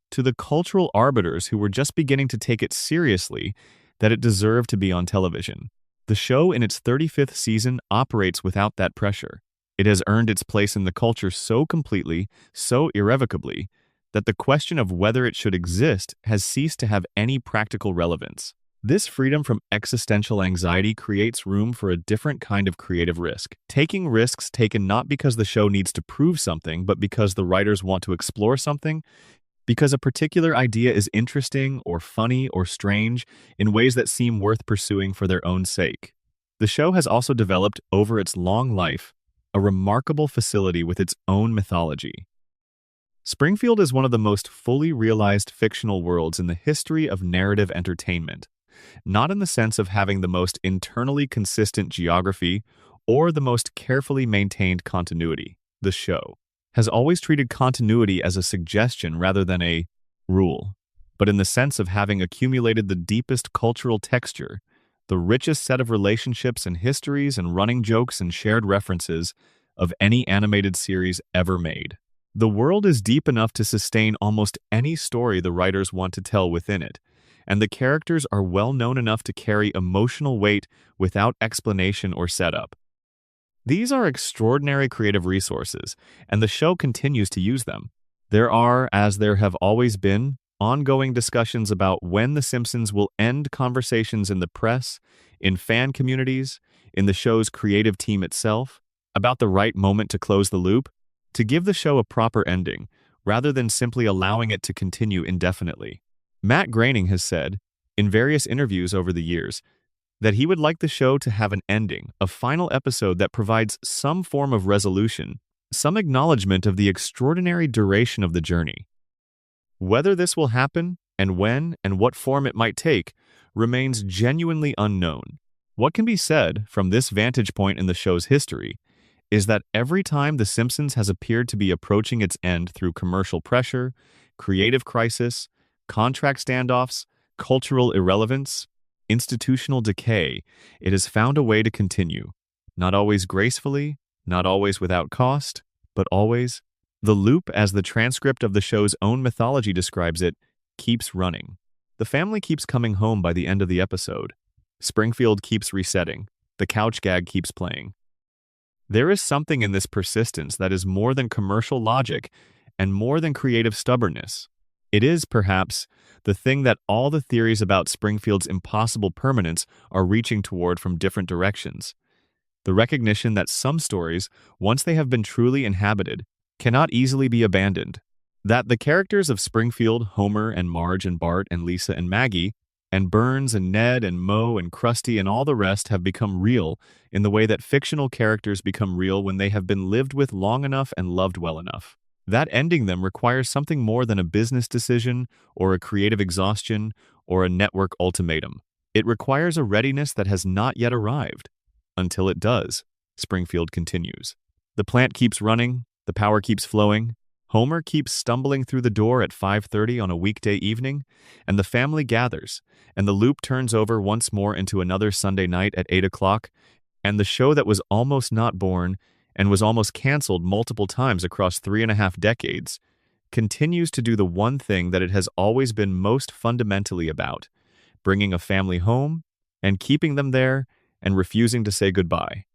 to the cultural arbiters who were just beginning to take it seriously, that it deserved to be on television. The show, in its 35th season, operates without that pressure. It has earned its place in the culture so completely, so irrevocably, that the question of whether it should exist has ceased to have any practical relevance. This freedom from existential anxiety creates room for a different kind of creative risk. Taking risks taken not because the show needs to prove something, but because the writers want to explore something, because a particular idea is interesting or funny or strange in ways that seem worth pursuing for their own sake. The show has also developed, over its long life, a remarkable facility with its own mythology. Springfield is one of the most fully realized fictional worlds in the history of narrative entertainment, not in the sense of having the most internally consistent geography or the most carefully maintained continuity. The show has always treated continuity as a suggestion rather than a rule, but in the sense of having accumulated the deepest cultural texture, the richest set of relationships and histories and running jokes and shared references of any animated series ever made. The world is deep enough to sustain almost any story the writers want to tell within it, and the characters are well known enough to carry emotional weight without explanation or setup. These are extraordinary creative resources, and the show continues to use them. There are, as there have always been, ongoing discussions about when The Simpsons will end conversations in the press, in fan communities, in the show's creative team itself, about the right moment to close the loop, to give the show a proper ending, rather than simply allowing it to continue indefinitely. Matt Groening has said, in various interviews over the years, that he would like the show to have an ending, a final episode that provides some form of resolution, some acknowledgement of the extraordinary duration of the journey. Whether this will happen, and when, and what form it might take, remains genuinely unknown. What can be said, from this vantage point in the show's history, is that every time The Simpsons has appeared to be approaching its end through commercial pressure, creative crisis, contract standoffs, cultural irrelevance, institutional decay, it has found a way to continue. Not always gracefully, not always without cost, but always. The loop, as the transcript of the show's own mythology describes it, keeps running. The family keeps coming home by the end of the episode. Springfield keeps resetting. The couch gag keeps playing. There is something in this persistence that is more than commercial logic and more than creative stubbornness. It is, perhaps, the thing that all the theories about Springfield's impossible permanence are reaching toward from different directions. The recognition that some stories, once they have been truly inhabited, cannot easily be abandoned. That the characters of Springfield, Homer and Marge and Bart and Lisa and Maggie, and Burns and Ned and Moe and Krusty and all the rest have become real in the way that fictional characters become real when they have been lived with long enough and loved well enough. That ending them requires something more than a business decision or a creative exhaustion or a network ultimatum. It requires a readiness that has not yet arrived. Until it does, Springfield continues. The plant keeps running, the power keeps flowing, Homer keeps stumbling through the door at 5:30 on a weekday evening, and the family gathers, and the loop turns over once more into another Sunday night at 8 o'clock, and the show that was almost not born and was almost canceled multiple times across 3.5 decades, continues to do the one thing that it has always been most fundamentally about, bringing a family home and keeping them there and refusing to say goodbye.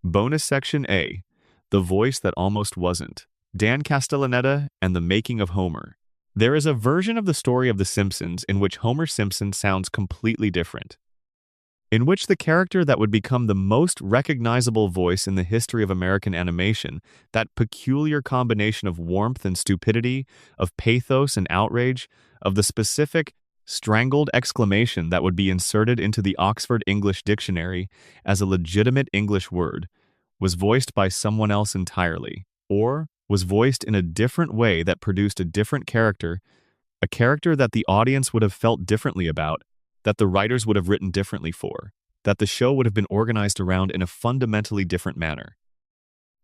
Bonus Section A, The Voice That Almost Wasn't. Dan Castellaneta and the Making of Homer. There is a version of the story of The Simpsons in which Homer Simpson sounds completely different, in which the character that would become the most recognizable voice in the history of American animation, that peculiar combination of warmth and stupidity, of pathos and outrage, of the specific, strangled exclamation that would be inserted into the Oxford English Dictionary as a legitimate English word, was voiced by someone else entirely, or was voiced in a different way that produced a different character, a character that the audience would have felt differently about, that the writers would have written differently for, that the show would have been organized around in a fundamentally different manner.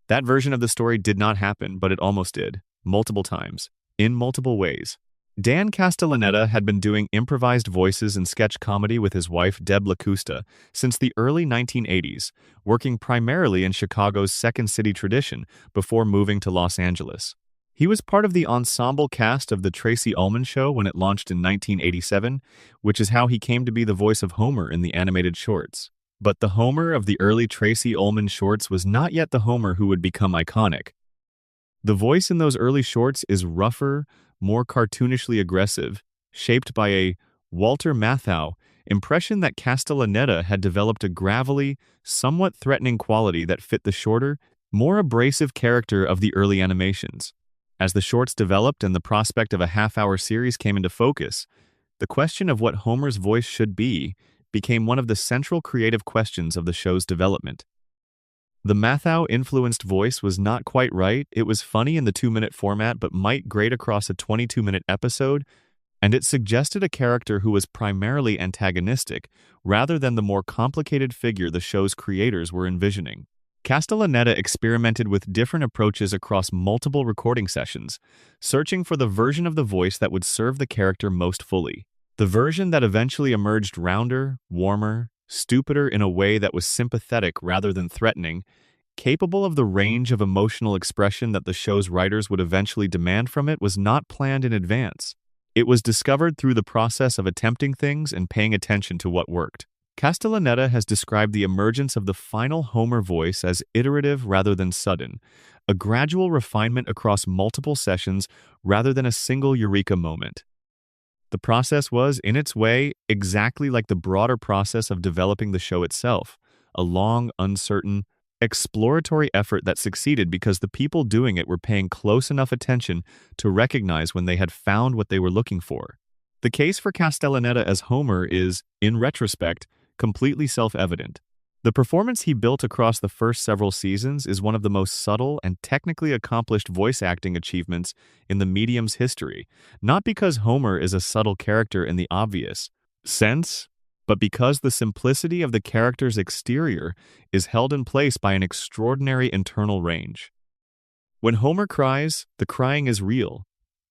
That version of the story did not happen, but it almost did, multiple times, in multiple ways. Dan Castellaneta had been doing improvised voices and sketch comedy with his wife Deb LaCusta since the early 1980s, working primarily in Chicago's Second City tradition before moving to Los Angeles. He was part of the ensemble cast of The Tracy Ullman Show when it launched in 1987, which is how he came to be the voice of Homer in the animated shorts. But the Homer of the early Tracy Ullman shorts was not yet the Homer who would become iconic. The voice in those early shorts is rougher, more cartoonishly aggressive, shaped by a Walter Matthau impression that Castellaneta had developed a gravelly, somewhat threatening quality that fit the shorter, more abrasive character of the early animations. As the shorts developed and the prospect of a half-hour series came into focus, the question of what Homer's voice should be became one of the central creative questions of the show's development. The Mathau-influenced voice was not quite right. It was funny in the 2-minute format but might grate across a 22-minute episode, and it suggested a character who was primarily antagonistic rather than the more complicated figure the show's creators were envisioning. Castellaneta experimented with different approaches across multiple recording sessions, searching for the version of the voice that would serve the character most fully. The version that eventually emerged rounder, warmer, stupider in a way that was sympathetic rather than threatening, capable of the range of emotional expression that the show's writers would eventually demand from it, was not planned in advance. It was discovered through the process of attempting things and paying attention to what worked. Castellaneta has described the emergence of the final Homer voice as iterative rather than sudden, a gradual refinement across multiple sessions rather than a single eureka moment. The process was, in its way, exactly like the broader process of developing the show itself, a long, uncertain, exploratory effort that succeeded because the people doing it were paying close enough attention to recognize when they had found what they were looking for. The case for Castellaneta as Homer is, in retrospect, completely self-evident. The performance he built across the first several seasons is one of the most subtle and technically accomplished voice acting achievements in the medium's history, not because Homer is a subtle character in the obvious sense, but because the simplicity of the character's exterior is held in place by an extraordinary internal range. When Homer cries, the crying is real.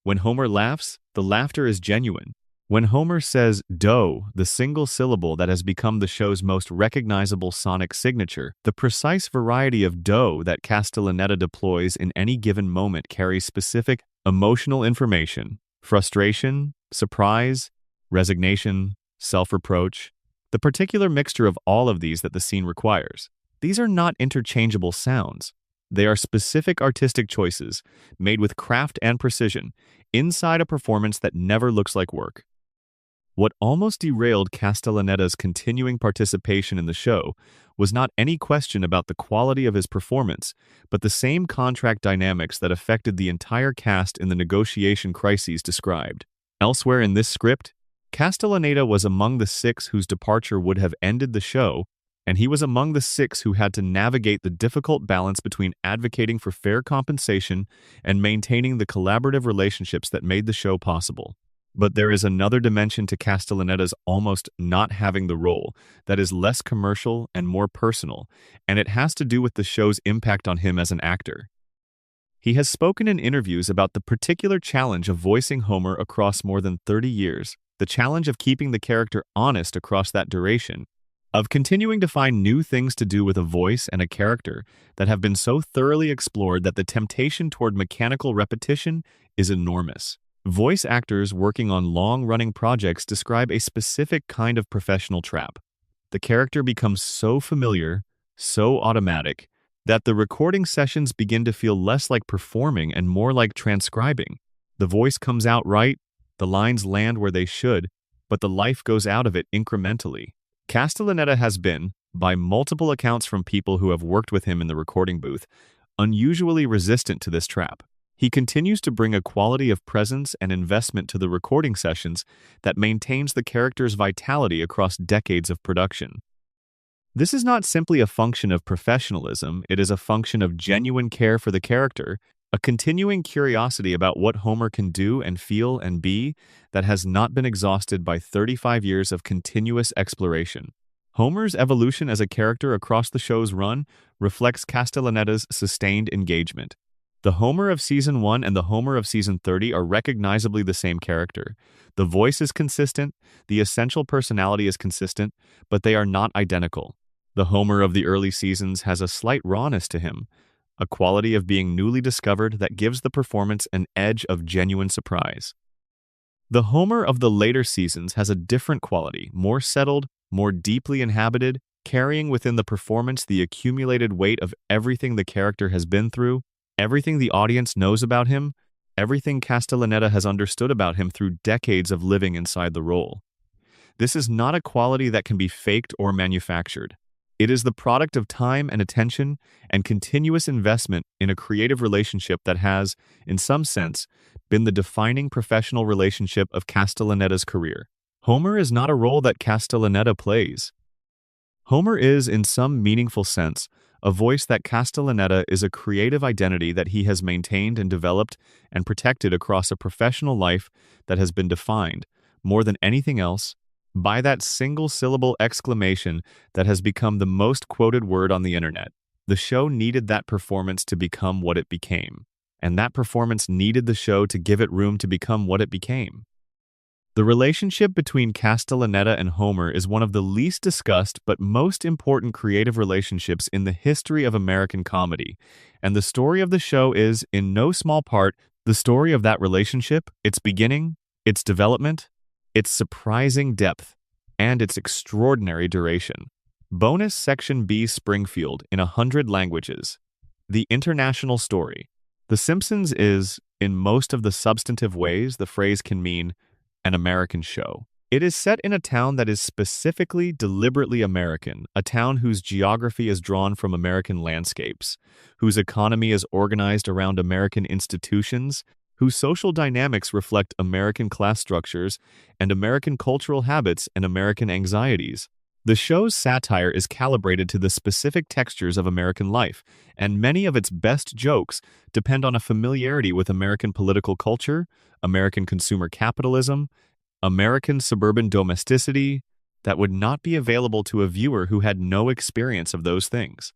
When Homer laughs, the laughter is genuine. When Homer says "dough," the single syllable that has become the show's most recognizable sonic signature, the precise variety of dough that Castellaneta deploys in any given moment carries specific emotional information: frustration, surprise, resignation, self-reproach, the particular mixture of all of these that the scene requires. These are not interchangeable sounds. They are specific artistic choices, made with craft and precision, inside a performance that never looks like work. What almost derailed Castellaneta's continuing participation in the show was not any question about the quality of his performance, but the same contract dynamics that affected the entire cast in the negotiation crises described. Elsewhere in this script, Castellaneta was among the 6 whose departure would have ended the show, and he was among the 6 who had to navigate the difficult balance between advocating for fair compensation and maintaining the collaborative relationships that made the show possible. But there is another dimension to Castellaneta's almost not having the role that is less commercial and more personal, and it has to do with the show's impact on him as an actor. He has spoken in interviews about the particular challenge of voicing Homer across more than 30 years, the challenge of keeping the character honest across that duration, of continuing to find new things to do with a voice and a character that have been so thoroughly explored that the temptation toward mechanical repetition is enormous. Voice actors working on long-running projects describe a specific kind of professional trap. The character becomes so familiar, so automatic, that the recording sessions begin to feel less like performing and more like transcribing. The voice comes out right, the lines land where they should, but the life goes out of it incrementally. Castellaneta has been, by multiple accounts from people who have worked with him in the recording booth, unusually resistant to this trap. He continues to bring a quality of presence and investment to the recording sessions that maintains the character's vitality across decades of production. This is not simply a function of professionalism, it is a function of genuine care for the character, a continuing curiosity about what Homer can do and feel and be that has not been exhausted by 35 years of continuous exploration. Homer's evolution as a character across the show's run reflects Castellaneta's sustained engagement. The Homer of Season 1 and the Homer of Season 30 are recognizably the same character. The voice is consistent, the essential personality is consistent, but they are not identical. The Homer of the early seasons has a slight rawness to him, a quality of being newly discovered that gives the performance an edge of genuine surprise. The Homer of the later seasons has a different quality, more settled, more deeply inhabited, carrying within the performance the accumulated weight of everything the character has been through, Everything the audience knows about him, everything Castellaneta has understood about him through decades of living inside the role. This is not a quality that can be faked or manufactured. It is the product of time and attention and continuous investment in a creative relationship that has, in some sense, been the defining professional relationship of Castellaneta's career. Homer is not a role that Castellaneta plays. Homer is, in some meaningful sense, a voice that Castellaneta is a creative identity that he has maintained and developed and protected across a professional life that has been defined, more than anything else, by that single-syllable exclamation that has become the most quoted word on the internet. The show needed that performance to become what it became, and that performance needed the show to give it room to become what it became. The relationship between Castellaneta and Homer is one of the least discussed but most important creative relationships in the history of American comedy, and the story of the show is, in no small part, the story of that relationship, its beginning, its development, its surprising depth, and its extraordinary duration. Bonus Section B: Springfield in 100 languages. The international story. The Simpsons is, in most of the substantive ways the phrase can mean, an American show. It is set in a town that is specifically, deliberately American, a town whose geography is drawn from American landscapes, whose economy is organized around American institutions, whose social dynamics reflect American class structures and American cultural habits and American anxieties. The show's satire is calibrated to the specific textures of American life, and many of its best jokes depend on a familiarity with American political culture, American consumer capitalism, American suburban domesticity that would not be available to a viewer who had no experience of those things.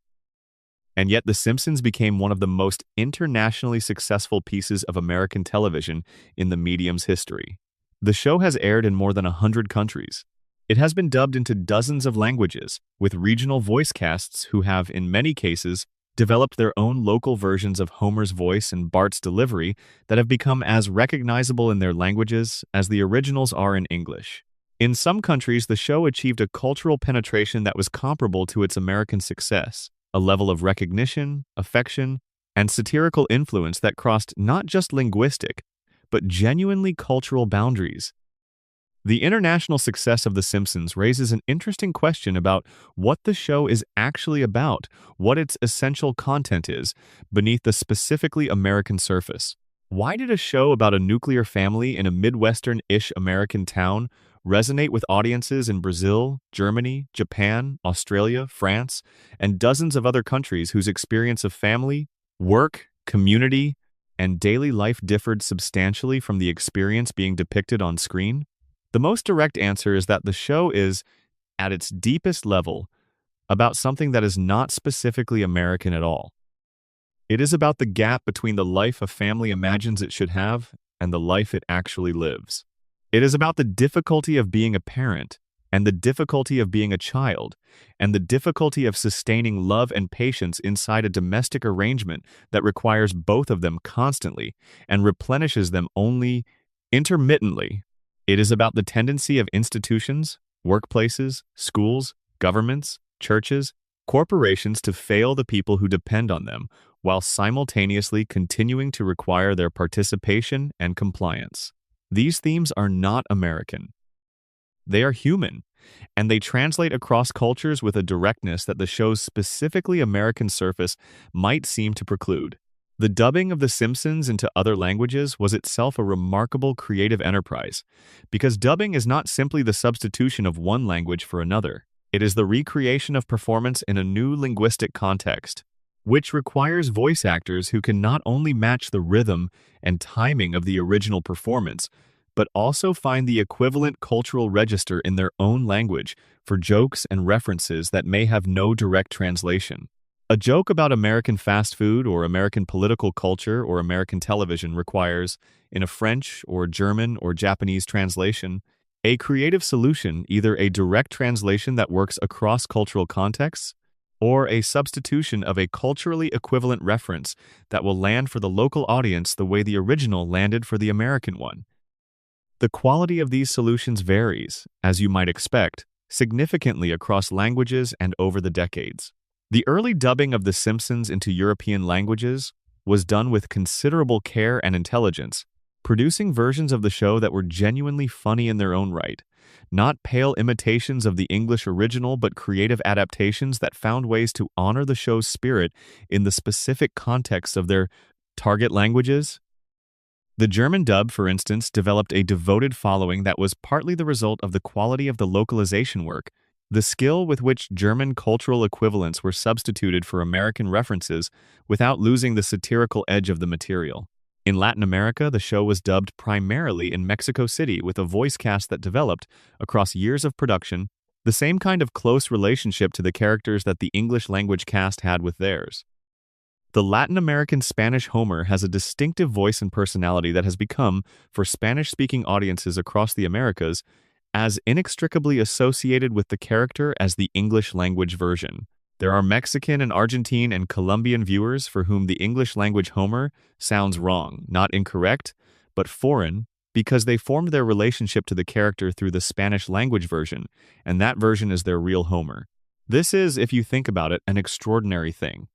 And yet The Simpsons became one of the most internationally successful pieces of American television in the medium's history. The show has aired in more than 100 countries. It has been dubbed into dozens of languages, with regional voice casts who have, in many cases, developed their own local versions of Homer's voice and Bart's delivery that have become as recognizable in their languages as the originals are in English. In some countries, the show achieved a cultural penetration that was comparable to its American success, a level of recognition, affection, and satirical influence that crossed not just linguistic, but genuinely cultural boundaries. The international success of The Simpsons raises an interesting question about what the show is actually about, what its essential content is, beneath the specifically American surface. Why did a show about a nuclear family in a Midwestern-ish American town resonate with audiences in Brazil, Germany, Japan, Australia, France, and dozens of other countries whose experience of family, work, community, and daily life differed substantially from the experience being depicted on screen? The most direct answer is that the show is, at its deepest level, about something that is not specifically American at all. It is about the gap between the life a family imagines it should have and the life it actually lives. It is about the difficulty of being a parent, and the difficulty of being a child, and the difficulty of sustaining love and patience inside a domestic arrangement that requires both of them constantly and replenishes them only intermittently. It is about the tendency of institutions, workplaces, schools, governments, churches, corporations to fail the people who depend on them, while simultaneously continuing to require their participation and compliance. These themes are not American. They are human, and they translate across cultures with a directness that the show's specifically American surface might seem to preclude. The dubbing of The Simpsons into other languages was itself a remarkable creative enterprise, because dubbing is not simply the substitution of one language for another. It is the recreation of performance in a new linguistic context, which requires voice actors who can not only match the rhythm and timing of the original performance, but also find the equivalent cultural register in their own language for jokes and references that may have no direct translation. A joke about American fast food or American political culture or American television requires, in a French or German or Japanese translation, a creative solution, either a direct translation that works across cultural contexts, or a substitution of a culturally equivalent reference that will land for the local audience the way the original landed for the American one. The quality of these solutions varies, as you might expect, significantly across languages and over the decades. The early dubbing of The Simpsons into European languages was done with considerable care and intelligence, producing versions of the show that were genuinely funny in their own right. Not pale imitations of the English original, but creative adaptations that found ways to honor the show's spirit in the specific context of their target languages. The German dub, for instance, developed a devoted following that was partly the result of the quality of the localization work, the skill with which German cultural equivalents were substituted for American references without losing the satirical edge of the material. In Latin America, the show was dubbed primarily in Mexico City with a voice cast that developed, across years of production, the same kind of close relationship to the characters that the English language cast had with theirs. The Latin American Spanish Homer has a distinctive voice and personality that has become, for Spanish-speaking audiences across the Americas, as inextricably associated with the character as the English language version. There are Mexican and Argentine and Colombian viewers for whom the English language Homer sounds wrong, not incorrect, but foreign, because they formed their relationship to the character through the Spanish language version, and that version is their real Homer. This is, if you think about it, an extraordinary thing.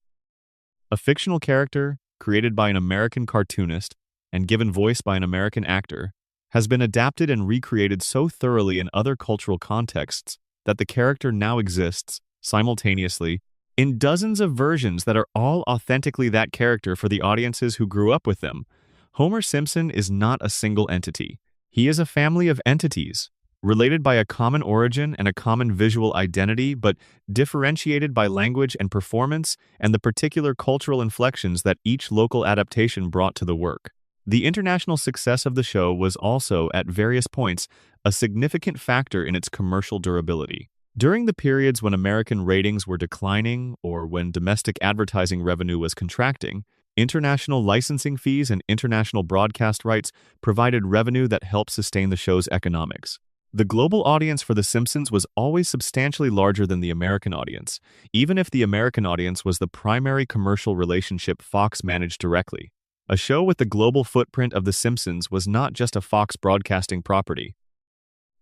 A fictional character, created by an American cartoonist and given voice by an American actor, has been adapted and recreated so thoroughly in other cultural contexts that the character now exists, simultaneously, in dozens of versions that are all authentically that character for the audiences who grew up with them. Homer Simpson is not a single entity. He is a family of entities, related by a common origin and a common visual identity, but differentiated by language and performance and the particular cultural inflections that each local adaptation brought to the work. The international success of the show was also, at various points, a significant factor in its commercial durability. During the periods when American ratings were declining or when domestic advertising revenue was contracting, international licensing fees and international broadcast rights provided revenue that helped sustain the show's economics. The global audience for The Simpsons was always substantially larger than the American audience, even if the American audience was the primary commercial relationship Fox managed directly. A show with the global footprint of The Simpsons was not just a Fox broadcasting property.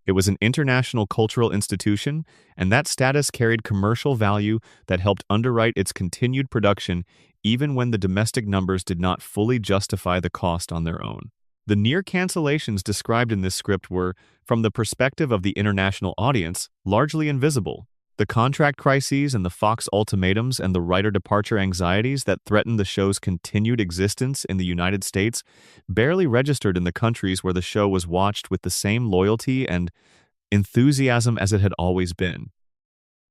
It was an international cultural institution, and that status carried commercial value that helped underwrite its continued production even when the domestic numbers did not fully justify the cost on their own. The near cancellations described in this script were, from the perspective of the international audience, largely invisible. The contract crises and the Fox ultimatums and the writer departure anxieties that threatened the show's continued existence in the United States barely registered in the countries where the show was watched with the same loyalty and enthusiasm as it had always been.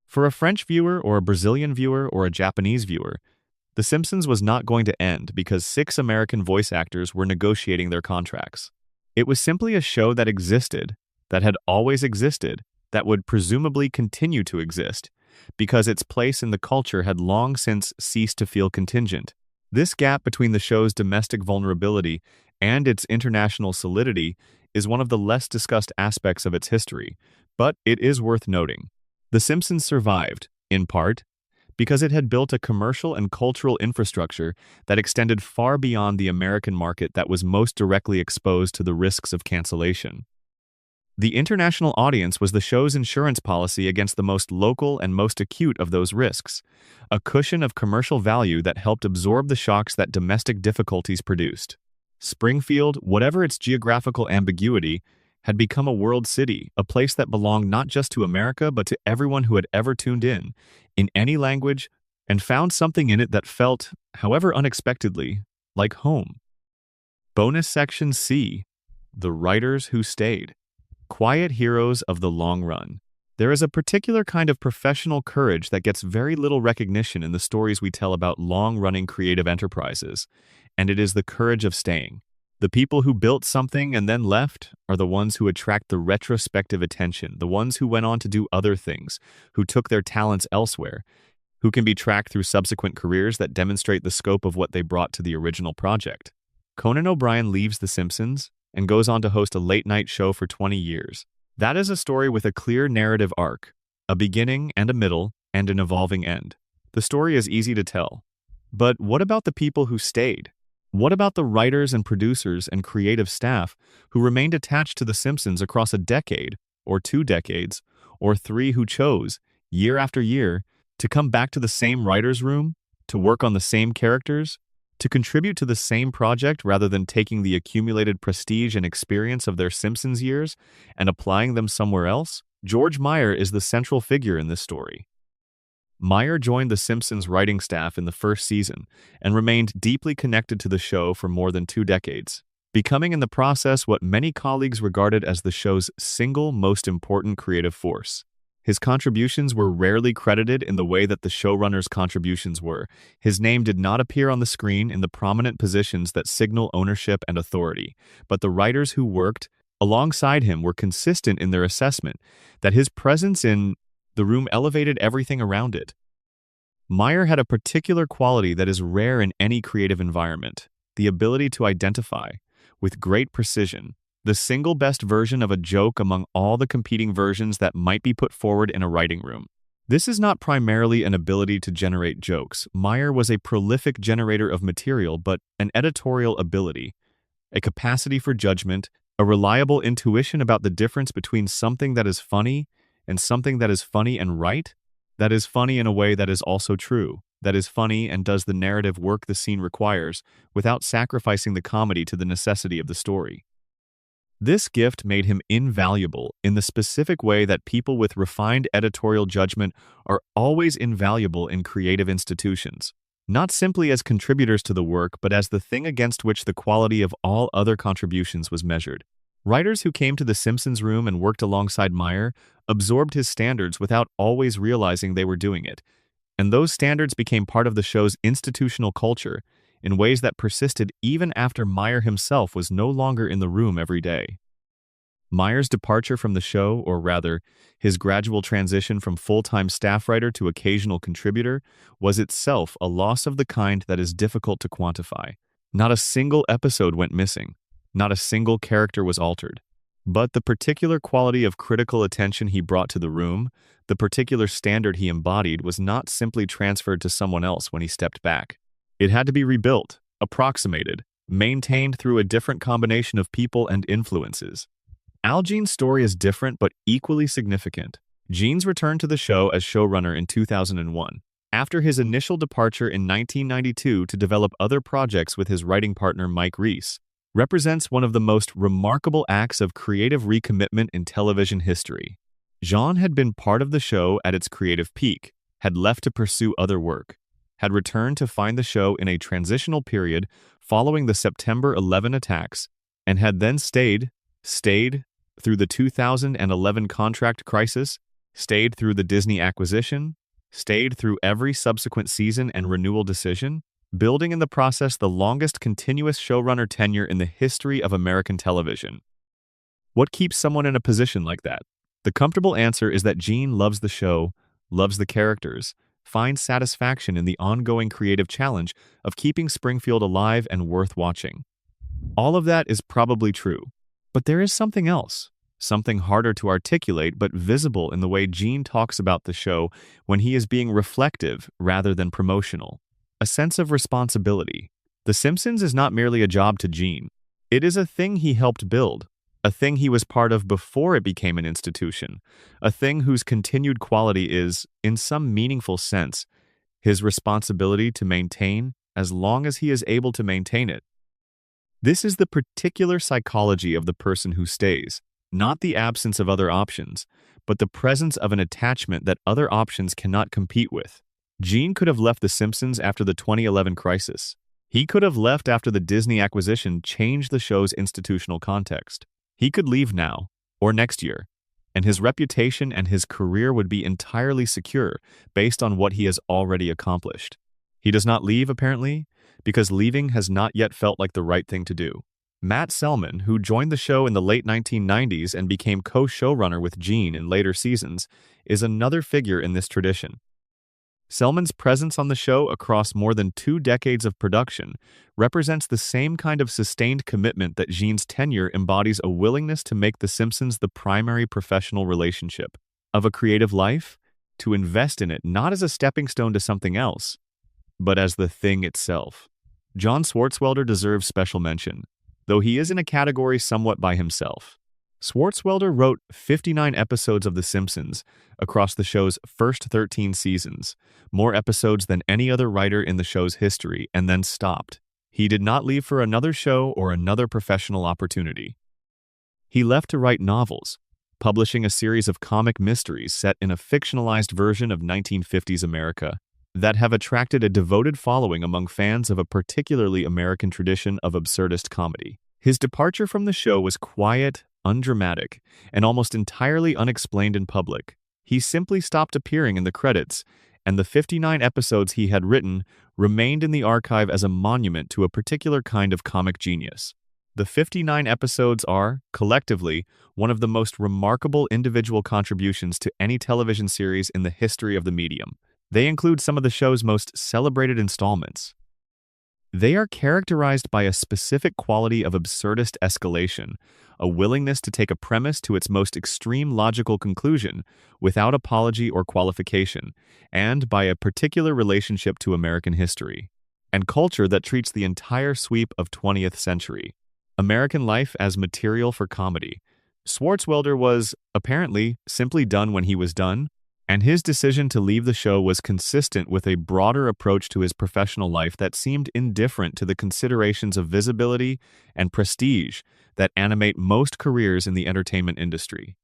For a French viewer or a Brazilian viewer or a Japanese viewer, The Simpsons was not going to end because 6 American voice actors were negotiating their contracts. It was simply a show that existed, that had always existed, that would presumably continue to exist, because its place in the culture had long since ceased to feel contingent. This gap between the show's domestic vulnerability and its international solidity is one of the less discussed aspects of its history, but it is worth noting. The Simpsons survived, in part, because it had built a commercial and cultural infrastructure that extended far beyond the American market that was most directly exposed to the risks of cancellation. The international audience was the show's insurance policy against the most local and most acute of those risks, a cushion of commercial value that helped absorb the shocks that domestic difficulties produced. Springfield, whatever its geographical ambiguity, had become a world city, a place that belonged not just to America but to everyone who had ever tuned in any language, and found something in it that felt, however unexpectedly, like home. Bonus Section C. The Writers Who Stayed. Quiet heroes of the long run. There is a particular kind of professional courage that gets very little recognition in the stories we tell about long-running creative enterprises, and it is the courage of staying. The people who built something and then left are the ones who attract the retrospective attention, the ones who went on to do other things, who took their talents elsewhere, who can be tracked through subsequent careers that demonstrate the scope of what they brought to the original project. Conan O'Brien leaves The Simpsons and goes on to host a late-night show for 20 years. That is a story with a clear narrative arc, a beginning and a middle, and an evolving end. The story is easy to tell. But what about the people who stayed? What about the writers and producers and creative staff who remained attached to The Simpsons across a decade, or 2 decades, or 3 who chose, year after year, to come back to the same writer's room, to work on the same characters, To contribute to the same project rather than taking the accumulated prestige and experience of their Simpsons years and applying them somewhere else, George Meyer is the central figure in this story. Meyer joined The Simpsons writing staff in the first season and remained deeply connected to the show for more than 2 decades, becoming in the process what many colleagues regarded as the show's single most important creative force. His contributions were rarely credited in the way that the showrunner's contributions were. His name did not appear on the screen in the prominent positions that signal ownership and authority, but the writers who worked alongside him were consistent in their assessment that his presence in the room elevated everything around it. Meyer had a particular quality that is rare in any creative environment: the ability to identify, with great precision, the single best version of a joke among all the competing versions that might be put forward in a writing room. This is not primarily an ability to generate jokes. Meyer was a prolific generator of material, but an editorial ability, a capacity for judgment, a reliable intuition about the difference between something that is funny and something that is funny and right, that is funny in a way that is also true, that is funny and does the narrative work the scene requires without sacrificing the comedy to the necessity of the story. This gift made him invaluable in the specific way that people with refined editorial judgment are always invaluable in creative institutions, not simply as contributors to the work, but as the thing against which the quality of all other contributions was measured. Writers who came to The Simpsons room and worked alongside Meyer absorbed his standards without always realizing they were doing it, and those standards became part of the show's institutional culture in ways that persisted even after Meyer himself was no longer in the room every day. Meyer's departure from the show, or rather, his gradual transition from full-time staff writer to occasional contributor, was itself a loss of the kind that is difficult to quantify. Not a single episode went missing. Not a single character was altered. But the particular quality of critical attention he brought to the room, the particular standard he embodied, was not simply transferred to someone else when he stepped back. It had to be rebuilt, approximated, maintained through a different combination of people and influences. Al Jean's story is different but equally significant. Jean's return to the show as showrunner in 2001, after his initial departure in 1992 to develop other projects with his writing partner Mike Reiss, represents one of the most remarkable acts of creative recommitment in television history. Jean had been part of the show at its creative peak, had left to pursue other work, had returned to find the show in a transitional period following the September 11 attacks, and had then stayed through the 2011 contract crisis, stayed through the Disney acquisition, stayed through every subsequent season and renewal decision, building in the process the longest continuous showrunner tenure in the history of American television. What keeps someone in a position like that? The comfortable answer is that Jean loves the show, loves the characters, finds satisfaction in the ongoing creative challenge of keeping Springfield alive and worth watching. All of that is probably true, but there is something else, something harder to articulate but visible in the way Jean talks about the show when he is being reflective rather than promotional. A sense of responsibility. The Simpsons is not merely a job to Jean. It is a thing he helped build, a thing he was part of before it became an institution, a thing whose continued quality is, in some meaningful sense, his responsibility to maintain as long as he is able to maintain it. This is the particular psychology of the person who stays, not the absence of other options, but the presence of an attachment that other options cannot compete with. Jean could have left The Simpsons after the 2011 crisis. He could have left after the Disney acquisition changed the show's institutional context. He could leave now, or next year, and his reputation and his career would be entirely secure based on what he has already accomplished. He does not leave, apparently, because leaving has not yet felt like the right thing to do. Matt Selman, who joined the show in the late 1990s and became co-showrunner with Jean in later seasons, is another figure in this tradition. Selman's presence on the show across more than 2 decades of production represents the same kind of sustained commitment that Jean's tenure embodies: a willingness to make The Simpsons the primary professional relationship of a creative life, to invest in it not as a stepping stone to something else, but as the thing itself. John Swartzwelder deserves special mention, though he is in a category somewhat by himself. Swartzwelder wrote 59 episodes of The Simpsons across the show's first 13 seasons, more episodes than any other writer in the show's history, and then stopped. He did not leave for another show or another professional opportunity. He left to write novels, publishing a series of comic mysteries set in a fictionalized version of 1950s America that have attracted a devoted following among fans of a particularly American tradition of absurdist comedy. His departure from the show was quiet, undramatic, and almost entirely unexplained in public. He simply stopped appearing in the credits, and the 59 episodes he had written remained in the archive as a monument to a particular kind of comic genius. The 59 episodes are, collectively, one of the most remarkable individual contributions to any television series in the history of the medium. They include some of the show's most celebrated installments. They are characterized by a specific quality of absurdist escalation, a willingness to take a premise to its most extreme logical conclusion without apology or qualification, and by a particular relationship to American history and culture that treats the entire sweep of 20th century American life as material for comedy. Swartzwelder was, apparently, simply done when he was done, and his decision to leave the show was consistent with a broader approach to his professional life that seemed indifferent to the considerations of visibility and prestige that animate most careers in the entertainment industry.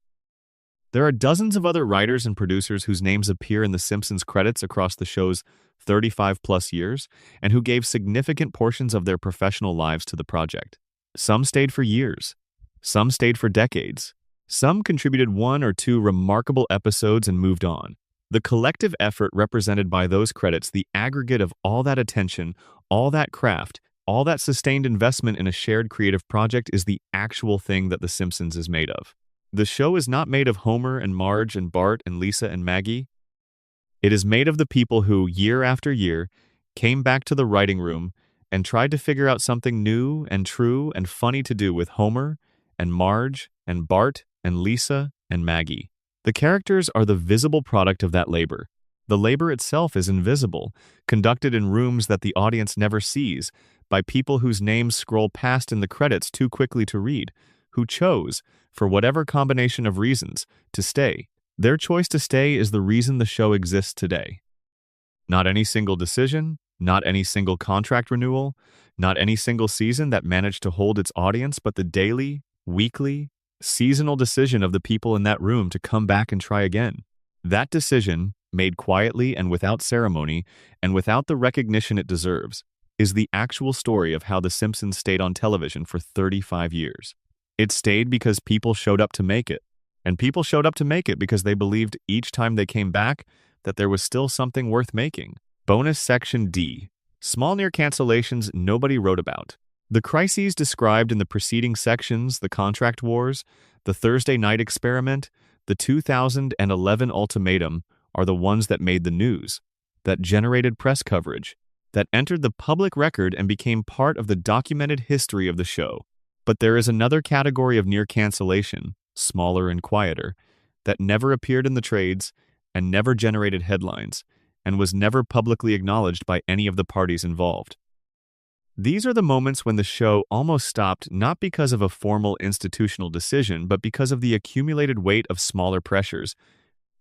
There are dozens of other writers and producers whose names appear in The Simpsons credits across the show's 35-plus years, and who gave significant portions of their professional lives to the project. Some stayed for years. Some stayed for decades. Some contributed one or two remarkable episodes and moved on. The collective effort represented by those credits, the aggregate of all that attention, all that craft, all that sustained investment in a shared creative project, is the actual thing that The Simpsons is made of. The show is not made of Homer and Marge and Bart and Lisa and Maggie. It is made of the people who, year after year, came back to the writing room and tried to figure out something new and true and funny to do with Homer and Marge and Bart and Lisa and Maggie. The characters are the visible product of that labor. The labor itself is invisible, conducted in rooms that the audience never sees, by people whose names scroll past in the credits too quickly to read, who chose, for whatever combination of reasons, to stay. Their choice to stay is the reason the show exists today. Not any single decision, not any single contract renewal, not any single season that managed to hold its audience, but the daily, weekly, seasonal decision of the people in that room to come back and try again. That decision, made quietly and without ceremony, and without the recognition it deserves, is the actual story of how The Simpsons stayed on television for 35 years. It stayed because people showed up to make it, and people showed up to make it because they believed each time they came back that there was still something worth making. Bonus Section D. Small near cancellations nobody wrote about. The crises described in the preceding sections, the contract wars, the Thursday night experiment, the 2011 ultimatum, are the ones that made the news, that generated press coverage, that entered the public record and became part of the documented history of the show. But there is another category of near cancellation, smaller and quieter, that never appeared in the trades and never generated headlines, and was never publicly acknowledged by any of the parties involved. These are the moments when the show almost stopped, not because of a formal institutional decision, but because of the accumulated weight of smaller pressures,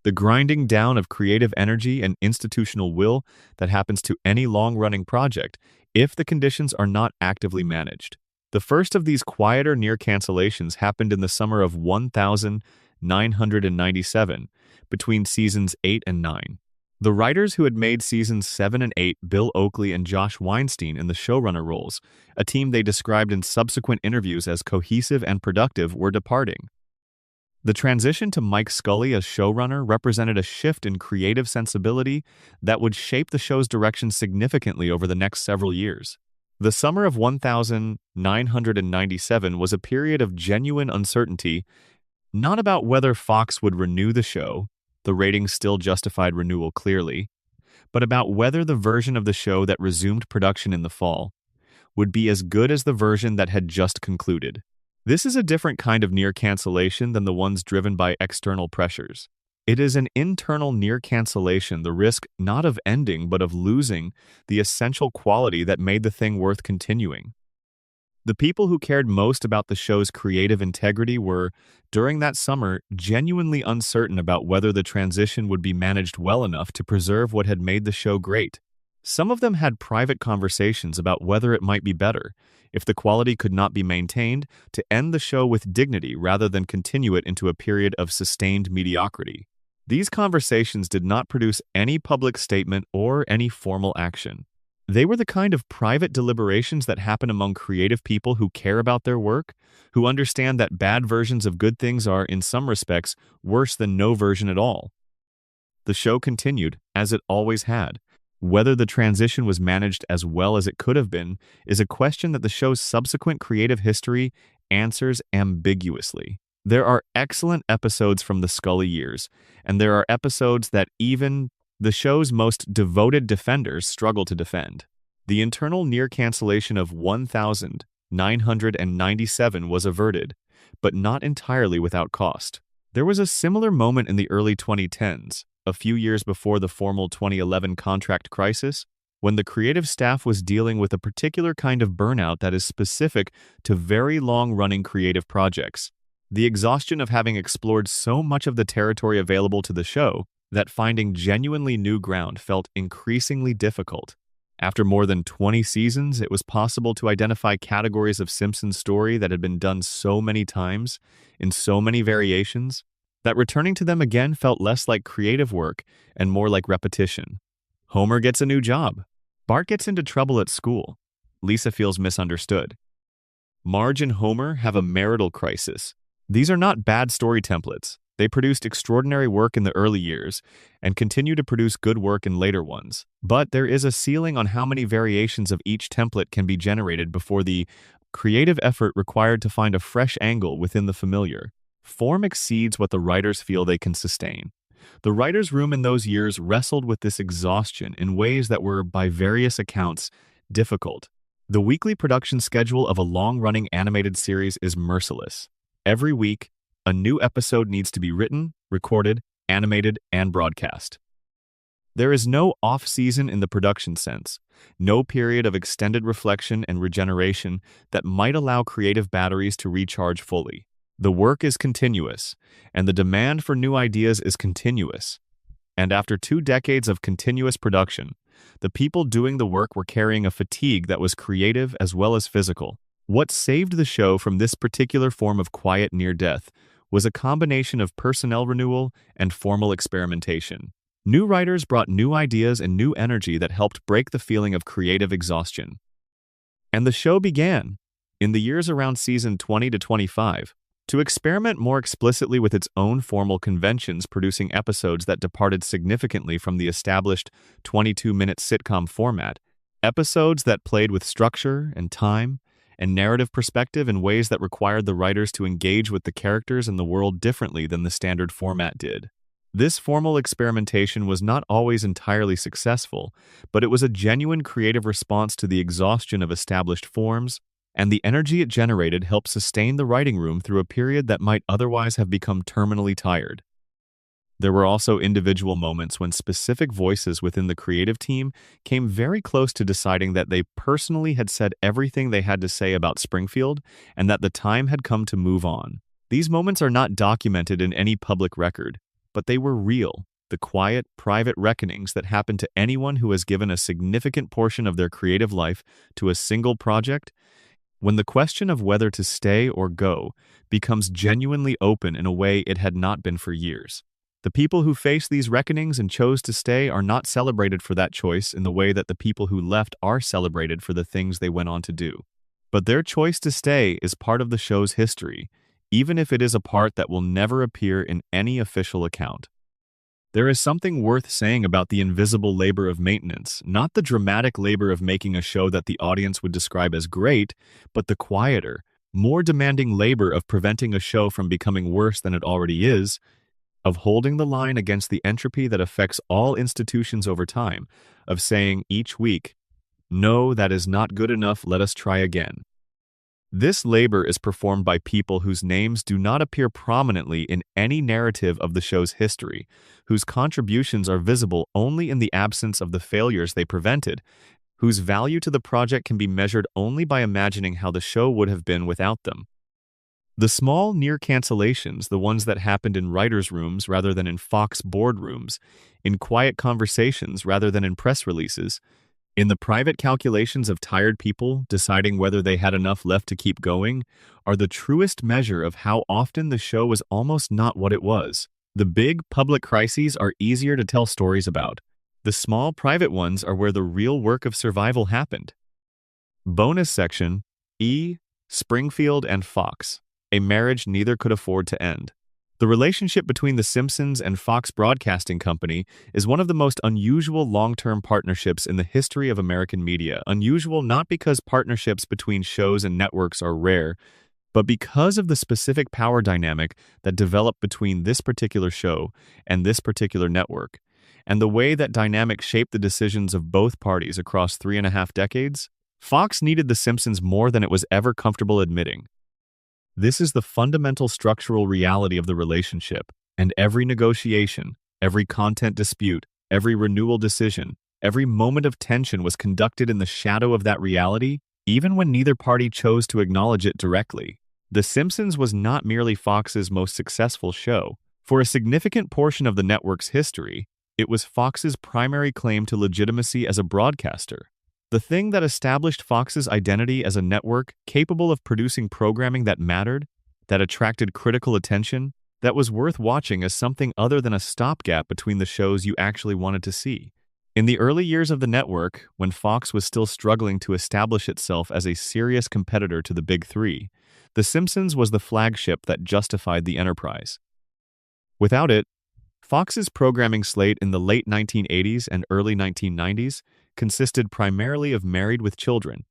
the grinding down of creative energy and institutional will that happens to any long-running project if the conditions are not actively managed. The first of these quieter near cancellations happened in the summer of 1997, between seasons 8 and 9. The writers who had made seasons 7 and 8, Bill Oakley and Josh Weinstein, in the showrunner roles, a team they described in subsequent interviews as cohesive and productive, were departing. The transition to Mike Scully as showrunner represented a shift in creative sensibility that would shape the show's direction significantly over the next several years. The summer of 1997 was a period of genuine uncertainty, not about whether Fox would renew the show, the ratings still justified renewal clearly, but about whether the version of the show that resumed production in the fall would be as good as the version that had just concluded. This is a different kind of near cancellation than the ones driven by external pressures. It is an internal near cancellation, the risk not of ending but of losing the essential quality that made the thing worth continuing. The people who cared most about the show's creative integrity were, during that summer, genuinely uncertain about whether the transition would be managed well enough to preserve what had made the show great. Some of them had private conversations about whether it might be better, if the quality could not be maintained, to end the show with dignity rather than continue it into a period of sustained mediocrity. These conversations did not produce any public statement or any formal action. They were the kind of private deliberations that happen among creative people who care about their work, who understand that bad versions of good things are, in some respects, worse than no version at all. The show continued, as it always had. Whether the transition was managed as well as it could have been is a question that the show's subsequent creative history answers ambiguously. There are excellent episodes from the Scully years, and there are episodes that even the show's most devoted defenders struggle to defend. The internal near cancellation of 1,997 was averted, but not entirely without cost. There was a similar moment in the early 2010s, a few years before the formal 2011 contract crisis, when the creative staff was dealing with a particular kind of burnout that is specific to very long-running creative projects. The exhaustion of having explored so much of the territory available to the show that finding genuinely new ground felt increasingly difficult. After more than 20 seasons, it was possible to identify categories of Simpsons story that had been done so many times, in so many variations, that returning to them again felt less like creative work and more like repetition. Homer gets a new job. Bart gets into trouble at school. Lisa feels misunderstood. Marge and Homer have a marital crisis. These are not bad story templates. They produced extraordinary work in the early years and continue to produce good work in later ones. But there is a ceiling on how many variations of each template can be generated before the creative effort required to find a fresh angle within the familiar. Form exceeds what the writers feel they can sustain. The writers' room in those years wrestled with this exhaustion in ways that were, by various accounts, difficult. The weekly production schedule of a long-running animated series is merciless. Every week, a new episode needs to be written, recorded, animated, and broadcast. There is no off-season in the production sense, no period of extended reflection and regeneration that might allow creative batteries to recharge fully. The work is continuous, and the demand for new ideas is continuous. And after 2 decades of continuous production, the people doing the work were carrying a fatigue that was creative as well as physical. What saved the show from this particular form of quiet near-death was a combination of personnel renewal and formal experimentation. New writers brought new ideas and new energy that helped break the feeling of creative exhaustion. And the show began, in the years around season 20 to 25, to experiment more explicitly with its own formal conventions, producing episodes that departed significantly from the established 22-minute sitcom format, episodes that played with structure and time and narrative perspective in ways that required the writers to engage with the characters and the world differently than the standard format did. This formal experimentation was not always entirely successful, but it was a genuine creative response to the exhaustion of established forms, and the energy it generated helped sustain the writing room through a period that might otherwise have become terminally tired. There were also individual moments when specific voices within the creative team came very close to deciding that they personally had said everything they had to say about Springfield and that the time had come to move on. These moments are not documented in any public record, but they were real, the quiet, private reckonings that happen to anyone who has given a significant portion of their creative life to a single project, when the question of whether to stay or go becomes genuinely open in a way it had not been for years. The people who faced these reckonings and chose to stay are not celebrated for that choice in the way that the people who left are celebrated for the things they went on to do. But their choice to stay is part of the show's history, even if it is a part that will never appear in any official account. There is something worth saying about the invisible labor of maintenance, not the dramatic labor of making a show that the audience would describe as great, but the quieter, more demanding labor of preventing a show from becoming worse than it already is, of holding the line against the entropy that affects all institutions over time, of saying each week, "No, that is not good enough, let us try again." This labor is performed by people whose names do not appear prominently in any narrative of the show's history, whose contributions are visible only in the absence of the failures they prevented, whose value to the project can be measured only by imagining how the show would have been without them. The small near cancellations, the ones that happened in writers' rooms rather than in Fox boardrooms, in quiet conversations rather than in press releases, In the private calculations of tired people deciding whether they had enough left to keep going are the truest measure of how often the show was almost not what it was. The big public crises are easier to tell stories about. The small private ones are where the real work of survival happened. Bonus section E. Springfield and Fox, a marriage neither could afford to end. The relationship between The Simpsons and Fox Broadcasting Company is one of the most unusual long-term partnerships in the history of American media. Unusual not because partnerships between shows and networks are rare, but because of the specific power dynamic that developed between this particular show and this particular network, and the way that dynamic shaped the decisions of both parties across 3.5 decades. Fox needed The Simpsons more than it was ever comfortable admitting. This is the fundamental structural reality of the relationship, and every negotiation, every content dispute, every renewal decision, every moment of tension was conducted in the shadow of that reality, even when neither party chose to acknowledge it directly. The Simpsons was not merely Fox's most successful show. For a significant portion of the network's history, it was Fox's primary claim to legitimacy as a broadcaster. The thing that established Fox's identity as a network capable of producing programming that mattered, that attracted critical attention, that was worth watching as something other than a stopgap between the shows you actually wanted to see. In the early years of the network, when Fox was still struggling to establish itself as a serious competitor to the Big Three, The Simpsons was the flagship that justified the enterprise. Without it, Fox's programming slate in the late 1980s and early 1990s consisted primarily of Married with Children,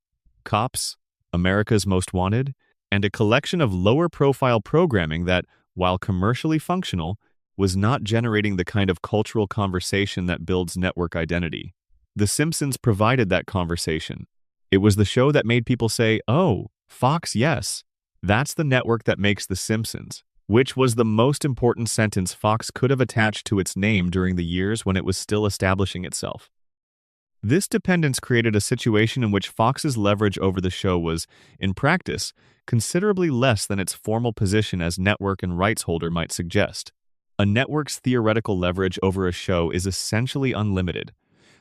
Cops, America's Most Wanted, and a collection of lower-profile programming that, while commercially functional, was not generating the kind of cultural conversation that builds network identity. The Simpsons provided that conversation. It was the show that made people say, "Oh, Fox, yes, that's the network that makes The Simpsons," which was the most important sentence Fox could have attached to its name during the years when it was still establishing itself. This dependence created a situation in which Fox's leverage over the show was, in practice, considerably less than its formal position as network and rights holder might suggest. A network's theoretical leverage over a show is essentially unlimited.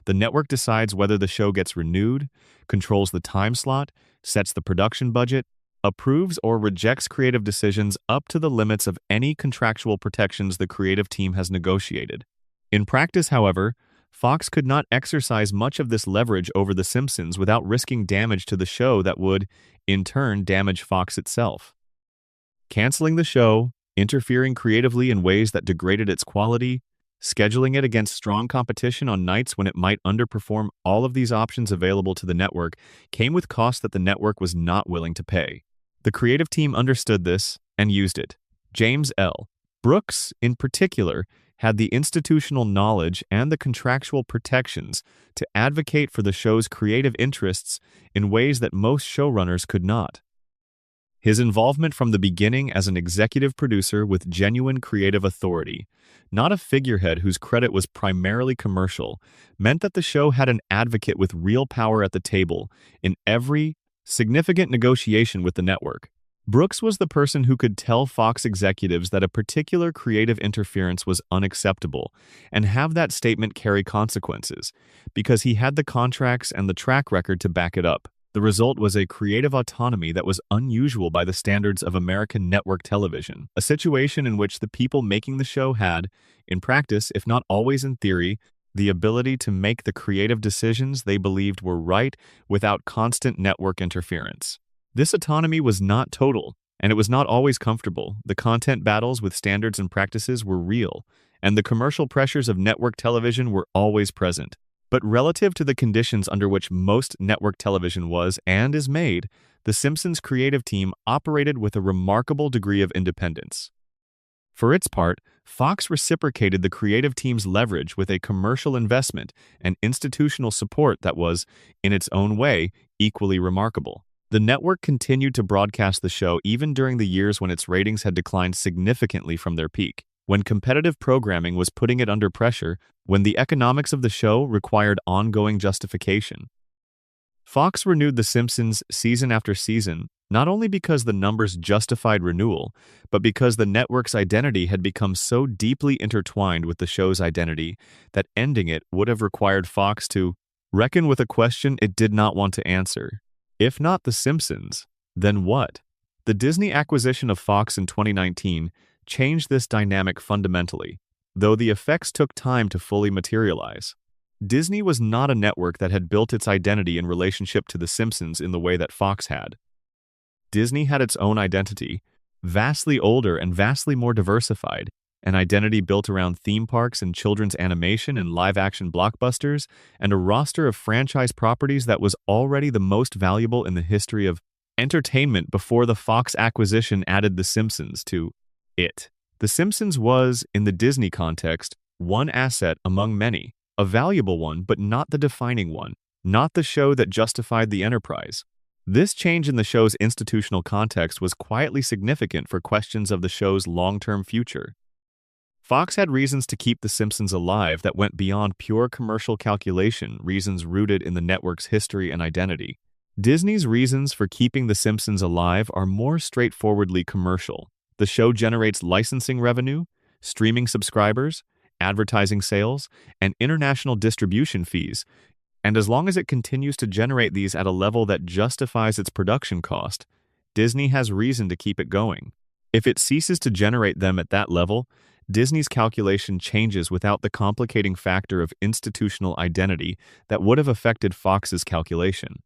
The network decides whether the show gets renewed, controls the time slot, sets the production budget, approves or rejects creative decisions up to the limits of any contractual protections the creative team has negotiated. In practice, however, Fox could not exercise much of this leverage over The Simpsons without risking damage to the show that would, in turn, damage Fox itself. Canceling the show, interfering creatively in ways that degraded its quality, scheduling it against strong competition on nights when it might underperform, all of these options available to the network came with costs that the network was not willing to pay. The creative team understood this and used it. James L. Brooks, in particular, had the institutional knowledge and the contractual protections to advocate for the show's creative interests in ways that most showrunners could not. His involvement from the beginning as an executive producer with genuine creative authority, not a figurehead whose credit was primarily commercial, meant that the show had an advocate with real power at the table in every significant negotiation with the network. Brooks was the person who could tell Fox executives that a particular creative interference was unacceptable and have that statement carry consequences, because he had the contracts and the track record to back it up. The result was a creative autonomy that was unusual by the standards of American network television, a situation in which the people making the show had, in practice, if not always in theory, the ability to make the creative decisions they believed were right without constant network interference. This autonomy was not total, and it was not always comfortable. The content battles with standards and practices were real, and the commercial pressures of network television were always present. But relative to the conditions under which most network television was and is made, The Simpsons creative team operated with a remarkable degree of independence. For its part, Fox reciprocated the creative team's leverage with a commercial investment and institutional support that was, in its own way, equally remarkable. The network continued to broadcast the show even during the years when its ratings had declined significantly from their peak, when competitive programming was putting it under pressure, when the economics of the show required ongoing justification. Fox renewed The Simpsons season after season, not only because the numbers justified renewal, but because the network's identity had become so deeply intertwined with the show's identity that ending it would have required Fox to Reckon with a question it did not want to answer. If not The Simpsons, then what? The Disney acquisition of Fox in 2019 changed this dynamic fundamentally, though the effects took time to fully materialize. Disney was not a network that had built its identity in relationship to The Simpsons in the way that Fox had. Disney had its own identity, vastly older and vastly more diversified, an identity built around theme parks and children's animation and live-action blockbusters, and a roster of franchise properties that was already the most valuable in the history of entertainment before the Fox acquisition added The Simpsons to it. The Simpsons was, in the Disney context, one asset among many, a valuable one but not the defining one, not the show that justified the enterprise. This change in the show's institutional context was quietly significant for questions of the show's long-term future. Fox had reasons to keep The Simpsons alive that went beyond pure commercial calculation, reasons rooted in the network's history and identity. Disney's reasons for keeping The Simpsons alive are more straightforwardly commercial. The show generates licensing revenue, streaming subscribers, advertising sales, and international distribution fees, and as long as it continues to generate these at a level that justifies its production cost, Disney has reason to keep it going. If it ceases to generate them at that level, Disney's calculation changes without the complicating factor of institutional identity that would have affected Fox's calculation.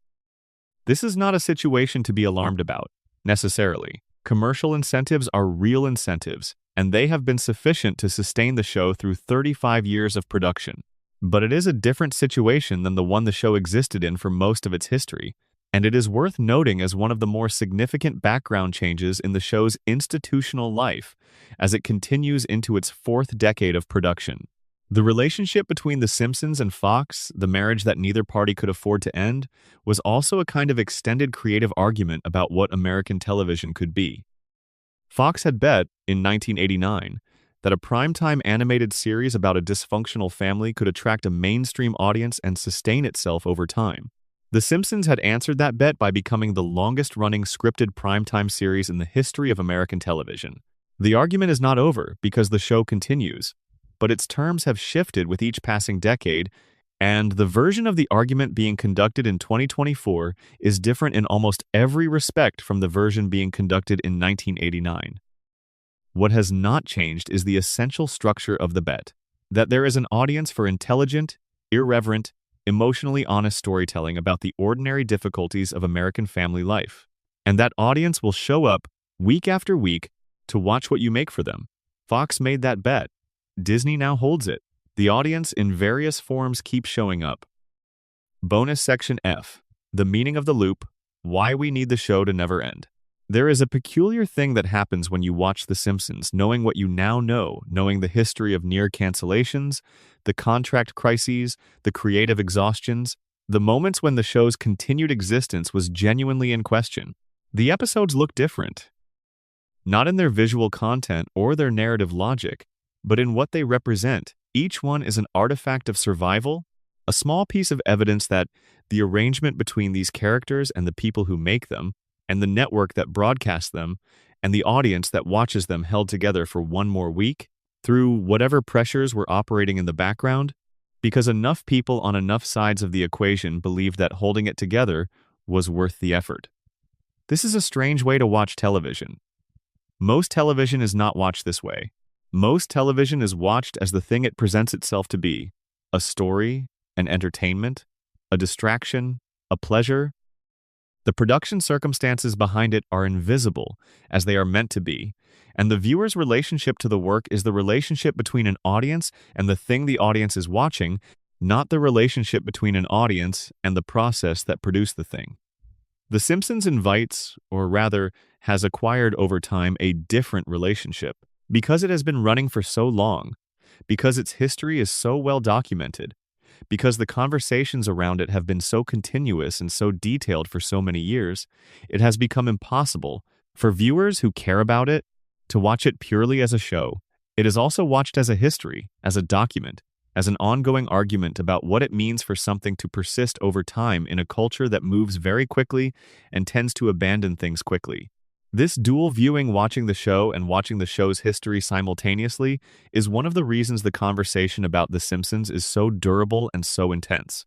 This is not a situation to be alarmed about, necessarily. Commercial incentives are real incentives, and they have been sufficient to sustain the show through 35 years of production. But it is a different situation than the one the show existed in for most of its history, and it is worth noting as one of the more significant background changes in the show's institutional life as it continues into its fourth decade of production. The relationship between The Simpsons and Fox, the marriage that neither party could afford to end, was also a kind of extended creative argument about what American television could be. Fox had bet, in 1989, that a primetime animated series about a dysfunctional family could attract a mainstream audience and sustain itself over time. The Simpsons had answered that bet by becoming the longest-running scripted primetime series in the history of American television. The argument is not over because the show continues, but its terms have shifted with each passing decade, and the version of the argument being conducted in 2024 is different in almost every respect from the version being conducted in 1989. What has not changed is the essential structure of the bet, that there is an audience for intelligent, irreverent, emotionally honest storytelling about the ordinary difficulties of American family life, and that audience will show up week after week to watch what you make for them. Fox made that bet. Disney now holds it. The audience in various forms keeps showing up. Bonus section F. The meaning of the loop, why we need the show to never end. There is a peculiar thing that happens when you watch The Simpsons, knowing what you now know, knowing the history of near cancellations, the contract crises, the creative exhaustions, the moments when the show's continued existence was genuinely in question. The episodes look different. Not in their visual content or their narrative logic, but in what they represent. Each one is an artifact of survival, a small piece of evidence that the arrangement between these characters and the people who make them, and the network that broadcasts them, and the audience that watches them held together for one more week, through whatever pressures were operating in the background, because enough people on enough sides of the equation believed that holding it together was worth the effort. This is a strange way to watch television. Most television is not watched this way. Most television is watched as the thing it presents itself to be: a story, an entertainment, a distraction, a pleasure. The production circumstances behind it are invisible, as they are meant to be, and the viewer's relationship to the work is the relationship between an audience and the thing the audience is watching, not the relationship between an audience and the process that produced the thing. The Simpsons invites, or rather, has acquired over time a different relationship, because it has been running for so long, because its history is so well documented, because the conversations around it have been so continuous and so detailed for so many years. It has become impossible for viewers who care about it to watch it purely as a show. It is also watched as a history, as a document, as an ongoing argument about what it means for something to persist over time in a culture that moves very quickly and tends to abandon things quickly. This dual viewing, watching the show and watching the show's history simultaneously, is one of the reasons the conversation about The Simpsons is so durable and so intense.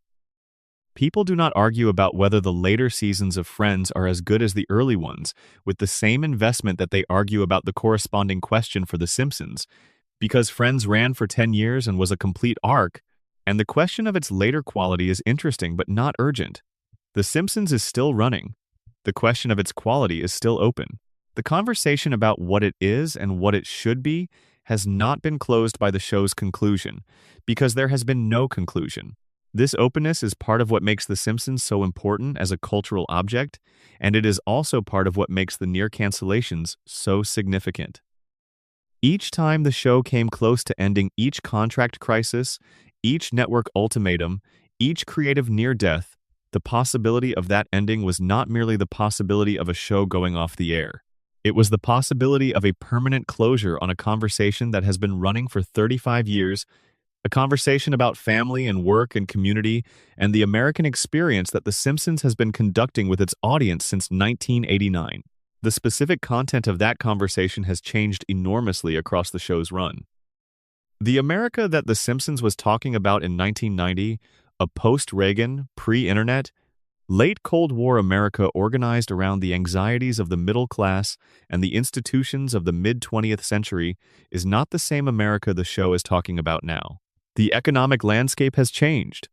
People do not argue about whether the later seasons of Friends are as good as the early ones, with the same investment that they argue about the corresponding question for The Simpsons, because Friends ran for 10 years and was a complete arc, and the question of its later quality is interesting but not urgent. The Simpsons is still running. The question of its quality is still open. The conversation about what it is and what it should be has not been closed by the show's conclusion, because there has been no conclusion. This openness is part of what makes The Simpsons so important as a cultural object, and it is also part of what makes the near cancellations so significant. Each time the show came close to ending each contract crisis, each network ultimatum, each creative near-death, the possibility of that ending was not merely the possibility of a show going off the air. It was the possibility of a permanent closure on a conversation that has been running for 35 years, a conversation about family and work and community and the American experience that The Simpsons has been conducting with its audience since 1989. The specific content of that conversation has changed enormously across the show's run. The America that The Simpsons was talking about in 1990, a post-Reagan, pre-internet, late Cold War America organized around the anxieties of the middle class and the institutions of the mid-20th century, is not the same America the show is talking about now. The economic landscape has changed.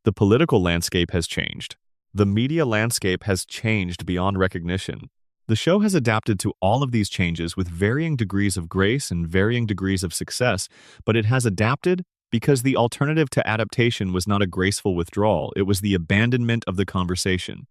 The political landscape has changed. The media landscape has changed beyond recognition. The show has adapted to all of these changes with varying degrees of grace and varying degrees of success, but it has adapted because the alternative to adaptation was not a graceful withdrawal, it was the abandonment of the conversation.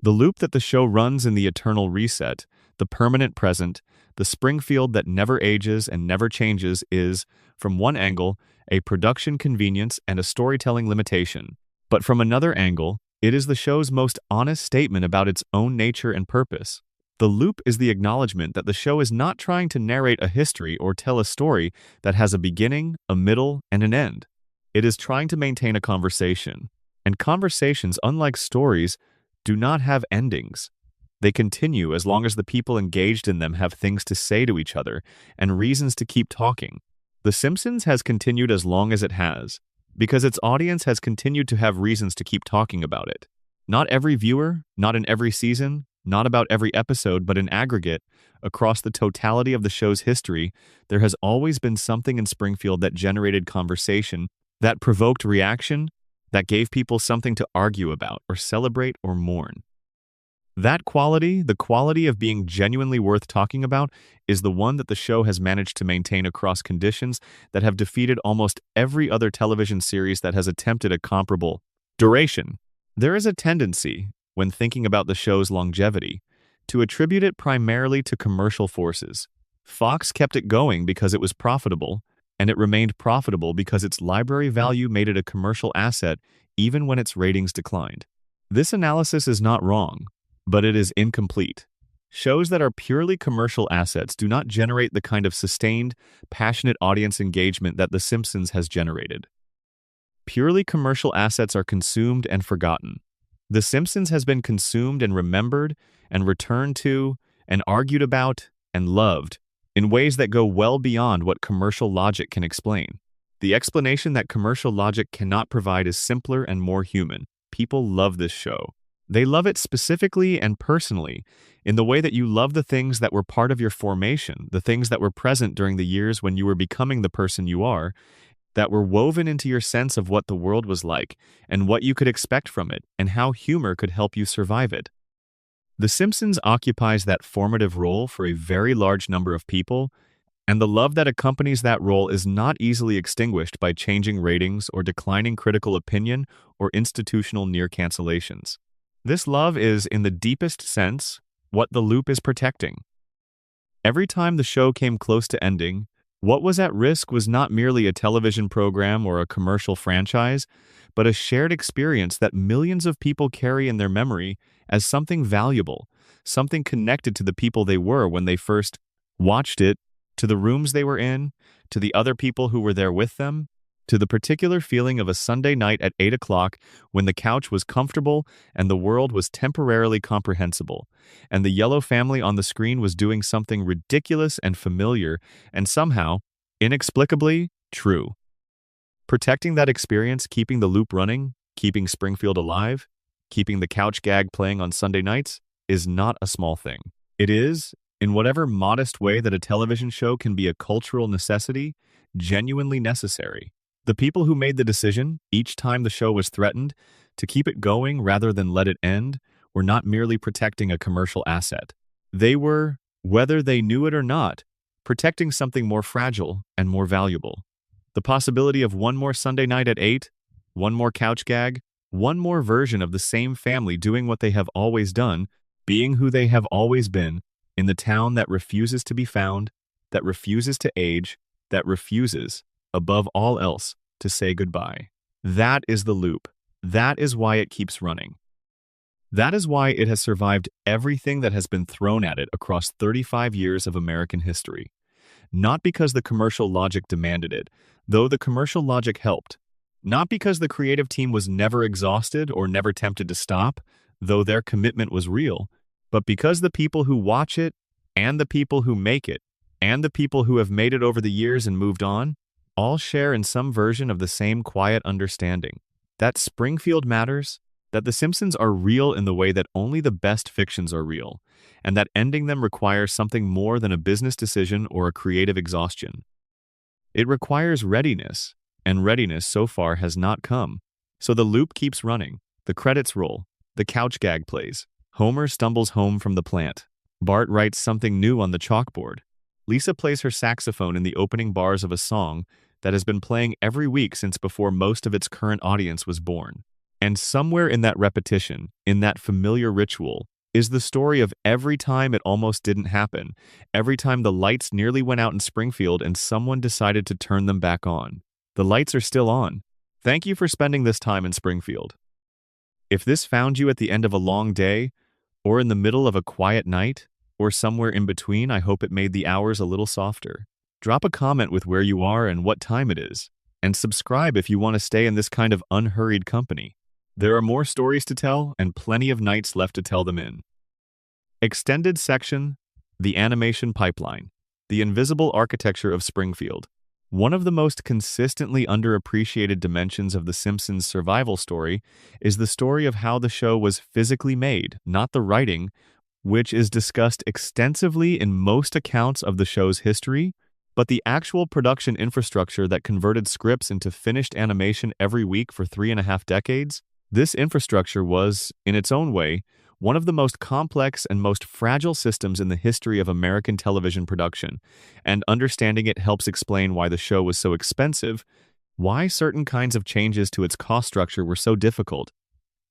The loop that the show runs in the eternal reset, the permanent present, the Springfield that never ages and never changes is, from one angle, a production convenience and a storytelling limitation. But from another angle, it is the show's most honest statement about its own nature and purpose. The loop is the acknowledgement that the show is not trying to narrate a history or tell a story that has a beginning, a middle, and an end. It is trying to maintain a conversation. And conversations, unlike stories, do not have endings. They continue as long as the people engaged in them have things to say to each other and reasons to keep talking. The Simpsons has continued as long as it has, because its audience has continued to have reasons to keep talking about it. Not every viewer, not in every season, not about every episode, but in aggregate, across the totality of the show's history, there has always been something in Springfield that generated conversation, that provoked reaction, that gave people something to argue about or celebrate or mourn. That quality, the quality of being genuinely worth talking about, is the one that the show has managed to maintain across conditions that have defeated almost every other television series that has attempted a comparable duration. There is a tendency, when thinking about the show's longevity, to attribute it primarily to commercial forces. Fox kept it going because it was profitable, and it remained profitable because its library value made it a commercial asset even when its ratings declined. This analysis is not wrong, but it is incomplete. Shows that are purely commercial assets do not generate the kind of sustained, passionate audience engagement that The Simpsons has generated. Purely commercial assets are consumed and forgotten. The Simpsons has been consumed and remembered and returned to and argued about and loved in ways that go well beyond what commercial logic can explain. The explanation that commercial logic cannot provide is simpler and more human. People love this show. They love it specifically and personally, in the way that you love the things that were part of your formation, the things that were present during the years when you were becoming the person you are, that were woven into your sense of what the world was like, and what you could expect from it, and how humor could help you survive it. The Simpsons occupies that formative role for a very large number of people, and the love that accompanies that role is not easily extinguished by changing ratings or declining critical opinion or institutional near cancellations. This love is, in the deepest sense, what the loop is protecting. Every time the show came close to ending, what was at risk was not merely a television program or a commercial franchise, but a shared experience that millions of people carry in their memory as something valuable, something connected to the people they were when they first watched it, to the rooms they were in, to the other people who were there with them, to the particular feeling of a Sunday night at 8 o'clock when the couch was comfortable and the world was temporarily comprehensible, and the yellow family on the screen was doing something ridiculous and familiar and somehow, inexplicably, true. Protecting that experience, keeping the loop running, Keeping Springfield alive, keeping the couch gag playing on Sunday nights, is not a small thing. It is, in whatever modest way that a television show can be a cultural necessity, genuinely necessary. The people who made the decision, each time the show was threatened, to keep it going rather than let it end, were not merely protecting a commercial asset. They were, whether they knew it or not, protecting something more fragile and more valuable. The possibility of one more Sunday night at 8, one more couch gag, one more version of the same family doing what they have always done, being who they have always been, in the town that refuses to be found, that refuses to age, that refuses, above all else, to say goodbye. That is the loop. That is why it keeps running. That is why it has survived everything that has been thrown at it across 35 years of American history. Not because the commercial logic demanded it, though the commercial logic helped. Not because the creative team was never exhausted or never tempted to stop, though their commitment was real, but because the people who watch it, and the people who make it, and the people who have made it over the years and moved on, all share in some version of the same quiet understanding. That Springfield matters, that The Simpsons are real in the way that only the best fictions are real, and that ending them requires something more than a business decision or a creative exhaustion. It requires readiness, and readiness so far has not come. So the loop keeps running, the credits roll, the couch gag plays. Homer stumbles home from the plant. Bart writes something new on the chalkboard. Lisa plays her saxophone in the opening bars of a song that has been playing every week since before most of its current audience was born. And somewhere in that repetition, in that familiar ritual, is the story of every time it almost didn't happen, every time the lights nearly went out in Springfield and someone decided to turn them back on. The lights are still on. Thank you for spending this time in Springfield. If this found you at the end of a long day, or in the middle of a quiet night, or somewhere in between, I hope it made the hours a little softer. Drop a comment with where you are and what time it is, and subscribe if you want to stay in this kind of unhurried company. There are more stories to tell and plenty of nights left to tell them in. Extended section, The Animation Pipeline, The Invisible Architecture of Springfield. One of the most consistently underappreciated dimensions of The Simpsons' survival story is the story of how the show was physically made, not the writing, which is discussed extensively in most accounts of the show's history, but the actual production infrastructure that converted scripts into finished animation every week for 3.5 decades. This infrastructure was, in its own way, one of the most complex and most fragile systems in the history of American television production, and understanding it helps explain why the show was so expensive, why certain kinds of changes to its cost structure were so difficult,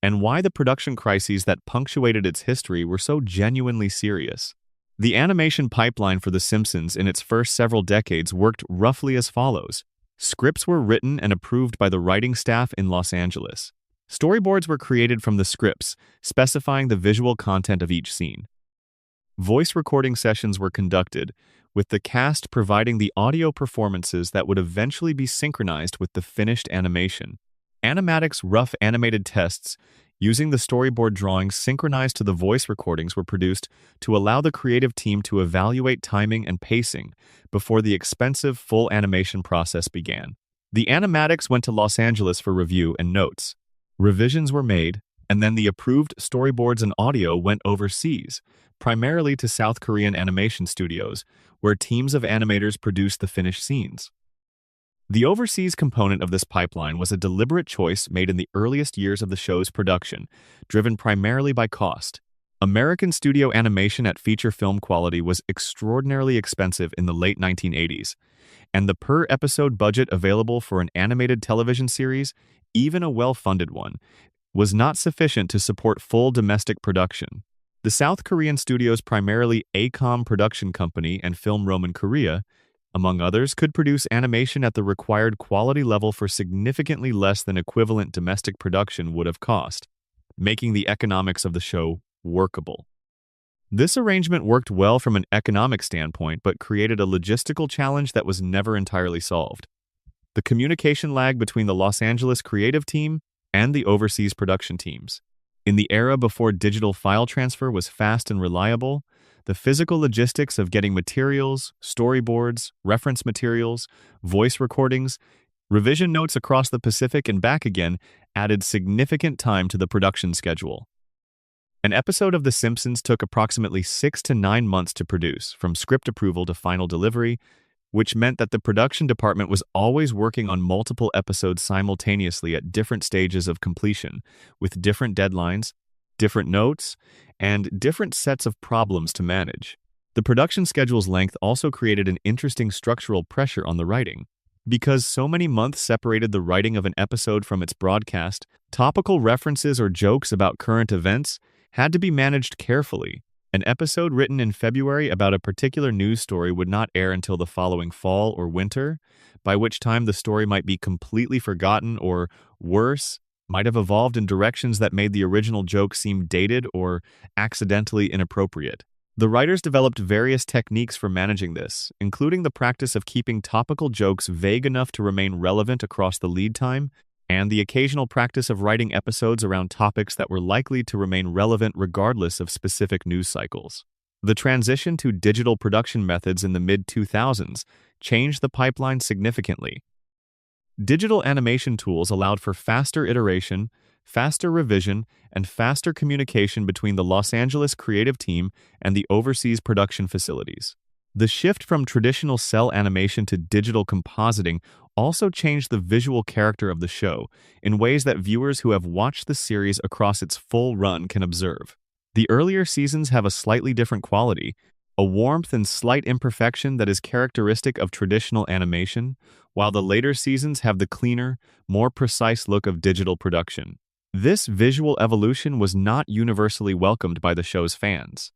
and why the production crises that punctuated its history were so genuinely serious. The animation pipeline for The Simpsons in its first several decades worked roughly as follows. Scripts were written and approved by the writing staff in Los Angeles. Storyboards were created from the scripts, specifying the visual content of each scene. Voice recording sessions were conducted, with the cast providing the audio performances that would eventually be synchronized with the finished animation. Animatics rough animated tests using the storyboard drawings synchronized to the voice recordings were produced to allow the creative team to evaluate timing and pacing before the expensive full animation process began. The animatics went to Los Angeles for review and notes. Revisions were made, and then the approved storyboards and audio went overseas, primarily to South Korean animation studios, where teams of animators produced the finished scenes. The overseas component of this pipeline was a deliberate choice made in the earliest years of the show's production, driven primarily by cost. American studio animation at feature film quality was extraordinarily expensive in the late 1980s, and the per-episode budget available for an animated television series, even a well-funded one, was not sufficient to support full domestic production. The South Korean studio's primarily ACOM production company and Film Roman Korea, among others, could produce animation at the required quality level for significantly less than equivalent domestic production would have cost, making the economics of the show workable. This arrangement worked well from an economic standpoint, but created a logistical challenge that was never entirely solved. The communication lag between the Los Angeles creative team and the overseas production teams. In the era before digital file transfer was fast and reliable, the physical logistics of getting materials, storyboards, reference materials, voice recordings, revision notes across the Pacific and back again added significant time to the production schedule. An episode of The Simpsons took approximately 6 to 9 months to produce, from script approval to final delivery, which meant that the production department was always working on multiple episodes simultaneously at different stages of completion, with different deadlines, different notes, and different sets of problems to manage. The production schedule's length also created an interesting structural pressure on the writing. Because so many months separated the writing of an episode from its broadcast, topical references or jokes about current events had to be managed carefully. An episode written in February about a particular news story would not air until the following fall or winter, by which time the story might be completely forgotten or, worse, might have evolved in directions that made the original joke seem dated or accidentally inappropriate. The writers developed various techniques for managing this, including the practice of keeping topical jokes vague enough to remain relevant across the lead time, and the occasional practice of writing episodes around topics that were likely to remain relevant regardless of specific news cycles. The transition to digital production methods in the mid-2000s changed the pipeline significantly. Digital animation tools allowed for faster iteration, faster revision, and faster communication between the Los Angeles creative team and the overseas production facilities. The shift from traditional cell animation to digital compositing also changed the visual character of the show in ways that viewers who have watched the series across its full run can observe. The earlier seasons have a slightly different quality, a warmth and slight imperfection that is characteristic of traditional animation, while the later seasons have the cleaner, more precise look of digital production. This visual evolution was not universally welcomed by the show's fans.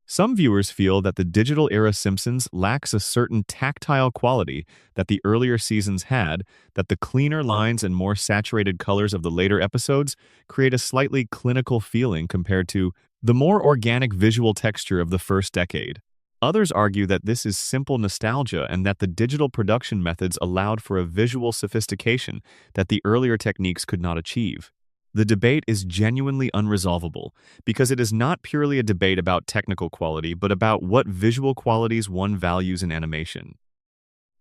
Some viewers feel that the digital-era Simpsons lacks a certain tactile quality that the earlier seasons had, that the cleaner lines and more saturated colors of the later episodes create a slightly clinical feeling compared to the more organic visual texture of the first decade. Others argue that this is simple nostalgia and that the digital production methods allowed for a visual sophistication that the earlier techniques could not achieve. The debate is genuinely unresolvable because it is not purely a debate about technical quality, but about what visual qualities one values in animation.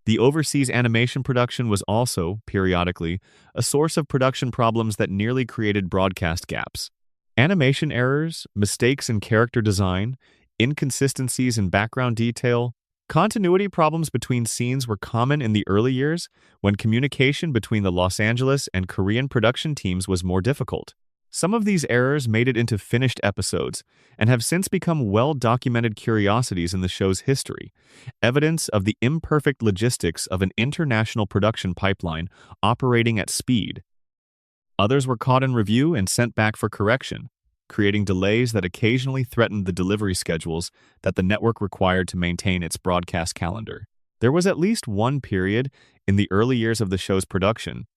The overseas animation production was also, periodically, a source of production problems that nearly created broadcast gaps. Animation errors, mistakes in character design, inconsistencies in background detail, continuity problems between scenes were common in the early years when communication between the Los Angeles and Korean production teams was more difficult. Some of these errors made it into finished episodes and have since become well-documented curiosities in the show's history, evidence of the imperfect logistics of an international production pipeline operating at speed. Others were caught in review and sent back for correction, creating delays that occasionally threatened the delivery schedules that the network required to maintain its broadcast calendar. There was at least one period in the early years of the show's production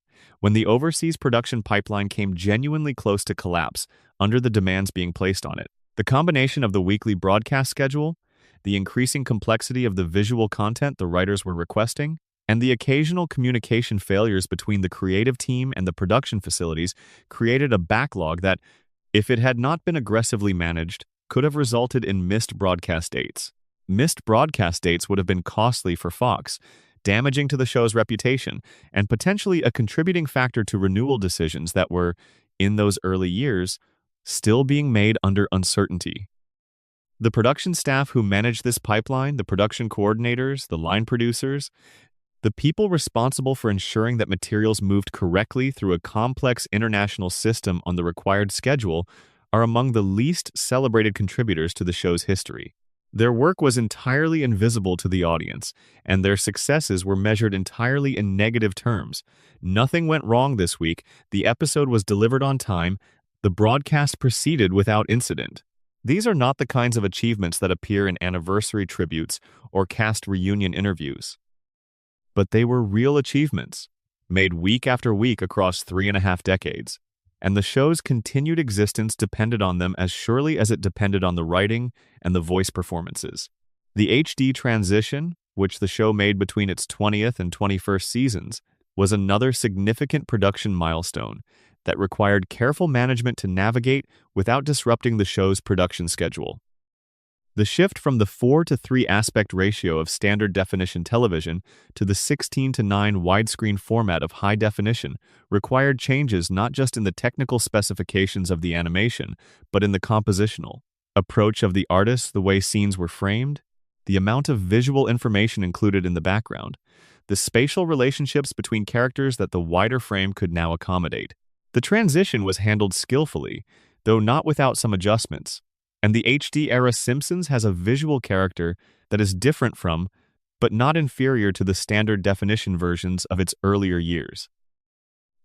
when the overseas production pipeline came genuinely close to collapse under the demands being placed on it. The combination of the weekly broadcast schedule, the increasing complexity of the visual content the writers were requesting, and the occasional communication failures between the creative team and the production facilities created a backlog that, if it had not been aggressively managed, could have resulted in missed broadcast dates. Missed broadcast dates would have been costly for Fox, damaging to the show's reputation, and potentially a contributing factor to renewal decisions that were, in those early years, still being made under uncertainty. The production staff who managed this pipeline, the production coordinators, the line producers, the people responsible for ensuring that materials moved correctly through a complex international system on the required schedule, are among the least celebrated contributors to the show's history. Their work was entirely invisible to the audience, and their successes were measured entirely in negative terms. Nothing went wrong this week, the episode was delivered on time, the broadcast proceeded without incident. These are not the kinds of achievements that appear in anniversary tributes or cast reunion interviews. But they were real achievements, made week after week across 3.5 decades, and the show's continued existence depended on them as surely as it depended on the writing and the voice performances. The HD transition, which the show made between its 20th and 21st seasons, was another significant production milestone that required careful management to navigate without disrupting the show's production schedule. The shift from the 4 to 3 aspect ratio of standard definition television to the 16 to 9 widescreen format of high definition required changes not just in the technical specifications of the animation, but in the compositional approach of the artists, the way scenes were framed, the amount of visual information included in the background, the spatial relationships between characters that the wider frame could now accommodate. The transition was handled skillfully, though not without some adjustments, and the HD-era Simpsons has a visual character that is different from, but not inferior to the standard definition versions of its earlier years.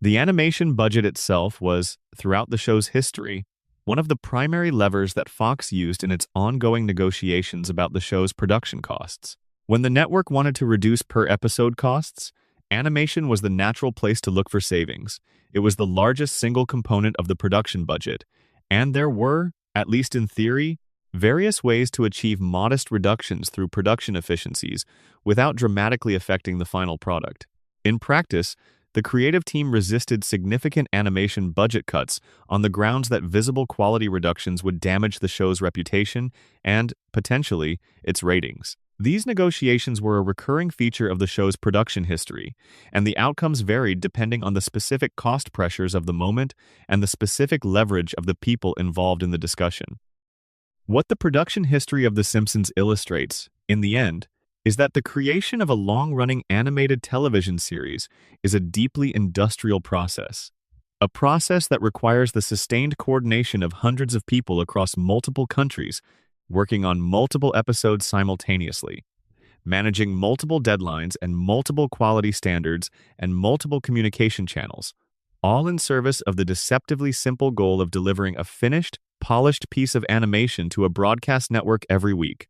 The animation budget itself was, throughout the show's history, one of the primary levers that Fox used in its ongoing negotiations about the show's production costs. When the network wanted to reduce per-episode costs, animation was the natural place to look for savings. It was the largest single component of the production budget, and there were, at least in theory, various ways to achieve modest reductions through production efficiencies without dramatically affecting the final product. In practice, the creative team resisted significant animation budget cuts on the grounds that visible quality reductions would damage the show's reputation and, potentially, its ratings. These negotiations were a recurring feature of the show's production history, and the outcomes varied depending on the specific cost pressures of the moment and the specific leverage of the people involved in the discussion. What the production history of The Simpsons illustrates, in the end, is that the creation of a long-running animated television series is a deeply industrial process. A process that requires the sustained coordination of hundreds of people across multiple countries working on multiple episodes simultaneously, managing multiple deadlines and multiple quality standards and multiple communication channels, all in service of the deceptively simple goal of delivering a finished, polished piece of animation to a broadcast network every week.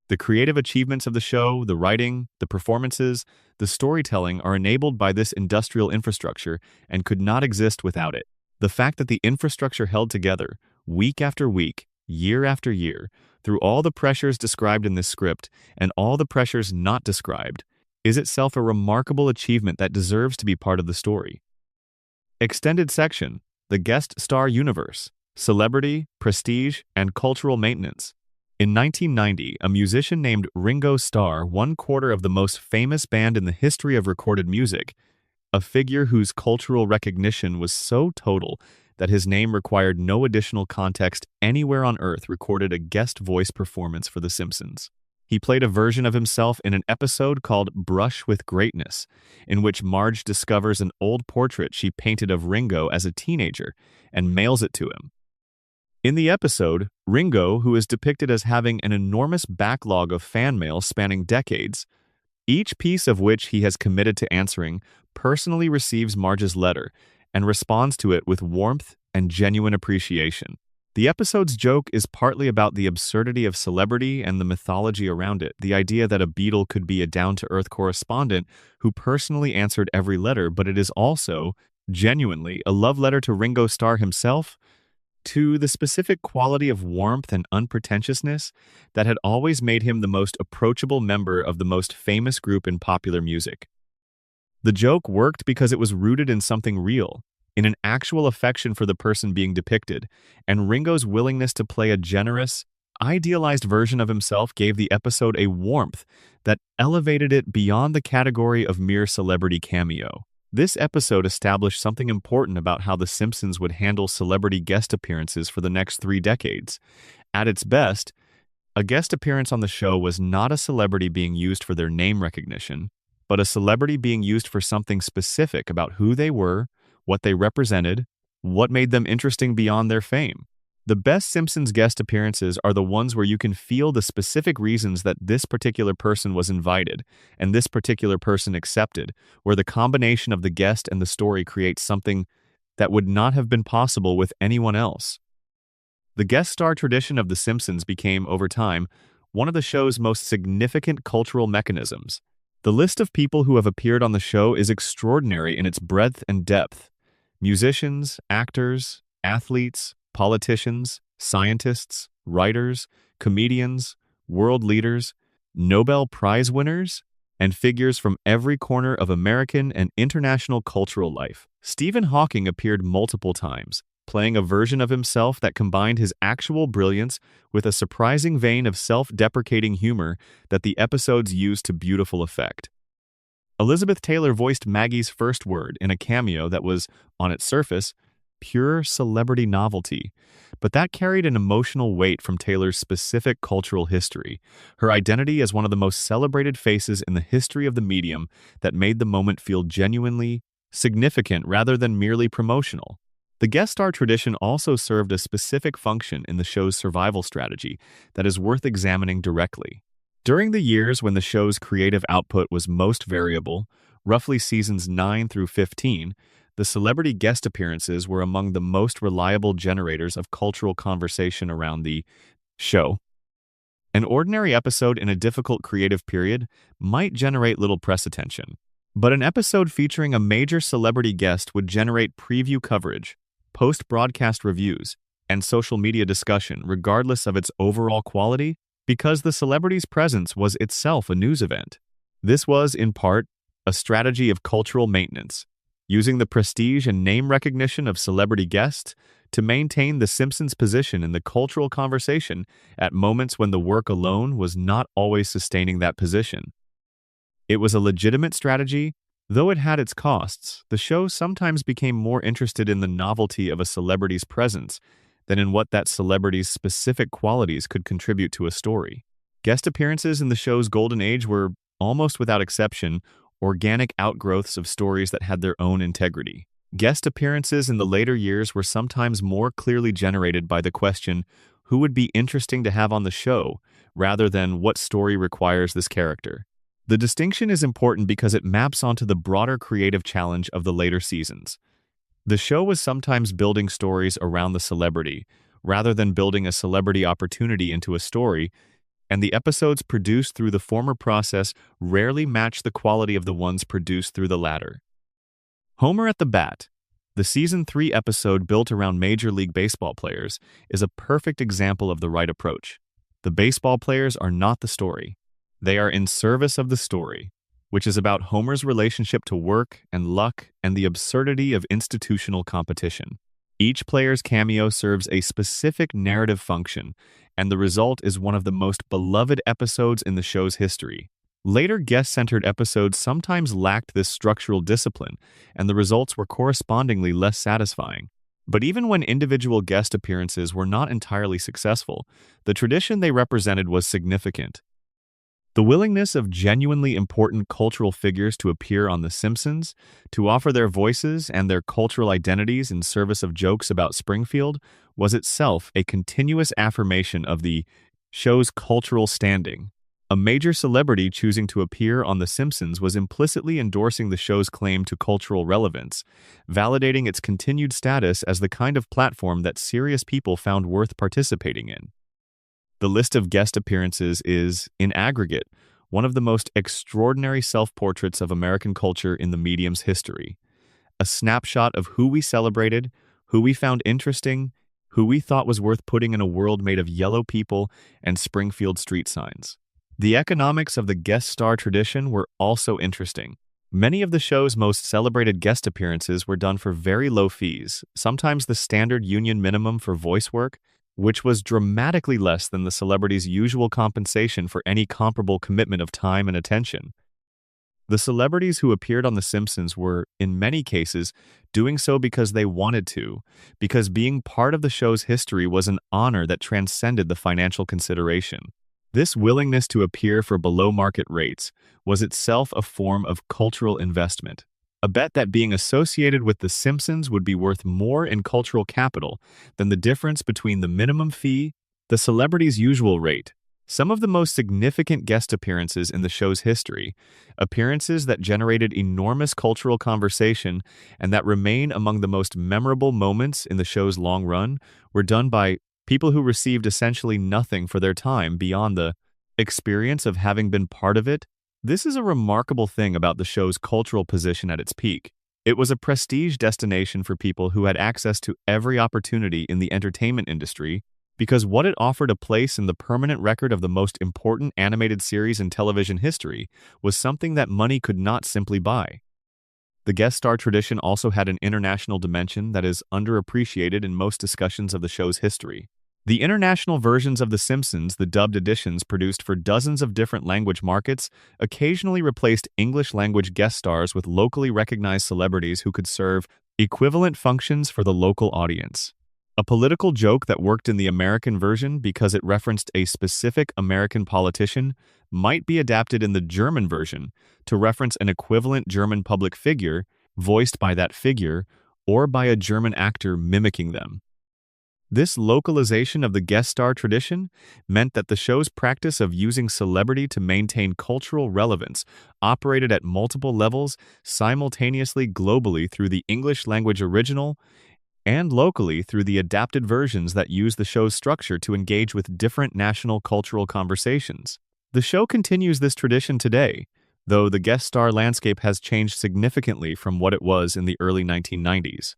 The creative achievements of the show, the writing, the performances, the storytelling are enabled by this industrial infrastructure and could not exist without it. The fact that the infrastructure held together, week after week, year after year, through all the pressures described in this script and all the pressures not described, is itself a remarkable achievement that deserves to be part of the story. Extended section: the guest star universe, celebrity, prestige, and cultural maintenance. In 1990, a musician named Ringo Starr, one quarter of the most famous band in the history of recorded music, a figure whose cultural recognition was so total that his name required no additional context anywhere on Earth, recorded a guest voice performance for The Simpsons. He played a version of himself in an episode called Brush with Greatness, in which Marge discovers an old portrait she painted of Ringo as a teenager and mails it to him. In the episode, Ringo, who is depicted as having an enormous backlog of fan mail spanning decades, each piece of which he has committed to answering, personally receives Marge's letter and responds to it with warmth and genuine appreciation. The episode's joke is partly about the absurdity of celebrity and the mythology around it, the idea that a Beatle could be a down-to-earth correspondent who personally answered every letter, but it is also, genuinely, a love letter to Ringo Starr himself, to the specific quality of warmth and unpretentiousness that had always made him the most approachable member of the most famous group in popular music. The joke worked because it was rooted in something real, in an actual affection for the person being depicted, and Ringo's willingness to play a generous, idealized version of himself gave the episode a warmth that elevated it beyond the category of mere celebrity cameo. This episode established something important about how The Simpsons would handle celebrity guest appearances for the next 3 decades. At its best, a guest appearance on the show was not a celebrity being used for their name recognition, but a celebrity being used for something specific about who they were, what they represented, what made them interesting beyond their fame. The best Simpsons guest appearances are the ones where you can feel the specific reasons that this particular person was invited and this particular person accepted, where the combination of the guest and the story creates something that would not have been possible with anyone else. The guest star tradition of The Simpsons became, over time, one of the show's most significant cultural mechanisms. The list of people who have appeared on the show is extraordinary in its breadth and depth. Musicians, actors, athletes, politicians, scientists, writers, comedians, world leaders, Nobel Prize winners, and figures from every corner of American and international cultural life. Stephen Hawking appeared multiple times, playing a version of himself that combined his actual brilliance with a surprising vein of self-deprecating humor that the episodes used to beautiful effect. Elizabeth Taylor voiced Maggie's first word in a cameo that was, on its surface, pure celebrity novelty, but that carried an emotional weight from Taylor's specific cultural history, her identity as one of the most celebrated faces in the history of the medium that made the moment feel genuinely significant rather than merely promotional. The guest star tradition also served a specific function in the show's survival strategy that is worth examining directly. During the years when the show's creative output was most variable, roughly seasons 9 through 15, the celebrity guest appearances were among the most reliable generators of cultural conversation around the show. An ordinary episode in a difficult creative period might generate little press attention, but an episode featuring a major celebrity guest would generate preview coverage, post-broadcast reviews, and social media discussion regardless of its overall quality, because the celebrity's presence was itself a news event. This was, in part, a strategy of cultural maintenance, using the prestige and name recognition of celebrity guests to maintain The Simpsons' position in the cultural conversation at moments when the work alone was not always sustaining that position. It was a legitimate strategy. Though it had its costs, the show sometimes became more interested in the novelty of a celebrity's presence than in what that celebrity's specific qualities could contribute to a story. Guest appearances in the show's golden age were, almost without exception, organic outgrowths of stories that had their own integrity. Guest appearances in the later years were sometimes more clearly generated by the question, who would be interesting to have on the show, rather than what story requires this character. The distinction is important because it maps onto the broader creative challenge of the later seasons. The show was sometimes building stories around the celebrity, rather than building a celebrity opportunity into a story, and the episodes produced through the former process rarely matched the quality of the ones produced through the latter. Homer at the Bat, the Season 3 episode built around Major League Baseball players, is a perfect example of the right approach. The baseball players are not the story. They are in service of the story, which is about Homer's relationship to work and luck and the absurdity of institutional competition. Each player's cameo serves a specific narrative function, and the result is one of the most beloved episodes in the show's history. Later guest-centered episodes sometimes lacked this structural discipline, and the results were correspondingly less satisfying. But even when individual guest appearances were not entirely successful, the tradition they represented was significant. The willingness of genuinely important cultural figures to appear on The Simpsons, to offer their voices and their cultural identities in service of jokes about Springfield, was itself a continuous affirmation of the show's cultural standing. A major celebrity choosing to appear on The Simpsons was implicitly endorsing the show's claim to cultural relevance, validating its continued status as the kind of platform that serious people found worth participating in. The list of guest appearances is, in aggregate, one of the most extraordinary self-portraits of American culture in the medium's history. A snapshot of who we celebrated, who we found interesting, who we thought was worth putting in a world made of yellow people and Springfield street signs. The economics of the guest star tradition were also interesting. Many of the show's most celebrated guest appearances were done for very low fees, sometimes the standard union minimum for voice work, which was dramatically less than the celebrity's usual compensation for any comparable commitment of time and attention. The celebrities who appeared on The Simpsons were, in many cases, doing so because they wanted to, because being part of the show's history was an honor that transcended the financial consideration. This willingness to appear for below-market rates was itself a form of cultural investment. A bet that being associated with The Simpsons would be worth more in cultural capital than the difference between the minimum fee, the celebrity's usual rate. Some of the most significant guest appearances in the show's history, appearances that generated enormous cultural conversation and that remain among the most memorable moments in the show's long run, were done by people who received essentially nothing for their time beyond the experience of having been part of it. This is a remarkable thing about the show's cultural position at its peak. It was a prestige destination for people who had access to every opportunity in the entertainment industry because what it offered a place in the permanent record of the most important animated series in television history was something that money could not simply buy. The guest star tradition also had an international dimension that is underappreciated in most discussions of the show's history. The international versions of The Simpsons, the dubbed editions produced for dozens of different language markets, occasionally replaced English-language guest stars with locally recognized celebrities who could serve equivalent functions for the local audience. A political joke that worked in the American version because it referenced a specific American politician might be adapted in the German version to reference an equivalent German public figure voiced by that figure or by a German actor mimicking them. This localization of the guest star tradition meant that the show's practice of using celebrity to maintain cultural relevance operated at multiple levels simultaneously globally through the English-language original and locally through the adapted versions that use the show's structure to engage with different national cultural conversations. The show continues this tradition today, though the guest star landscape has changed significantly from what it was in the early 1990s.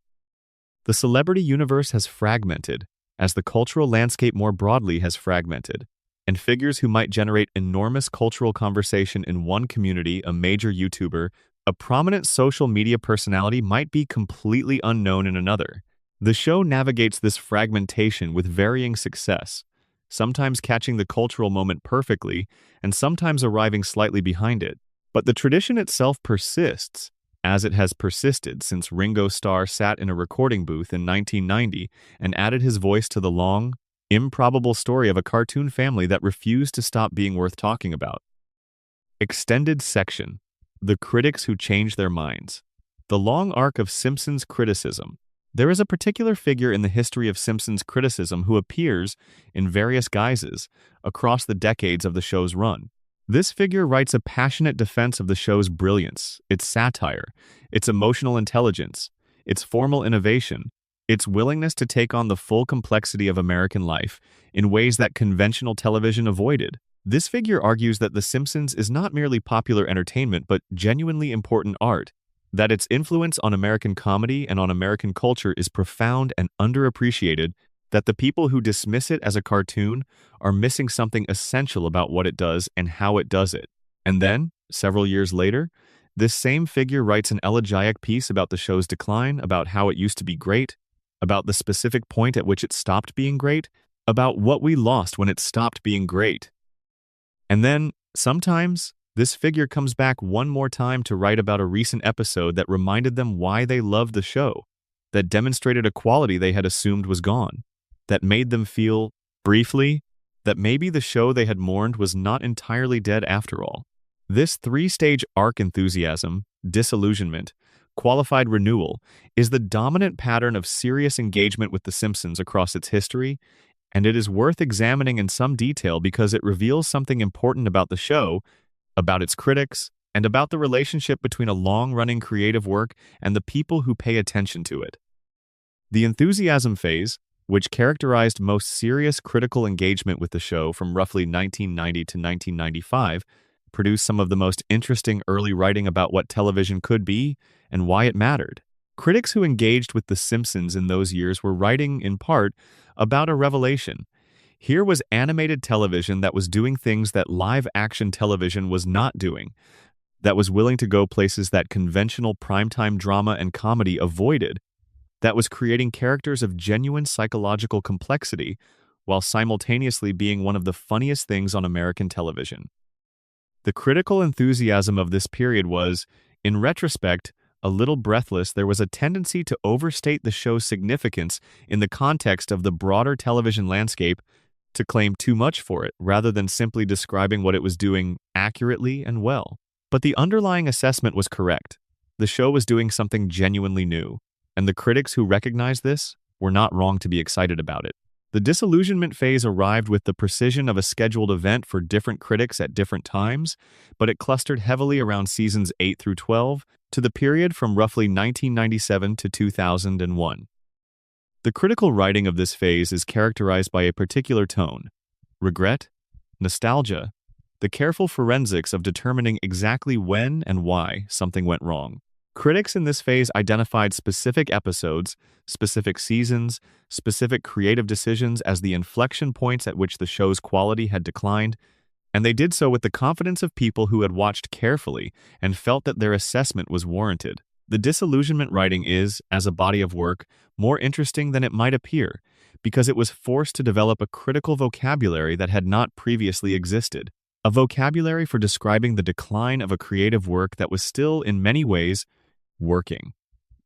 The celebrity universe has fragmented, as the cultural landscape more broadly has fragmented, and figures who might generate enormous cultural conversation in one community, a major YouTuber, a prominent social media personality, might be completely unknown in another. The show navigates this fragmentation with varying success, sometimes catching the cultural moment perfectly and sometimes arriving slightly behind it. But the tradition itself persists, as it has persisted since Ringo Starr sat in a recording booth in 1990 and added his voice to the long, improbable story of a cartoon family that refused to stop being worth talking about. Extended section: The critics who changed their minds. The long arc of Simpsons criticism. There is a particular figure in the history of Simpsons criticism who appears, in various guises, across the decades of the show's run. This figure writes a passionate defense of the show's brilliance, its satire, its emotional intelligence, its formal innovation, its willingness to take on the full complexity of American life in ways that conventional television avoided. This figure argues that The Simpsons is not merely popular entertainment but genuinely important art, that its influence on American comedy and on American culture is profound and underappreciated, that the people who dismiss it as a cartoon are missing something essential about what it does and how it does it. And then, several years later, this same figure writes an elegiac piece about the show's decline, about how it used to be great, about the specific point at which it stopped being great, about what we lost when it stopped being great. And then, sometimes, this figure comes back one more time to write about a recent episode that reminded them why they loved the show, that demonstrated a quality they had assumed was gone, that made them feel, briefly, that maybe the show they had mourned was not entirely dead after all. This three-stage arc: enthusiasm, disillusionment, qualified renewal, is the dominant pattern of serious engagement with The Simpsons across its history, and it is worth examining in some detail because it reveals something important about the show, about its critics, and about the relationship between a long-running creative work and the people who pay attention to it. The enthusiasm phase, which characterized most serious critical engagement with the show from roughly 1990 to 1995, produced some of the most interesting early writing about what television could be and why it mattered. Critics who engaged with The Simpsons in those years were writing, in part, about a revelation. Here was animated television that was doing things that live-action television was not doing, that was willing to go places that conventional primetime drama and comedy avoided, that was creating characters of genuine psychological complexity while simultaneously being one of the funniest things on American television. The critical enthusiasm of this period was, in retrospect, a little breathless. There was a tendency to overstate the show's significance in the context of the broader television landscape, to claim too much for it rather than simply describing what it was doing accurately and well. But the underlying assessment was correct. The show was doing something genuinely new, and the critics who recognized this were not wrong to be excited about it. The disillusionment phase arrived with the precision of a scheduled event for different critics at different times, but it clustered heavily around seasons 8 through 12 to the period from roughly 1997 to 2001. The critical writing of this phase is characterized by a particular tone: regret, nostalgia, the careful forensics of determining exactly when and why something went wrong. Critics in this phase identified specific episodes, specific seasons, specific creative decisions as the inflection points at which the show's quality had declined, and they did so with the confidence of people who had watched carefully and felt that their assessment was warranted. The disillusionment writing is, as a body of work, more interesting than it might appear, because it was forced to develop a critical vocabulary that had not previously existed, a vocabulary for describing the decline of a creative work that was still, in many ways, working.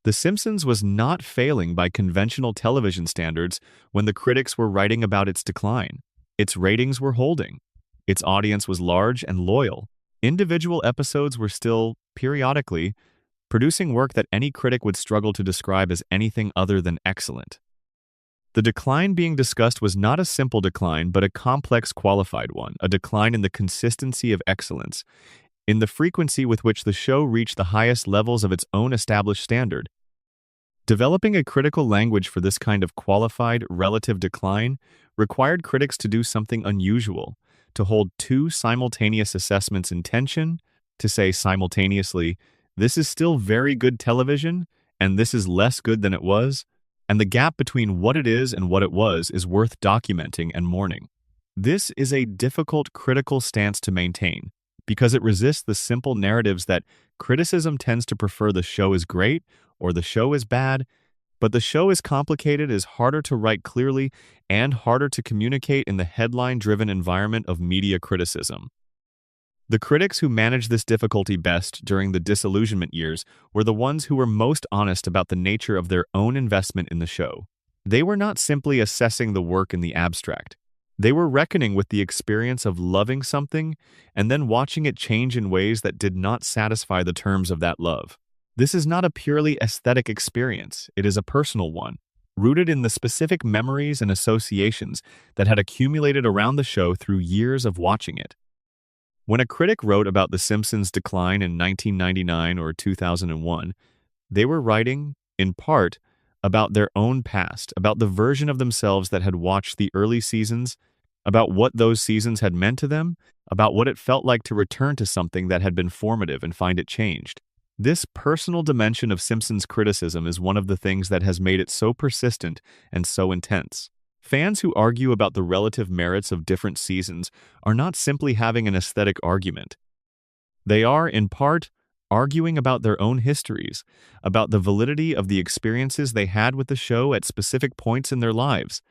The Simpsons was not failing by conventional television standards when the critics were writing about its decline. Its ratings were holding. Its audience was large and loyal. Individual episodes were still, periodically, producing work that any critic would struggle to describe as anything other than excellent. The decline being discussed was not a simple decline, but a complex qualified one, a decline in the consistency of excellence, in the frequency with which the show reached the highest levels of its own established standard. Developing a critical language for this kind of qualified, relative decline required critics to do something unusual, to hold two simultaneous assessments in tension, to say simultaneously, this is still very good television, and this is less good than it was, and the gap between what it is and what it was is worth documenting and mourning. This is a difficult critical stance to maintain, because it resists the simple narratives that criticism tends to prefer the show is great or the show is bad, but the show is complicated is harder to write clearly and harder to communicate in the headline-driven environment of media criticism. The critics who managed this difficulty best during the disillusionment years were the ones who were most honest about the nature of their own investment in the show. They were not simply assessing the work in the abstract. They were reckoning with the experience of loving something and then watching it change in ways that did not satisfy the terms of that love. This is not a purely aesthetic experience, it is a personal one, rooted in the specific memories and associations that had accumulated around the show through years of watching it. When a critic wrote about The Simpsons' decline in 1999 or 2001, they were writing, in part, about their own past, about the version of themselves that had watched the early seasons, about what those seasons had meant to them, about what it felt like to return to something that had been formative and find it changed. This personal dimension of Simpsons criticism is one of the things that has made it so persistent and so intense. Fans who argue about the relative merits of different seasons are not simply having an aesthetic argument. They are, in part, arguing about their own histories, about the validity of the experiences they had with the show at specific points in their lives,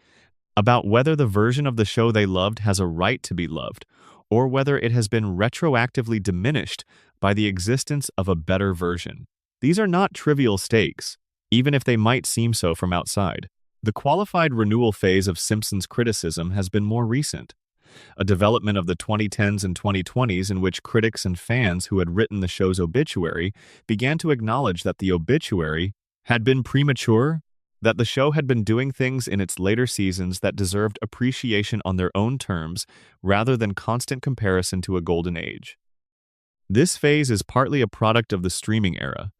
about whether the version of the show they loved has a right to be loved, or whether it has been retroactively diminished by the existence of a better version. These are not trivial stakes, even if they might seem so from outside. The qualified renewal phase of Simpsons criticism has been more recent, a development of the 2010s and 2020s in which critics and fans who had written the show's obituary began to acknowledge that the obituary had been premature, that the show had been doing things in its later seasons that deserved appreciation on their own terms rather than constant comparison to a golden age. This phase is partly a product of the streaming era,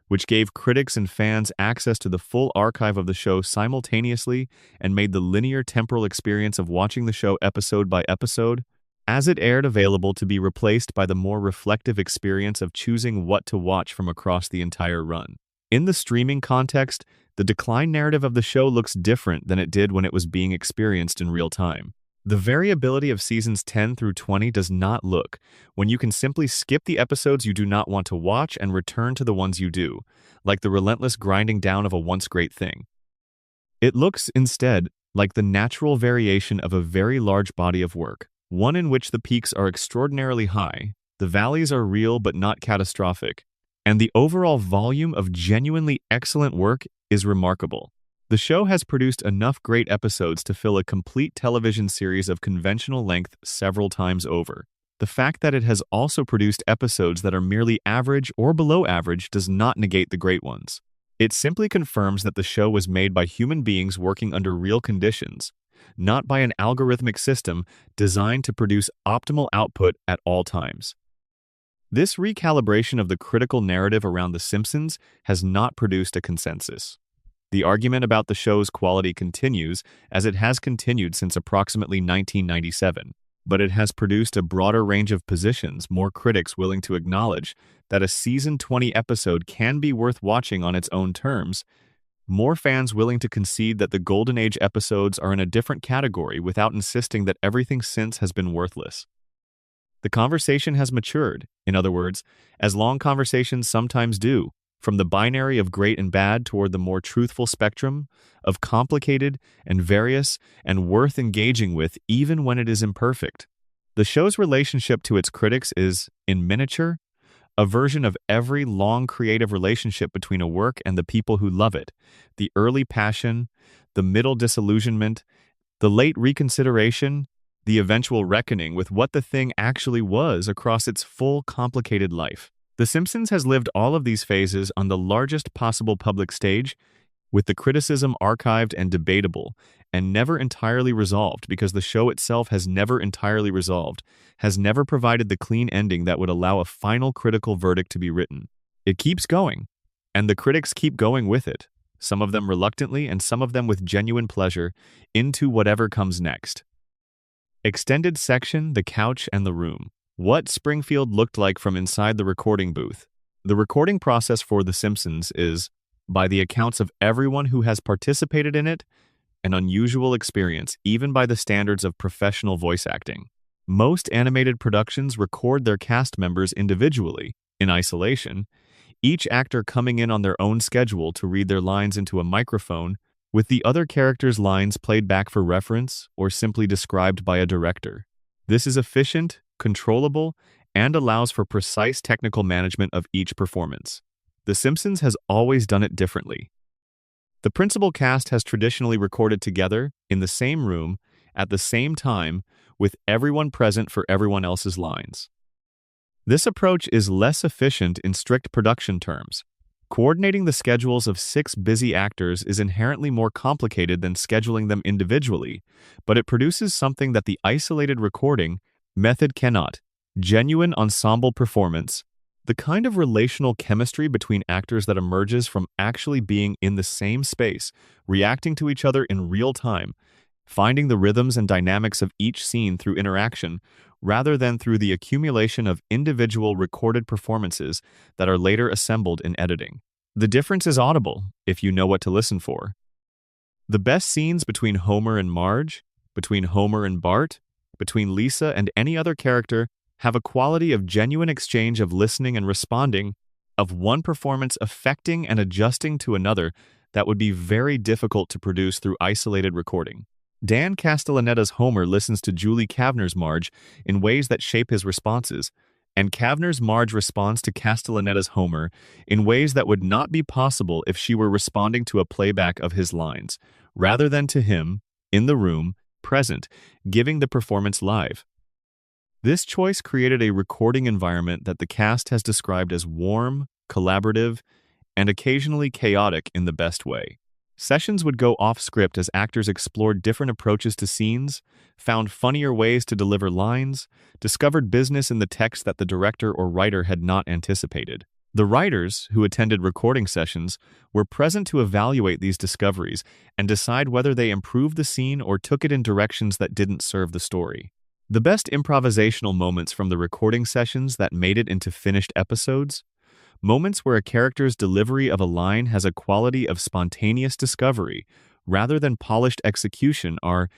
which gave critics and fans access to the full archive of the show simultaneously and made the linear temporal experience of watching the show episode by episode, as it aired, available to be replaced by the more reflective experience of choosing what to watch from across the entire run. In the streaming context, the decline narrative of the show looks different than it did when it was being experienced in real time. The variability of seasons 10 through 20 does not look, when you can simply skip the episodes you do not want to watch and return to the ones you do, like the relentless grinding down of a once great thing. It looks, instead, like the natural variation of a very large body of work, one in which the peaks are extraordinarily high, the valleys are real but not catastrophic, and the overall volume of genuinely excellent work is remarkable. The show has produced enough great episodes to fill a complete television series of conventional length several times over. The fact that it has also produced episodes that are merely average or below average does not negate the great ones. It simply confirms that the show was made by human beings working under real conditions, not by an algorithmic system designed to produce optimal output at all times. This recalibration of the critical narrative around The Simpsons has not produced a consensus. The argument about the show's quality continues, as it has continued since approximately 1997, but it has produced a broader range of positions, more critics willing to acknowledge that a season 20 episode can be worth watching on its own terms, more fans willing to concede that the Golden Age episodes are in a different category without insisting that everything since has been worthless. The conversation has matured, in other words, as long conversations sometimes do, from the binary of great and bad toward the more truthful spectrum of complicated and various and worth engaging with even when it is imperfect. The show's relationship to its critics is, in miniature, a version of every long creative relationship between a work and the people who love it, the early passion, the middle disillusionment, the late reconsideration, the eventual reckoning with what the thing actually was across its full, complicated life. The Simpsons has lived all of these phases on the largest possible public stage, with the criticism archived and debatable, and never entirely resolved because the show itself has never entirely resolved, has never provided the clean ending that would allow a final critical verdict to be written. It keeps going, and the critics keep going with it, some of them reluctantly and some of them with genuine pleasure, into whatever comes next. Extended section, the couch and the room. What Springfield looked like from inside the recording booth. The recording process for The Simpsons is, by the accounts of everyone who has participated in it, an unusual experience, even by the standards of professional voice acting. Most animated productions record their cast members individually, in isolation, each actor coming in on their own schedule to read their lines into a microphone, with the other character's lines played back for reference or simply described by a director. This is efficient, controllable, and allows for precise technical management of each performance. The Simpsons has always done it differently. The principal cast has traditionally recorded together, in the same room, at the same time, with everyone present for everyone else's lines. This approach is less efficient in strict production terms. Coordinating the schedules of 6 busy actors is inherently more complicated than scheduling them individually, but it produces something that the isolated recording method cannot: genuine ensemble performance, the kind of relational chemistry between actors that emerges from actually being in the same space, reacting to each other in real time, finding the rhythms and dynamics of each scene through interaction, rather than through the accumulation of individual recorded performances that are later assembled in editing. The difference is audible, if you know what to listen for. The best scenes between Homer and Marge, between Homer and Bart, between Lisa and any other character have a quality of genuine exchange of listening and responding, of one performance affecting and adjusting to another that would be very difficult to produce through isolated recording. Dan Castellaneta's Homer listens to Julie Kavner's Marge in ways that shape his responses, and Kavner's Marge responds to Castellaneta's Homer in ways that would not be possible if she were responding to a playback of his lines, rather than to him, in the room, present, giving the performance live. This choice created a recording environment that the cast has described as warm, collaborative, and occasionally chaotic in the best way. Sessions would go off script as actors explored different approaches to scenes, found funnier ways to deliver lines, discovered business in the text that the director or writer had not anticipated. The writers, who attended recording sessions, were present to evaluate these discoveries and decide whether they improved the scene or took it in directions that didn't serve the story. The best improvisational moments from the recording sessions that made it into finished episodes, moments where a character's delivery of a line has a quality of spontaneous discovery rather than polished execution, are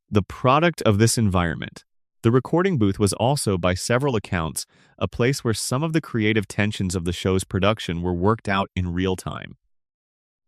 the product of this environment. The recording booth was also, by several accounts, a place where some of the creative tensions of the show's production were worked out in real time.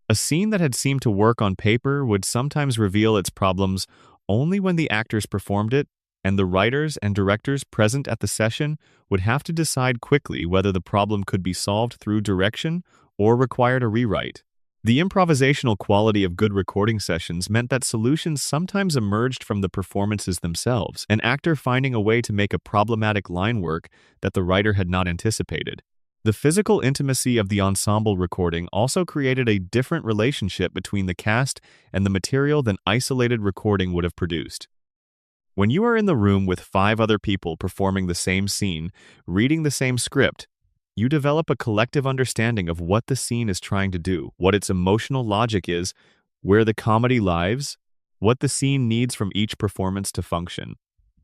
A scene that had seemed to work on paper would sometimes reveal its problems only when the actors performed it, and the writers and directors present at the session would have to decide quickly whether the problem could be solved through direction or required a rewrite. The improvisational quality of good recording sessions meant that solutions sometimes emerged from the performances themselves, an actor finding a way to make a problematic line work that the writer had not anticipated. The physical intimacy of the ensemble recording also created a different relationship between the cast and the material than isolated recording would have produced. When you are in the room with 5 other people performing the same scene, reading the same script, you develop a collective understanding of what the scene is trying to do, what its emotional logic is, where the comedy lies, what the scene needs from each performance to function.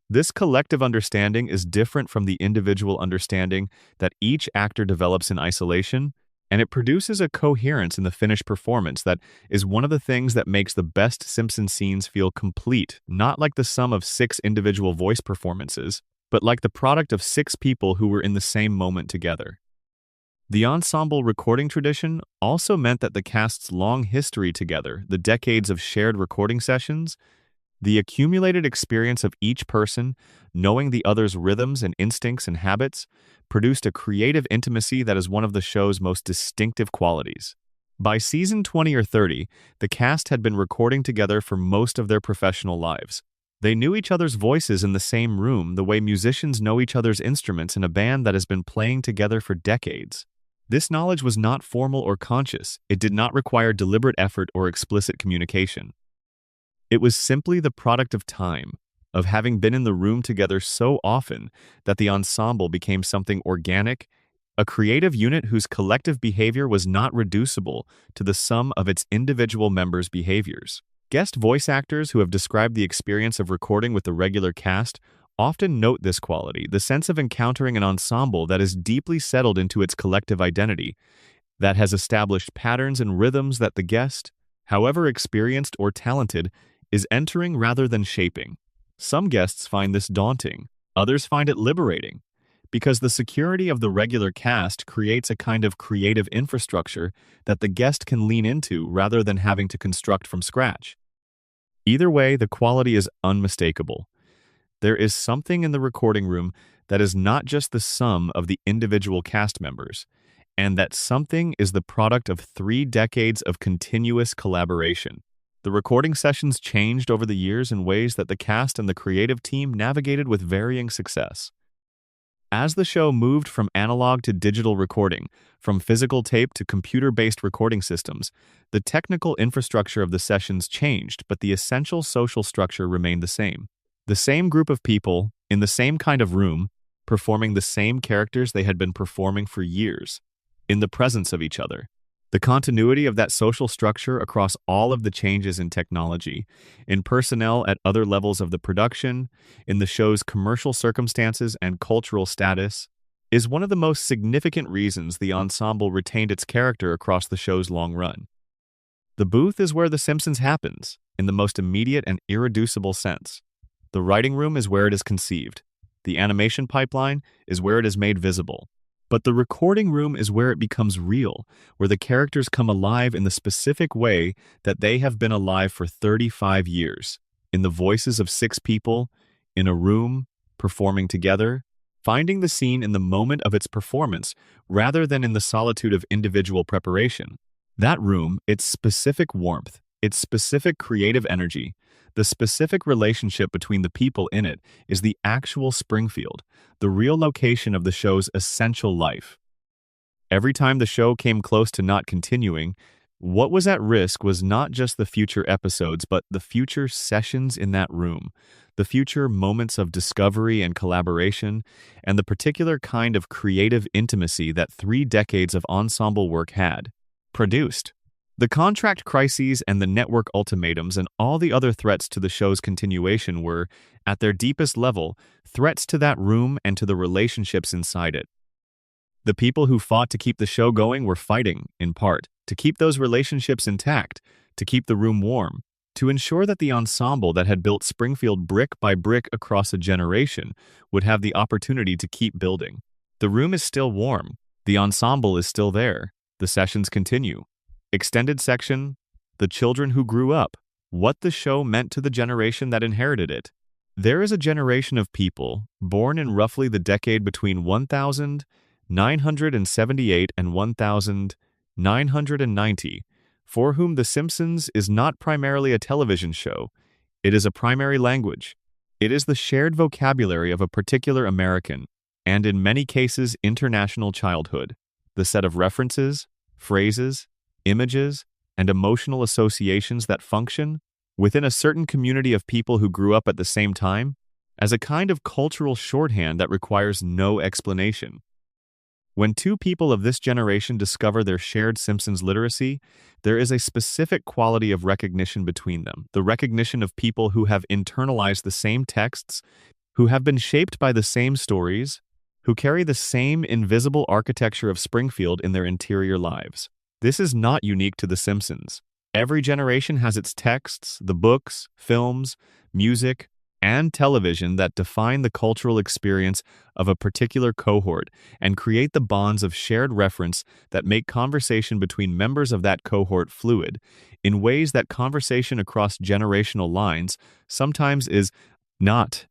This collective understanding is different from the individual understanding that each actor develops in isolation, and it produces a coherence in the finished performance that is one of the things that makes the best Simpsons scenes feel complete, not like the sum of 6 individual voice performances, but like the product of 6 people who were in the same moment together. The ensemble recording tradition also meant that the cast's long history together, the decades of shared recording sessions, the accumulated experience of each person, knowing the other's rhythms and instincts and habits, produced a creative intimacy that is one of the show's most distinctive qualities. By season 20 or 30, the cast had been recording together for most of their professional lives. They knew each other's voices in the same room the way musicians know each other's instruments in a band that has been playing together for decades. This knowledge was not formal or conscious. It did not require deliberate effort or explicit communication. It was simply the product of time, of having been in the room together so often that the ensemble became something organic, a creative unit whose collective behavior was not reducible to the sum of its individual members' behaviors. Guest voice actors who have described the experience of recording with the regular cast often note this quality, the sense of encountering an ensemble that is deeply settled into its collective identity, that has established patterns and rhythms that the guest, however experienced or talented, is entering rather than shaping. Some guests find this daunting, others find it liberating, because the security of the regular cast creates a kind of creative infrastructure that the guest can lean into rather than having to construct from scratch. Either way, the quality is unmistakable. There is something in the recording room that is not just the sum of the individual cast members, and that something is the product of 3 decades of continuous collaboration. The recording sessions changed over the years in ways that the cast and the creative team navigated with varying success. As the show moved from analog to digital recording, from physical tape to computer-based recording systems, the technical infrastructure of the sessions changed, but the essential social structure remained the same. The same group of people, in the same kind of room, performing the same characters they had been performing for years, in the presence of each other. The continuity of that social structure across all of the changes in technology, in personnel at other levels of the production, in the show's commercial circumstances and cultural status, is one of the most significant reasons the ensemble retained its character across the show's long run. The booth is where The Simpsons happens, in the most immediate and irreducible sense. The writing room is where it is conceived. The animation pipeline is where it is made visible. But the recording room is where it becomes real, where the characters come alive in the specific way that they have been alive for 35 years, in the voices of 6 people, in a room, performing together, finding the scene in the moment of its performance rather than in the solitude of individual preparation. That room, its specific warmth, its specific creative energy, the specific relationship between the people in it is the actual Springfield, the real location of the show's essential life. Every time the show came close to not continuing, what was at risk was not just the future episodes, but the future sessions in that room, the future moments of discovery and collaboration, and the particular kind of creative intimacy that 3 decades of ensemble work had produced. The contract crises and the network ultimatums and all the other threats to the show's continuation were, at their deepest level, threats to that room and to the relationships inside it. The people who fought to keep the show going were fighting, in part, to keep those relationships intact, to keep the room warm, to ensure that the ensemble that had built Springfield brick by brick across a generation would have the opportunity to keep building. The room is still warm. The ensemble is still there. The sessions continue. Extended section, The Children Who Grew Up, what the show meant to the generation that inherited it. There is a generation of people, born in roughly the decade between 1978 and 1990, for whom The Simpsons is not primarily a television show. It is a primary language. It is the shared vocabulary of a particular American, and in many cases international childhood. The set of references, phrases, images, and emotional associations that function within a certain community of people who grew up at the same time as a kind of cultural shorthand that requires no explanation. When 2 people of this generation discover their shared Simpsons literacy, there is a specific quality of recognition between them, the recognition of people who have internalized the same texts, who have been shaped by the same stories, who carry the same invisible architecture of Springfield in their interior lives. This is not unique to The Simpsons. Every generation has its texts, the books, films, music, and television that define the cultural experience of a particular cohort and create the bonds of shared reference that make conversation between members of that cohort fluid, in ways that conversation across generational lines sometimes is not.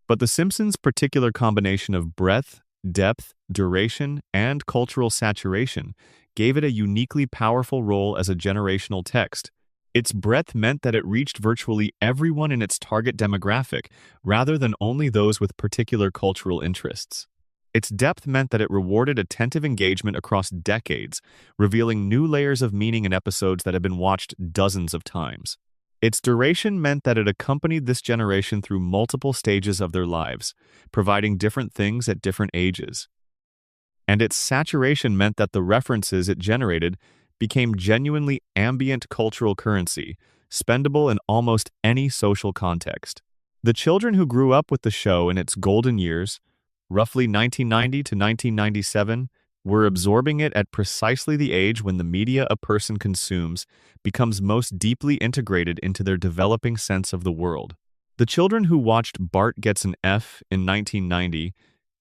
But The Simpsons' particular combination of breadth, depth, duration, and cultural saturation gave it a uniquely powerful role as a generational text. Its breadth meant that it reached virtually everyone in its target demographic, rather than only those with particular cultural interests. Its depth meant that it rewarded attentive engagement across decades, revealing new layers of meaning in episodes that had been watched dozens of times. Its duration meant that it accompanied this generation through multiple stages of their lives, providing different things at different ages. And its saturation meant that the references it generated became genuinely ambient cultural currency, spendable in almost any social context. The children who grew up with the show in its golden years, roughly 1990 to 1997, were absorbing it at precisely the age when the media a person consumes becomes most deeply integrated into their developing sense of the world. The children who watched Bart Gets an F in 1990,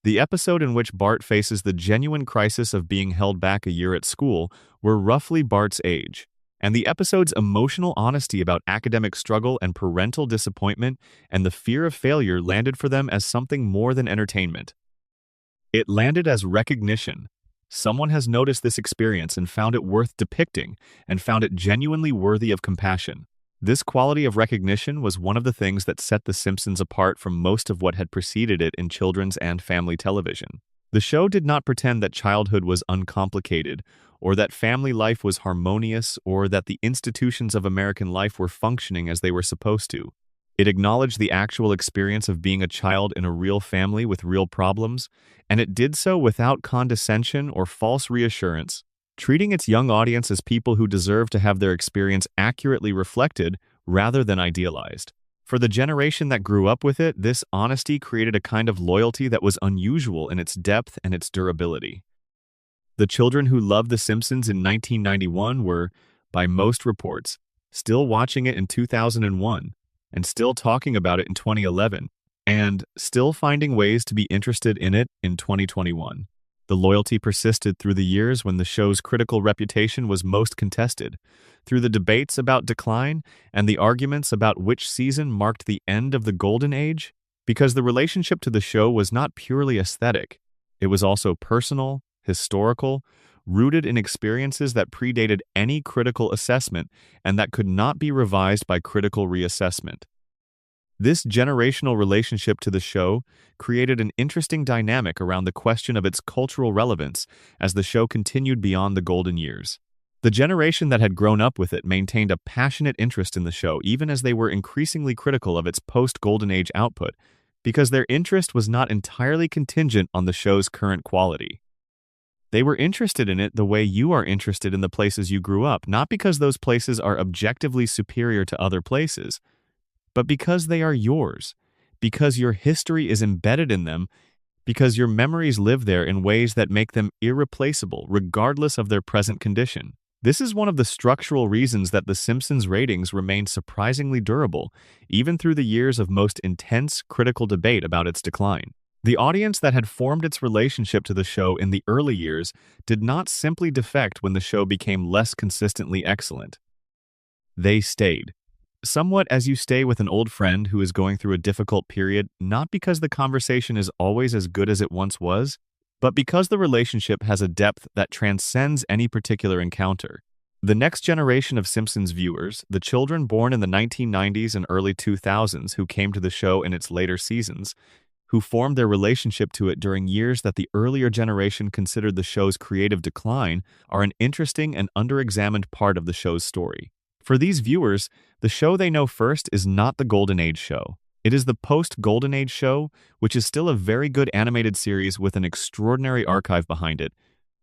the episode in which Bart faces the genuine crisis of being held back a year at school, were roughly Bart's age, and the episode's emotional honesty about academic struggle and parental disappointment and the fear of failure landed for them as something more than entertainment. It landed as recognition. Someone has noticed this experience and found it worth depicting, and found it genuinely worthy of compassion. This quality of recognition was one of the things that set The Simpsons apart from most of what had preceded it in children's and family television. The show did not pretend that childhood was uncomplicated, or that family life was harmonious, or that the institutions of American life were functioning as they were supposed to. It acknowledged the actual experience of being a child in a real family with real problems, and it did so without condescension or false reassurance, treating its young audience as people who deserve to have their experience accurately reflected rather than idealized. For the generation that grew up with it, this honesty created a kind of loyalty that was unusual in its depth and its durability. The children who loved The Simpsons in 1991 were, by most reports, still watching it in 2001, and still talking about it in 2011, and still finding ways to be interested in it in 2021. The loyalty persisted through the years when the show's critical reputation was most contested, through the debates about decline and the arguments about which season marked the end of the golden age, because the relationship to the show was not purely aesthetic. It was also personal, historical, rooted in experiences that predated any critical assessment and that could not be revised by critical reassessment. This generational relationship to the show created an interesting dynamic around the question of its cultural relevance as the show continued beyond the golden years. The generation that had grown up with it maintained a passionate interest in the show even as they were increasingly critical of its post-Golden Age output, because their interest was not entirely contingent on the show's current quality. They were interested in it the way you are interested in the places you grew up, not because those places are objectively superior to other places, but because they are yours, because your history is embedded in them, because your memories live there in ways that make them irreplaceable regardless of their present condition. This is one of the structural reasons that The Simpsons' ratings remain surprisingly durable, even through the years of most intense critical debate about its decline. The audience that had formed its relationship to the show in the early years did not simply defect when the show became less consistently excellent. They stayed. Somewhat as you stay with an old friend who is going through a difficult period, not because the conversation is always as good as it once was, but because the relationship has a depth that transcends any particular encounter. The next generation of Simpsons viewers, the children born in the 1990s and early 2000s who came to the show in its later seasons, who formed their relationship to it during years that the earlier generation considered the show's creative decline, are an interesting and underexamined part of the show's story. For these viewers, the show they know first is not the Golden Age show. It is the post-Golden Age show, which is still a very good animated series with an extraordinary archive behind it,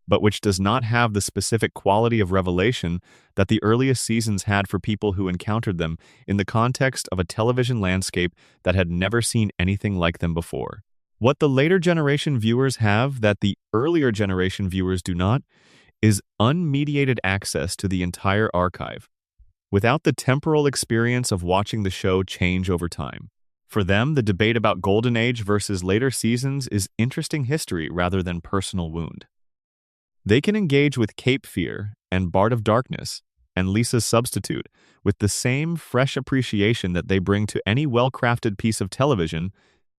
but which does not have the specific quality of revelation that the earliest seasons had for people who encountered them in the context of a television landscape that had never seen anything like them before. What the later generation viewers have that the earlier generation viewers do not is unmediated access to the entire archive, without the temporal experience of watching the show change over time. For them, the debate about Golden Age versus later seasons is interesting history rather than personal wound. They can engage with Cape Fear and Bard of Darkness and Lisa's Substitute with the same fresh appreciation that they bring to any well-crafted piece of television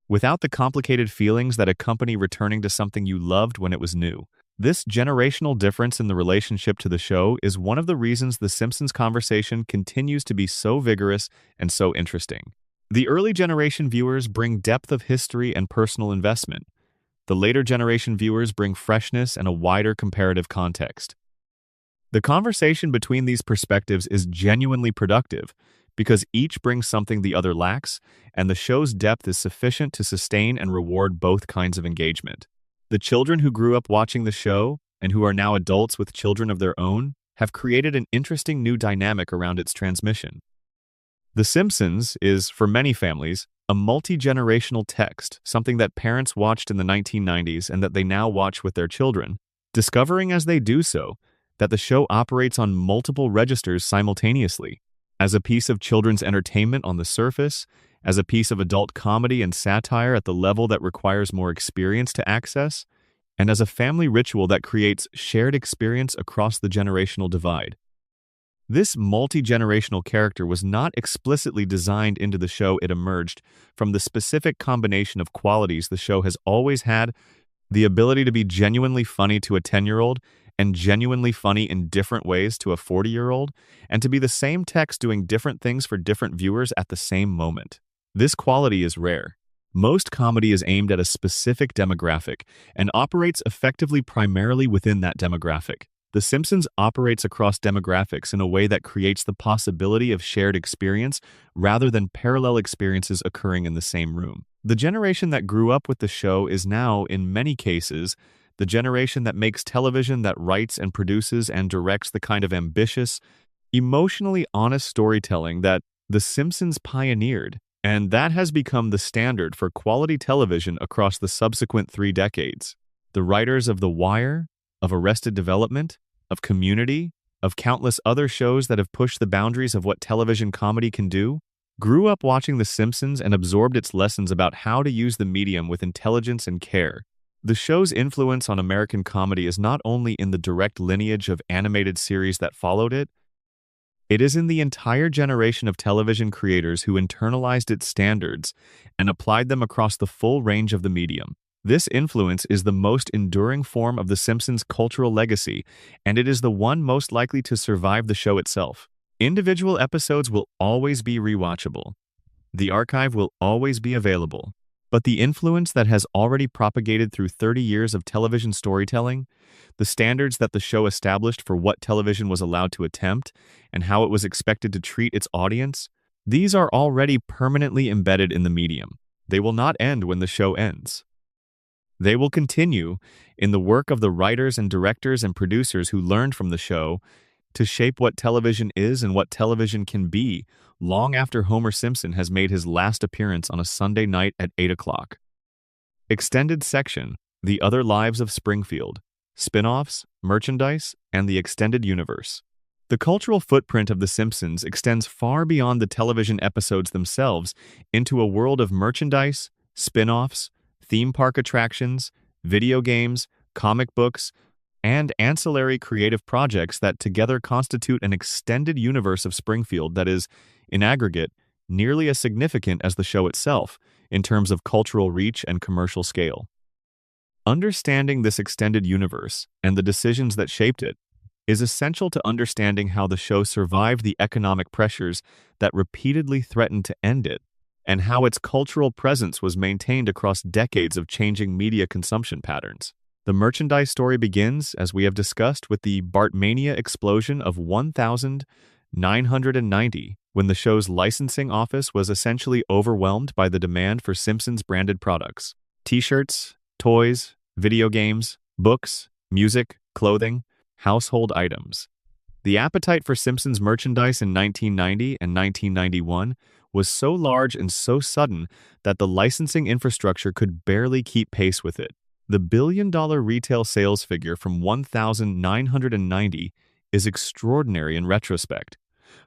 without the complicated feelings that accompany returning to something you loved when it was new. This generational difference in the relationship to the show is one of the reasons the Simpsons conversation continues to be so vigorous and so interesting. The early generation viewers bring depth of history and personal investment. The later generation viewers bring freshness and a wider comparative context. The conversation between these perspectives is genuinely productive because each brings something the other lacks, and the show's depth is sufficient to sustain and reward both kinds of engagement. The children who grew up watching the show and who are now adults with children of their own have created an interesting new dynamic around its transmission. The Simpsons is, for many families, a multi-generational text, something that parents watched in the 1990s and that they now watch with their children, discovering as they do so that the show operates on multiple registers simultaneously, as a piece of children's entertainment on the surface, as a piece of adult comedy and satire at the level that requires more experience to access, and as a family ritual that creates shared experience across the generational divide. This multi-generational character was not explicitly designed into the show. It emerged from the specific combination of qualities the show has always had: the ability to be genuinely funny to a 10-year-old and genuinely funny in different ways to a 40-year-old, and to be the same text doing different things for different viewers at the same moment. This quality is rare. Most comedy is aimed at a specific demographic and operates effectively primarily within that demographic. The Simpsons operates across demographics in a way that creates the possibility of shared experience rather than parallel experiences occurring in the same room. The generation that grew up with the show is now, in many cases, the generation that makes television, that writes and produces and directs the kind of ambitious, emotionally honest storytelling that The Simpsons pioneered, and that has become the standard for quality television across the subsequent 3 decades. The writers of The Wire, of Arrested Development, of Community, of countless other shows that have pushed the boundaries of what television comedy can do, grew up watching The Simpsons and absorbed its lessons about how to use the medium with intelligence and care. The show's influence on American comedy is not only in the direct lineage of animated series that followed it, it is in the entire generation of television creators who internalized its standards and applied them across the full range of the medium. This influence is the most enduring form of The Simpsons' cultural legacy, and it is the one most likely to survive the show itself. Individual episodes will always be rewatchable. The archive will always be available. But the influence that has already propagated through 30 years of television storytelling, the standards that the show established for what television was allowed to attempt and how it was expected to treat its audience, these are already permanently embedded in the medium. They will not end when the show ends. They will continue in the work of the writers and directors and producers who learned from the show to shape what television is and what television can be long after Homer Simpson has made his last appearance on a Sunday night at 8 o'clock. Extended section: The Other Lives of Springfield, Spin-offs, Merchandise, and the Extended Universe. The cultural footprint of The Simpsons extends far beyond the television episodes themselves into a world of merchandise, spin-offs, theme park attractions, video games, comic books, and ancillary creative projects that together constitute an extended universe of Springfield that is, in aggregate, nearly as significant as the show itself in terms of cultural reach and commercial scale. Understanding this extended universe and the decisions that shaped it is essential to understanding how the show survived the economic pressures that repeatedly threatened to end it, and how its cultural presence was maintained across decades of changing media consumption patterns. The merchandise story begins, as we have discussed, with the Bartmania explosion of 1990, when the show's licensing office was essentially overwhelmed by the demand for Simpsons-branded products. T-shirts, toys, video games, books, music, clothing, household items. The appetite for Simpsons merchandise in 1990 and 1991 was so large and so sudden that the licensing infrastructure could barely keep pace with it. The billion-dollar retail sales figure from 1990 is extraordinary in retrospect.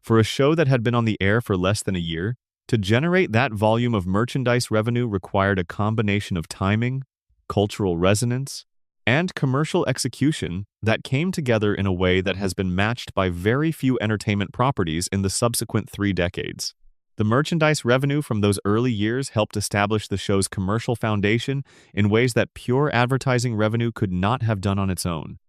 For a show that had been on the air for less than a year, To generate that volume of merchandise revenue required a combination of timing, cultural resonance, and commercial execution that came together in a way that has been matched by very few entertainment properties in the subsequent 3 decades. The merchandise revenue from those early years helped establish the show's commercial foundation in ways that pure advertising revenue could not have done on its own.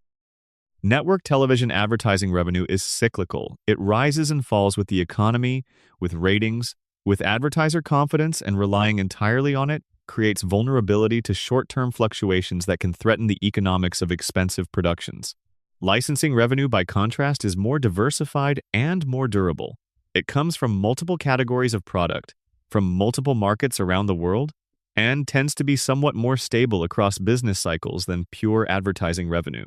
Network television advertising revenue is cyclical. It rises and falls with the economy, with ratings, with advertiser confidence, and relying entirely on it creates vulnerability to short-term fluctuations that can threaten the economics of expensive productions. Licensing revenue, by contrast, is more diversified and more durable. It comes from multiple categories of product, from multiple markets around the world, and tends to be somewhat more stable across business cycles than pure advertising revenue.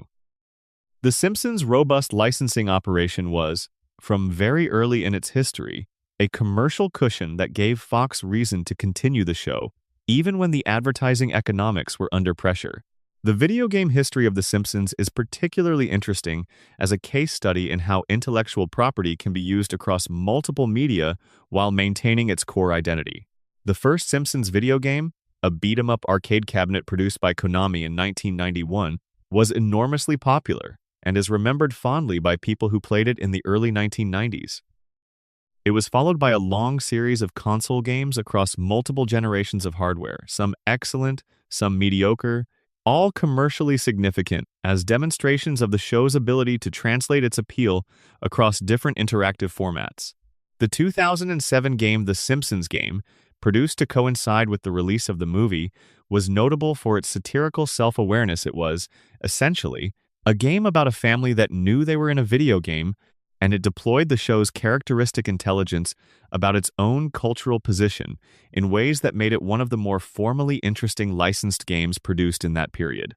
The Simpsons' robust licensing operation was, from very early in its history, a commercial cushion that gave Fox reason to continue the show, even when the advertising economics were under pressure. The video game history of The Simpsons is particularly interesting as a case study in how intellectual property can be used across multiple media while maintaining its core identity. The first Simpsons video game, a beat-em-up arcade cabinet produced by Konami in 1991, was enormously popular and is remembered fondly by people who played it in the early 1990s. It was followed by a long series of console games across multiple generations of hardware, some excellent, some mediocre, all commercially significant as demonstrations of the show's ability to translate its appeal across different interactive formats. The 2007 game The Simpsons Game, produced to coincide with the release of the movie, was notable for its satirical self-awareness. It was, essentially, a game about a family that knew they were in a video game, and it deployed the show's characteristic intelligence about its own cultural position in ways that made it one of the more formally interesting licensed games produced in that period.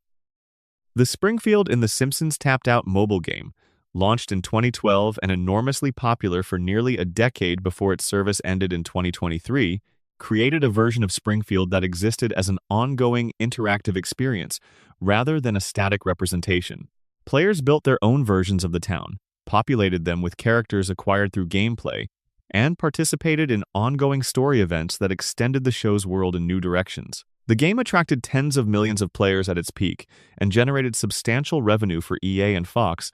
The Springfield in The Simpsons tapped-out mobile game, launched in 2012 and enormously popular for nearly a decade before its service ended in 2023, created a version of Springfield that existed as an ongoing interactive experience rather than a static representation. Players built their own versions of the town, populated them with characters acquired through gameplay, and participated in ongoing story events that extended the show's world in new directions. The game attracted tens of millions of players at its peak and generated substantial revenue for EA and Fox,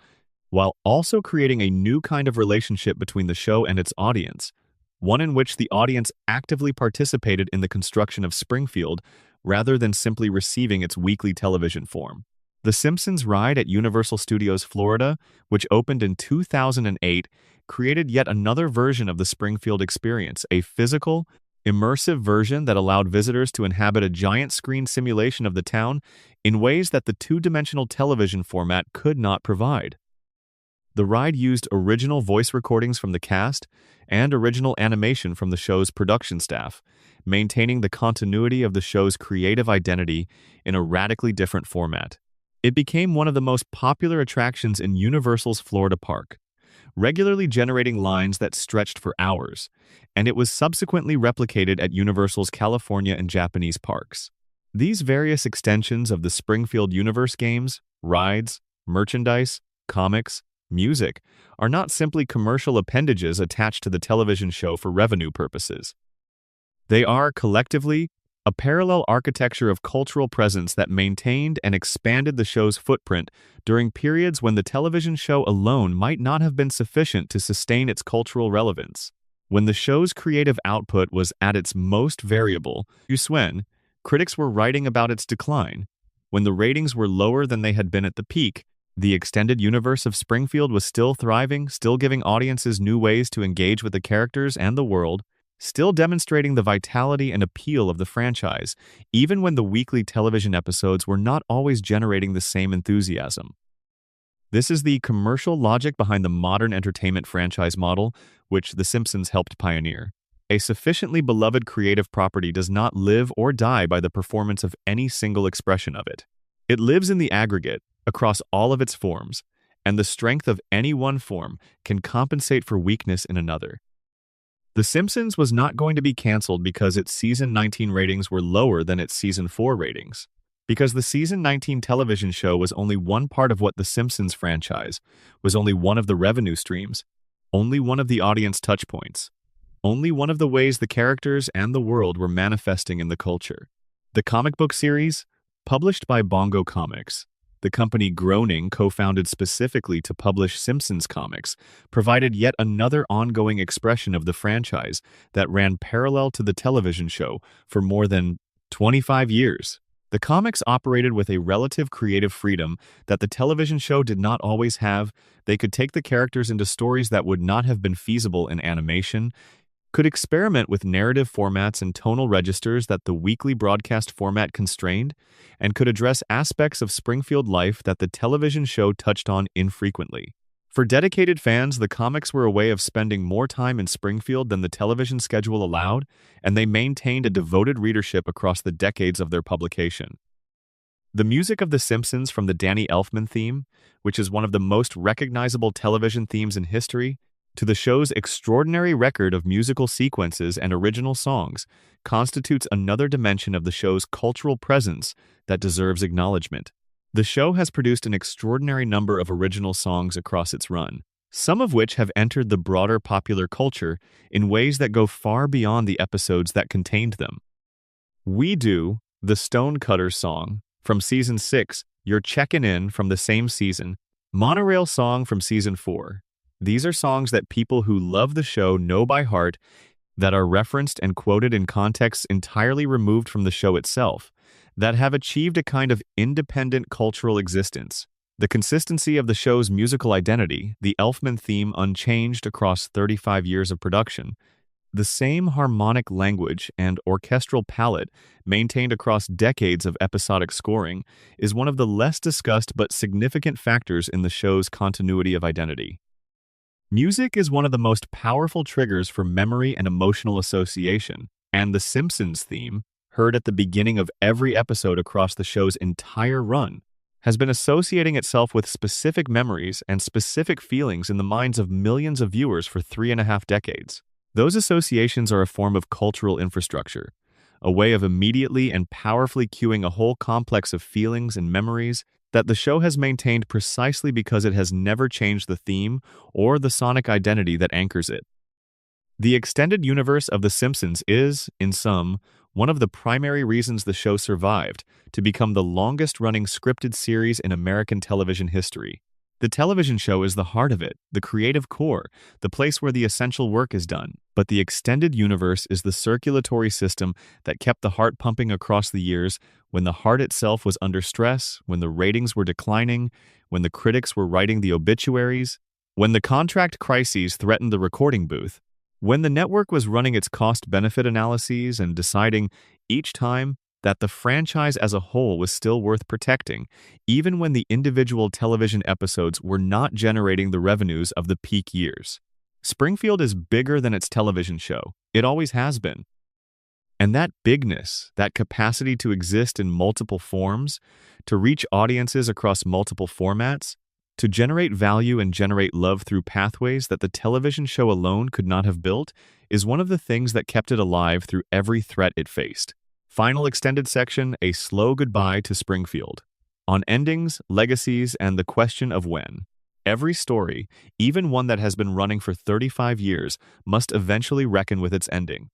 while also creating a new kind of relationship between the show and its audience, one in which the audience actively participated in the construction of Springfield rather than simply receiving its weekly television form. The Simpsons ride at Universal Studios Florida, which opened in 2008, created yet another version of the Springfield experience, a physical, immersive version that allowed visitors to inhabit a giant screen simulation of the town in ways that the two-dimensional television format could not provide. The ride used original voice recordings from the cast and original animation from the show's production staff, maintaining the continuity of the show's creative identity in a radically different format. It became one of the most popular attractions in Universal's Florida park, regularly generating lines that stretched for hours, and it was subsequently replicated at Universal's California and Japanese parks. These various extensions of the Springfield universe games, rides, merchandise, comics, music are not simply commercial appendages attached to the television show for revenue purposes. They are, collectively, a parallel architecture of cultural presence that maintained and expanded the show's footprint during periods when the television show alone might not have been sufficient to sustain its cultural relevance. When the show's creative output was at its most variable, critics were writing about its decline. When the ratings were lower than they had been at the peak, the extended universe of Springfield was still thriving, still giving audiences new ways to engage with the characters and the world, still demonstrating the vitality and appeal of the franchise, even when the weekly television episodes were not always generating the same enthusiasm. This is the commercial logic behind the modern entertainment franchise model, which The Simpsons helped pioneer. A sufficiently beloved creative property does not live or die by the performance of any single expression of it. It lives in the aggregate, across all of its forms, and the strength of any one form can compensate for weakness in another. The Simpsons was not going to be canceled because its Season 19 ratings were lower than its Season 4 ratings. Because the Season 19 television show was only one part of what the Simpsons franchise was, only one of the revenue streams, only one of the audience touchpoints. only one of the ways the characters and the world were manifesting in the culture. The comic book series, published by Bongo Comics, the company Groening co-founded specifically to publish Simpsons comics, provided yet another ongoing expression of the franchise that ran parallel to the television show for more than 25 years. The comics operated with a relative creative freedom that the television show did not always have. They could take the characters into stories that would not have been feasible in animation, could experiment with narrative formats and tonal registers that the weekly broadcast format constrained, and could address aspects of Springfield life that the television show touched on infrequently. For dedicated fans, the comics were a way of spending more time in Springfield than the television schedule allowed, and they maintained a devoted readership across the decades of their publication. The music of The Simpsons, from the Danny Elfman theme, which is one of the most recognizable television themes in history, to the show's extraordinary record of musical sequences and original songs, constitutes another dimension of the show's cultural presence that deserves acknowledgement. The show has produced an extraordinary number of original songs across its run, some of which have entered the broader popular culture in ways that go far beyond the episodes that contained them. We Do, the Stonecutters song, from Season 6, You're Checkin' In from the same season, Monorail Song from Season 4. These are songs that people who love the show know by heart, that are referenced and quoted in contexts entirely removed from the show itself, that have achieved a kind of independent cultural existence. The consistency of the show's musical identity, the Elfman theme unchanged across 35 years of production, the same harmonic language and orchestral palette maintained across decades of episodic scoring, is one of the less discussed but significant factors in the show's continuity of identity. Music is one of the most powerful triggers for memory and emotional association, and the Simpsons theme, heard at the beginning of every episode across the show's entire run, has been associating itself with specific memories and specific feelings in the minds of millions of viewers for 3.5 decades. Those associations are a form of cultural infrastructure, a way of immediately and powerfully cueing a whole complex of feelings and memories that the show has maintained precisely because it has never changed the theme or the sonic identity that anchors it. The extended universe of The Simpsons is, in sum, one of the primary reasons the show survived to become the longest-running scripted series in American television history. The television show is the heart of it, the creative core, the place where the essential work is done. But the extended universe is the circulatory system that kept the heart pumping across the years when the heart itself was under stress, when the ratings were declining, when the critics were writing the obituaries, when the contract crises threatened the recording booth, when the network was running its cost-benefit analyses and deciding each time that the franchise as a whole was still worth protecting, even when the individual television episodes were not generating the revenues of the peak years. Springfield is bigger than its television show. It always has been. And that bigness, that capacity to exist in multiple forms, to reach audiences across multiple formats, to generate value and generate love through pathways that the television show alone could not have built, is one of the things that kept it alive through every threat it faced. Final extended section, A Slow Goodbye to Springfield. On endings, legacies, and the question of when. Every story, even one that has been running for 35 years, must eventually reckon with its ending.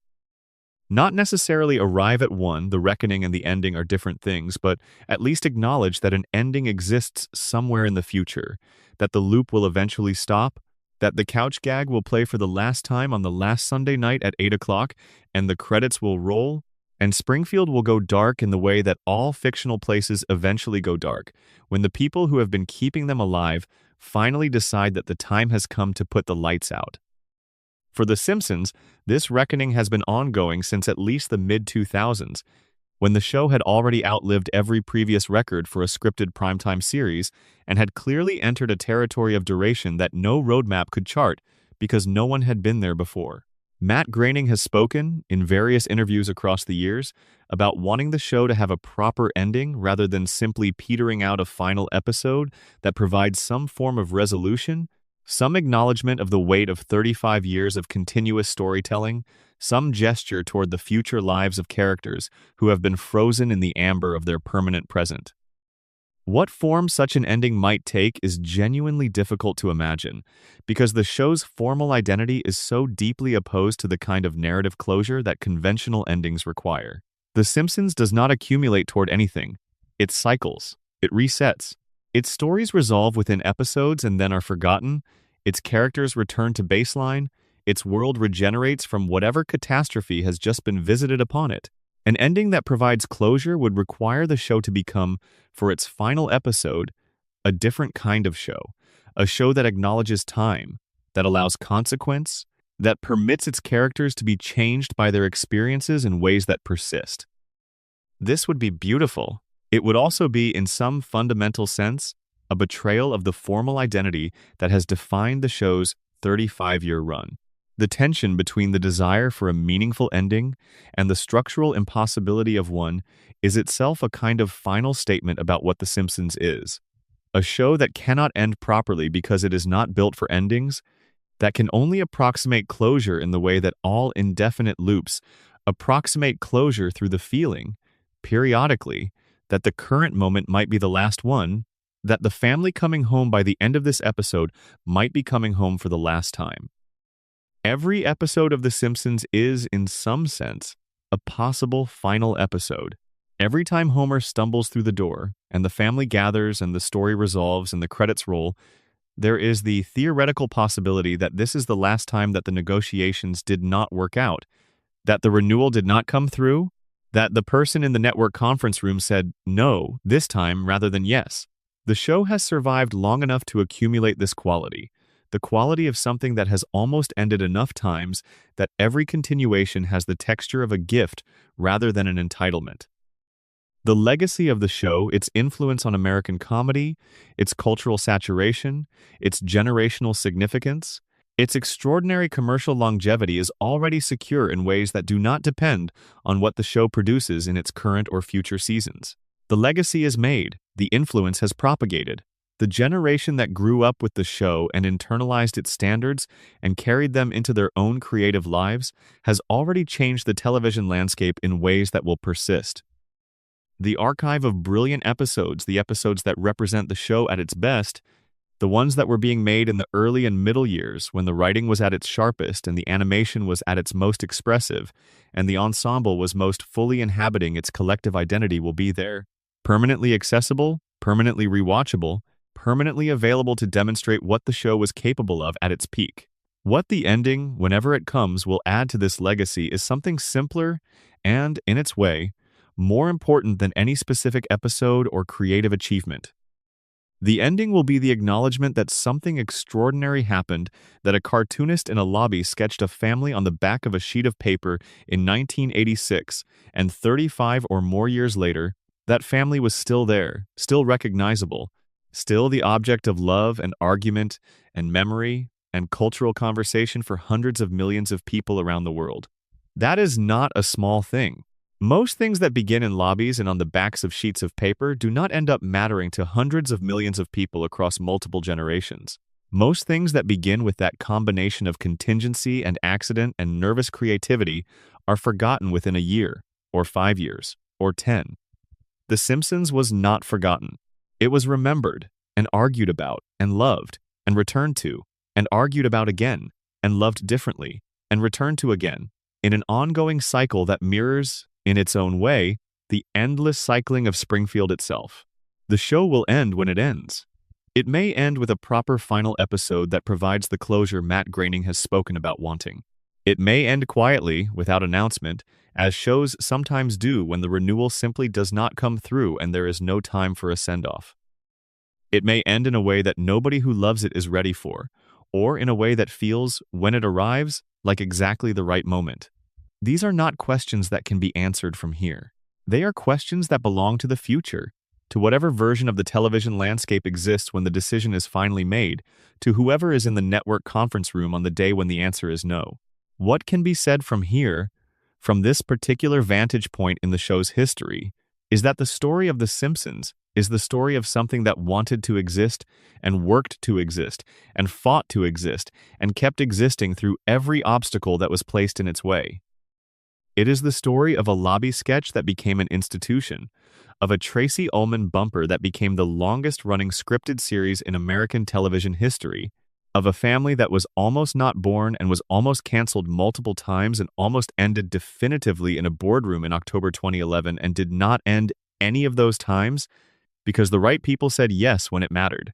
Not necessarily arrive at one, the reckoning and the ending are different things, but at least acknowledge that an ending exists somewhere in the future, that the loop will eventually stop, that the couch gag will play for the last time on the last Sunday night at 8 o'clock, and the credits will roll, and Springfield will go dark in the way that all fictional places eventually go dark, when the people who have been keeping them alive finally decide that the time has come to put the lights out. For The Simpsons, this reckoning has been ongoing since at least the mid-2000s, when the show had already outlived every previous record for a scripted primetime series and had clearly entered a territory of duration that no roadmap could chart because no one had been there before. Matt Groening has spoken, in various interviews across the years, about wanting the show to have a proper ending rather than simply petering out a final episode that provides some form of resolution, some acknowledgement of the weight of 35 years of continuous storytelling, some gesture toward the future lives of characters who have been frozen in the amber of their permanent present. What form such an ending might take is genuinely difficult to imagine, because the show's formal identity is so deeply opposed to the kind of narrative closure that conventional endings require. The Simpsons does not accumulate toward anything. It cycles. It resets. Its stories resolve within episodes and then are forgotten. Its characters return to baseline. Its world regenerates from whatever catastrophe has just been visited upon it. An ending that provides closure would require the show to become, for its final episode, a different kind of show. A show that acknowledges time, that allows consequence, that permits its characters to be changed by their experiences in ways that persist. This would be beautiful. It would also be, in some fundamental sense, a betrayal of the formal identity that has defined the show's 35-year run. The tension between the desire for a meaningful ending and the structural impossibility of one is itself a kind of final statement about what The Simpsons is. A show that cannot end properly because it is not built for endings, that can only approximate closure in the way that all indefinite loops approximate closure through the feeling, periodically, that the current moment might be the last one, that the family coming home by the end of this episode might be coming home for the last time. Every episode of The Simpsons is, in some sense, a possible final episode. Every time Homer stumbles through the door, and the family gathers and the story resolves and the credits roll, there is the theoretical possibility that this is the last time that the negotiations did not work out, that the renewal did not come through, that the person in the network conference room said no this time rather than yes. The show has survived long enough to accumulate this quality, the quality of something that has almost ended enough times that every continuation has the texture of a gift rather than an entitlement. The legacy of the show, its influence on American comedy, its cultural saturation, its generational significance, its extraordinary commercial longevity is already secure in ways that do not depend on what the show produces in its current or future seasons. The legacy is made, the influence has propagated. The generation that grew up with the show and internalized its standards and carried them into their own creative lives has already changed the television landscape in ways that will persist. The archive of brilliant episodes, the episodes that represent the show at its best, the ones that were being made in the early and middle years when the writing was at its sharpest and the animation was at its most expressive and the ensemble was most fully inhabiting its collective identity will be there, permanently accessible, permanently rewatchable, permanently available to demonstrate what the show was capable of at its peak. What the ending, whenever it comes, will add to this legacy is something simpler and, in its way, more important than any specific episode or creative achievement. The ending will be the acknowledgement that something extraordinary happened, that a cartoonist in a lobby sketched a family on the back of a sheet of paper in 1986, and 35 or more years later, that family was still there, still recognizable, still the object of love and argument and memory and cultural conversation for hundreds of millions of people around the world. That is not a small thing. Most things that begin in lobbies and on the backs of sheets of paper do not end up mattering to hundreds of millions of people across multiple generations. Most things that begin with that combination of contingency and accident and nervous creativity are forgotten within a year, or 5 years, or 10. The Simpsons was not forgotten. It was remembered, and argued about, and loved, and returned to, and argued about again, and loved differently, and returned to again, in an ongoing cycle that mirrors, in its own way, the endless cycling of Springfield itself. The show will end when it ends. It may end with a proper final episode that provides the closure Matt Groening has spoken about wanting. It may end quietly, without announcement, as shows sometimes do when the renewal simply does not come through and there is no time for a send-off. It may end in a way that nobody who loves it is ready for, or in a way that feels, when it arrives, like exactly the right moment. These are not questions that can be answered from here. They are questions that belong to the future, to whatever version of the television landscape exists when the decision is finally made, to whoever is in the network conference room on the day when the answer is no. What can be said from here, from this particular vantage point in the show's history, is that the story of The Simpsons is the story of something that wanted to exist and worked to exist and fought to exist and kept existing through every obstacle that was placed in its way. It is the story of a lobby sketch that became an institution, of a Tracy Ullman bumper that became the longest-running scripted series in American television history, of a family that was almost not born and was almost canceled multiple times and almost ended definitively in a boardroom in October 2011 and did not end any of those times because the right people said yes when it mattered.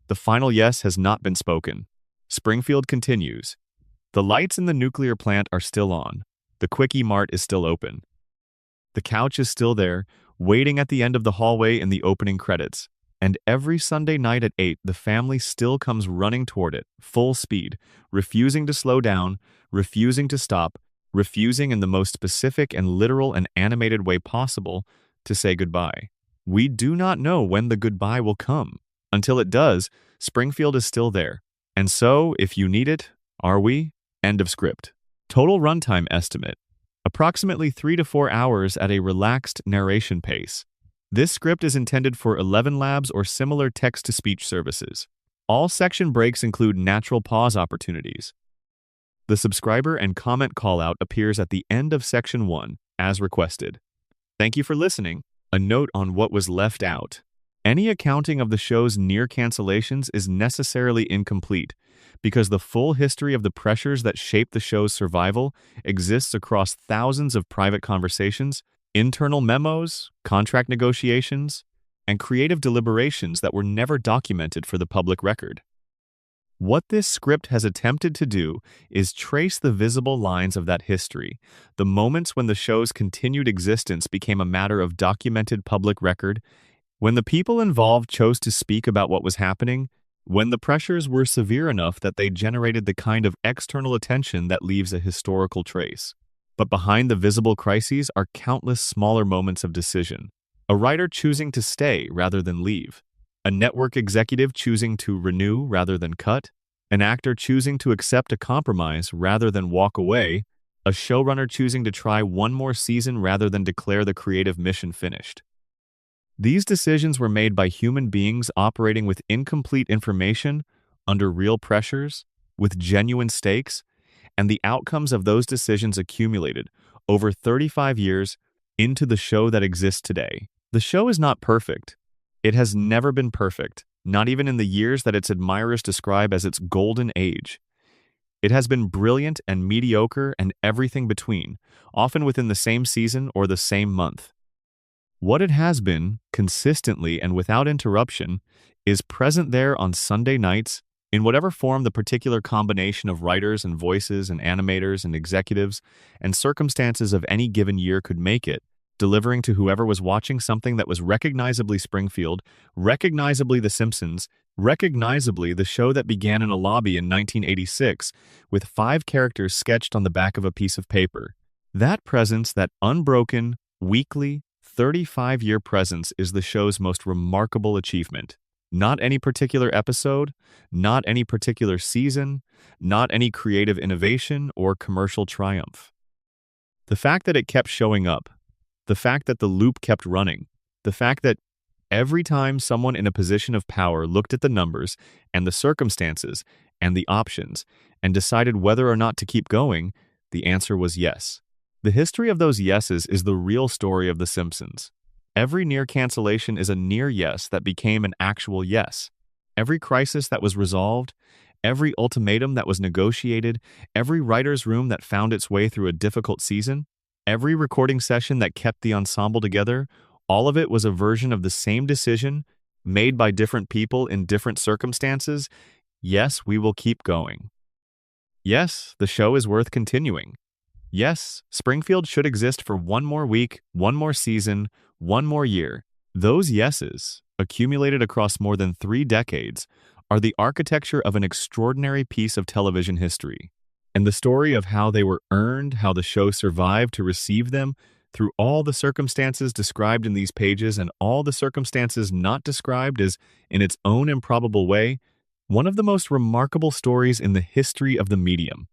The final yes has not been spoken. Springfield continues. The lights in the nuclear plant are still on. The Quickie Mart is still open. The couch is still there, waiting at the end of the hallway in the opening credits. And every Sunday night at 8, the family still comes running toward it, full speed, refusing to slow down, refusing to stop, refusing in the most specific and literal and animated way possible to say goodbye. We do not know when the goodbye will come. Until it does, Springfield is still there. And so, if you need it, are we? End of script. Total runtime estimate. Approximately 3 to 4 hours at a relaxed narration pace. This script is intended for 11 Labs or similar text-to-speech services. All section breaks include natural pause opportunities. The subscriber and comment callout appears at the end of Section 1, as requested. Thank you for listening. A note on what was left out. Any accounting of the show's near cancellations is necessarily incomplete, because the full history of the pressures that shape the show's survival exists across thousands of private conversations, internal memos, contract negotiations, and creative deliberations that were never documented for the public record. What this script has attempted to do is trace the visible lines of that history, the moments when the show's continued existence became a matter of documented public record, when the people involved chose to speak about what was happening, when the pressures were severe enough that they generated the kind of external attention that leaves a historical trace. But behind the visible crises are countless smaller moments of decision. A writer choosing to stay rather than leave. A network executive choosing to renew rather than cut. An actor choosing to accept a compromise rather than walk away. A showrunner choosing to try one more season rather than declare the creative mission finished. These decisions were made by human beings operating with incomplete information, under real pressures, with genuine stakes, and the outcomes of those decisions accumulated over 35 years into the show that exists today. The show is not perfect. It has never been perfect, not even in the years that its admirers describe as its golden age. It has been brilliant and mediocre and everything between, often within the same season or the same month. What it has been, consistently and without interruption, is present there on Sunday nights, in whatever form the particular combination of writers and voices and animators and executives and circumstances of any given year could make it, delivering to whoever was watching something that was recognizably Springfield, recognizably The Simpsons, recognizably the show that began in a lobby in 1986, with 5 characters sketched on the back of a piece of paper. That presence, that unbroken, weekly, 35-year presence is the show's most remarkable achievement. Not any particular episode, not any particular season, not any creative innovation or commercial triumph. The fact that it kept showing up, the fact that the loop kept running, the fact that every time someone in a position of power looked at the numbers and the circumstances and the options and decided whether or not to keep going, the answer was yes. The history of those yeses is the real story of The Simpsons. Every near cancellation is a near yes that became an actual yes. Every crisis that was resolved, every ultimatum that was negotiated, every writer's room that found its way through a difficult season, every recording session that kept the ensemble together, all of it was a version of the same decision, made by different people in different circumstances. Yes, we will keep going. Yes, the show is worth continuing. Yes, Springfield should exist for one more week, one more season, one more year. Those yeses, accumulated across more than 3 decades, are the architecture of an extraordinary piece of television history. And the story of how they were earned, how the show survived to receive them, through all the circumstances described in these pages and all the circumstances not described, is, in its own improbable way, one of the most remarkable stories in the history of the medium.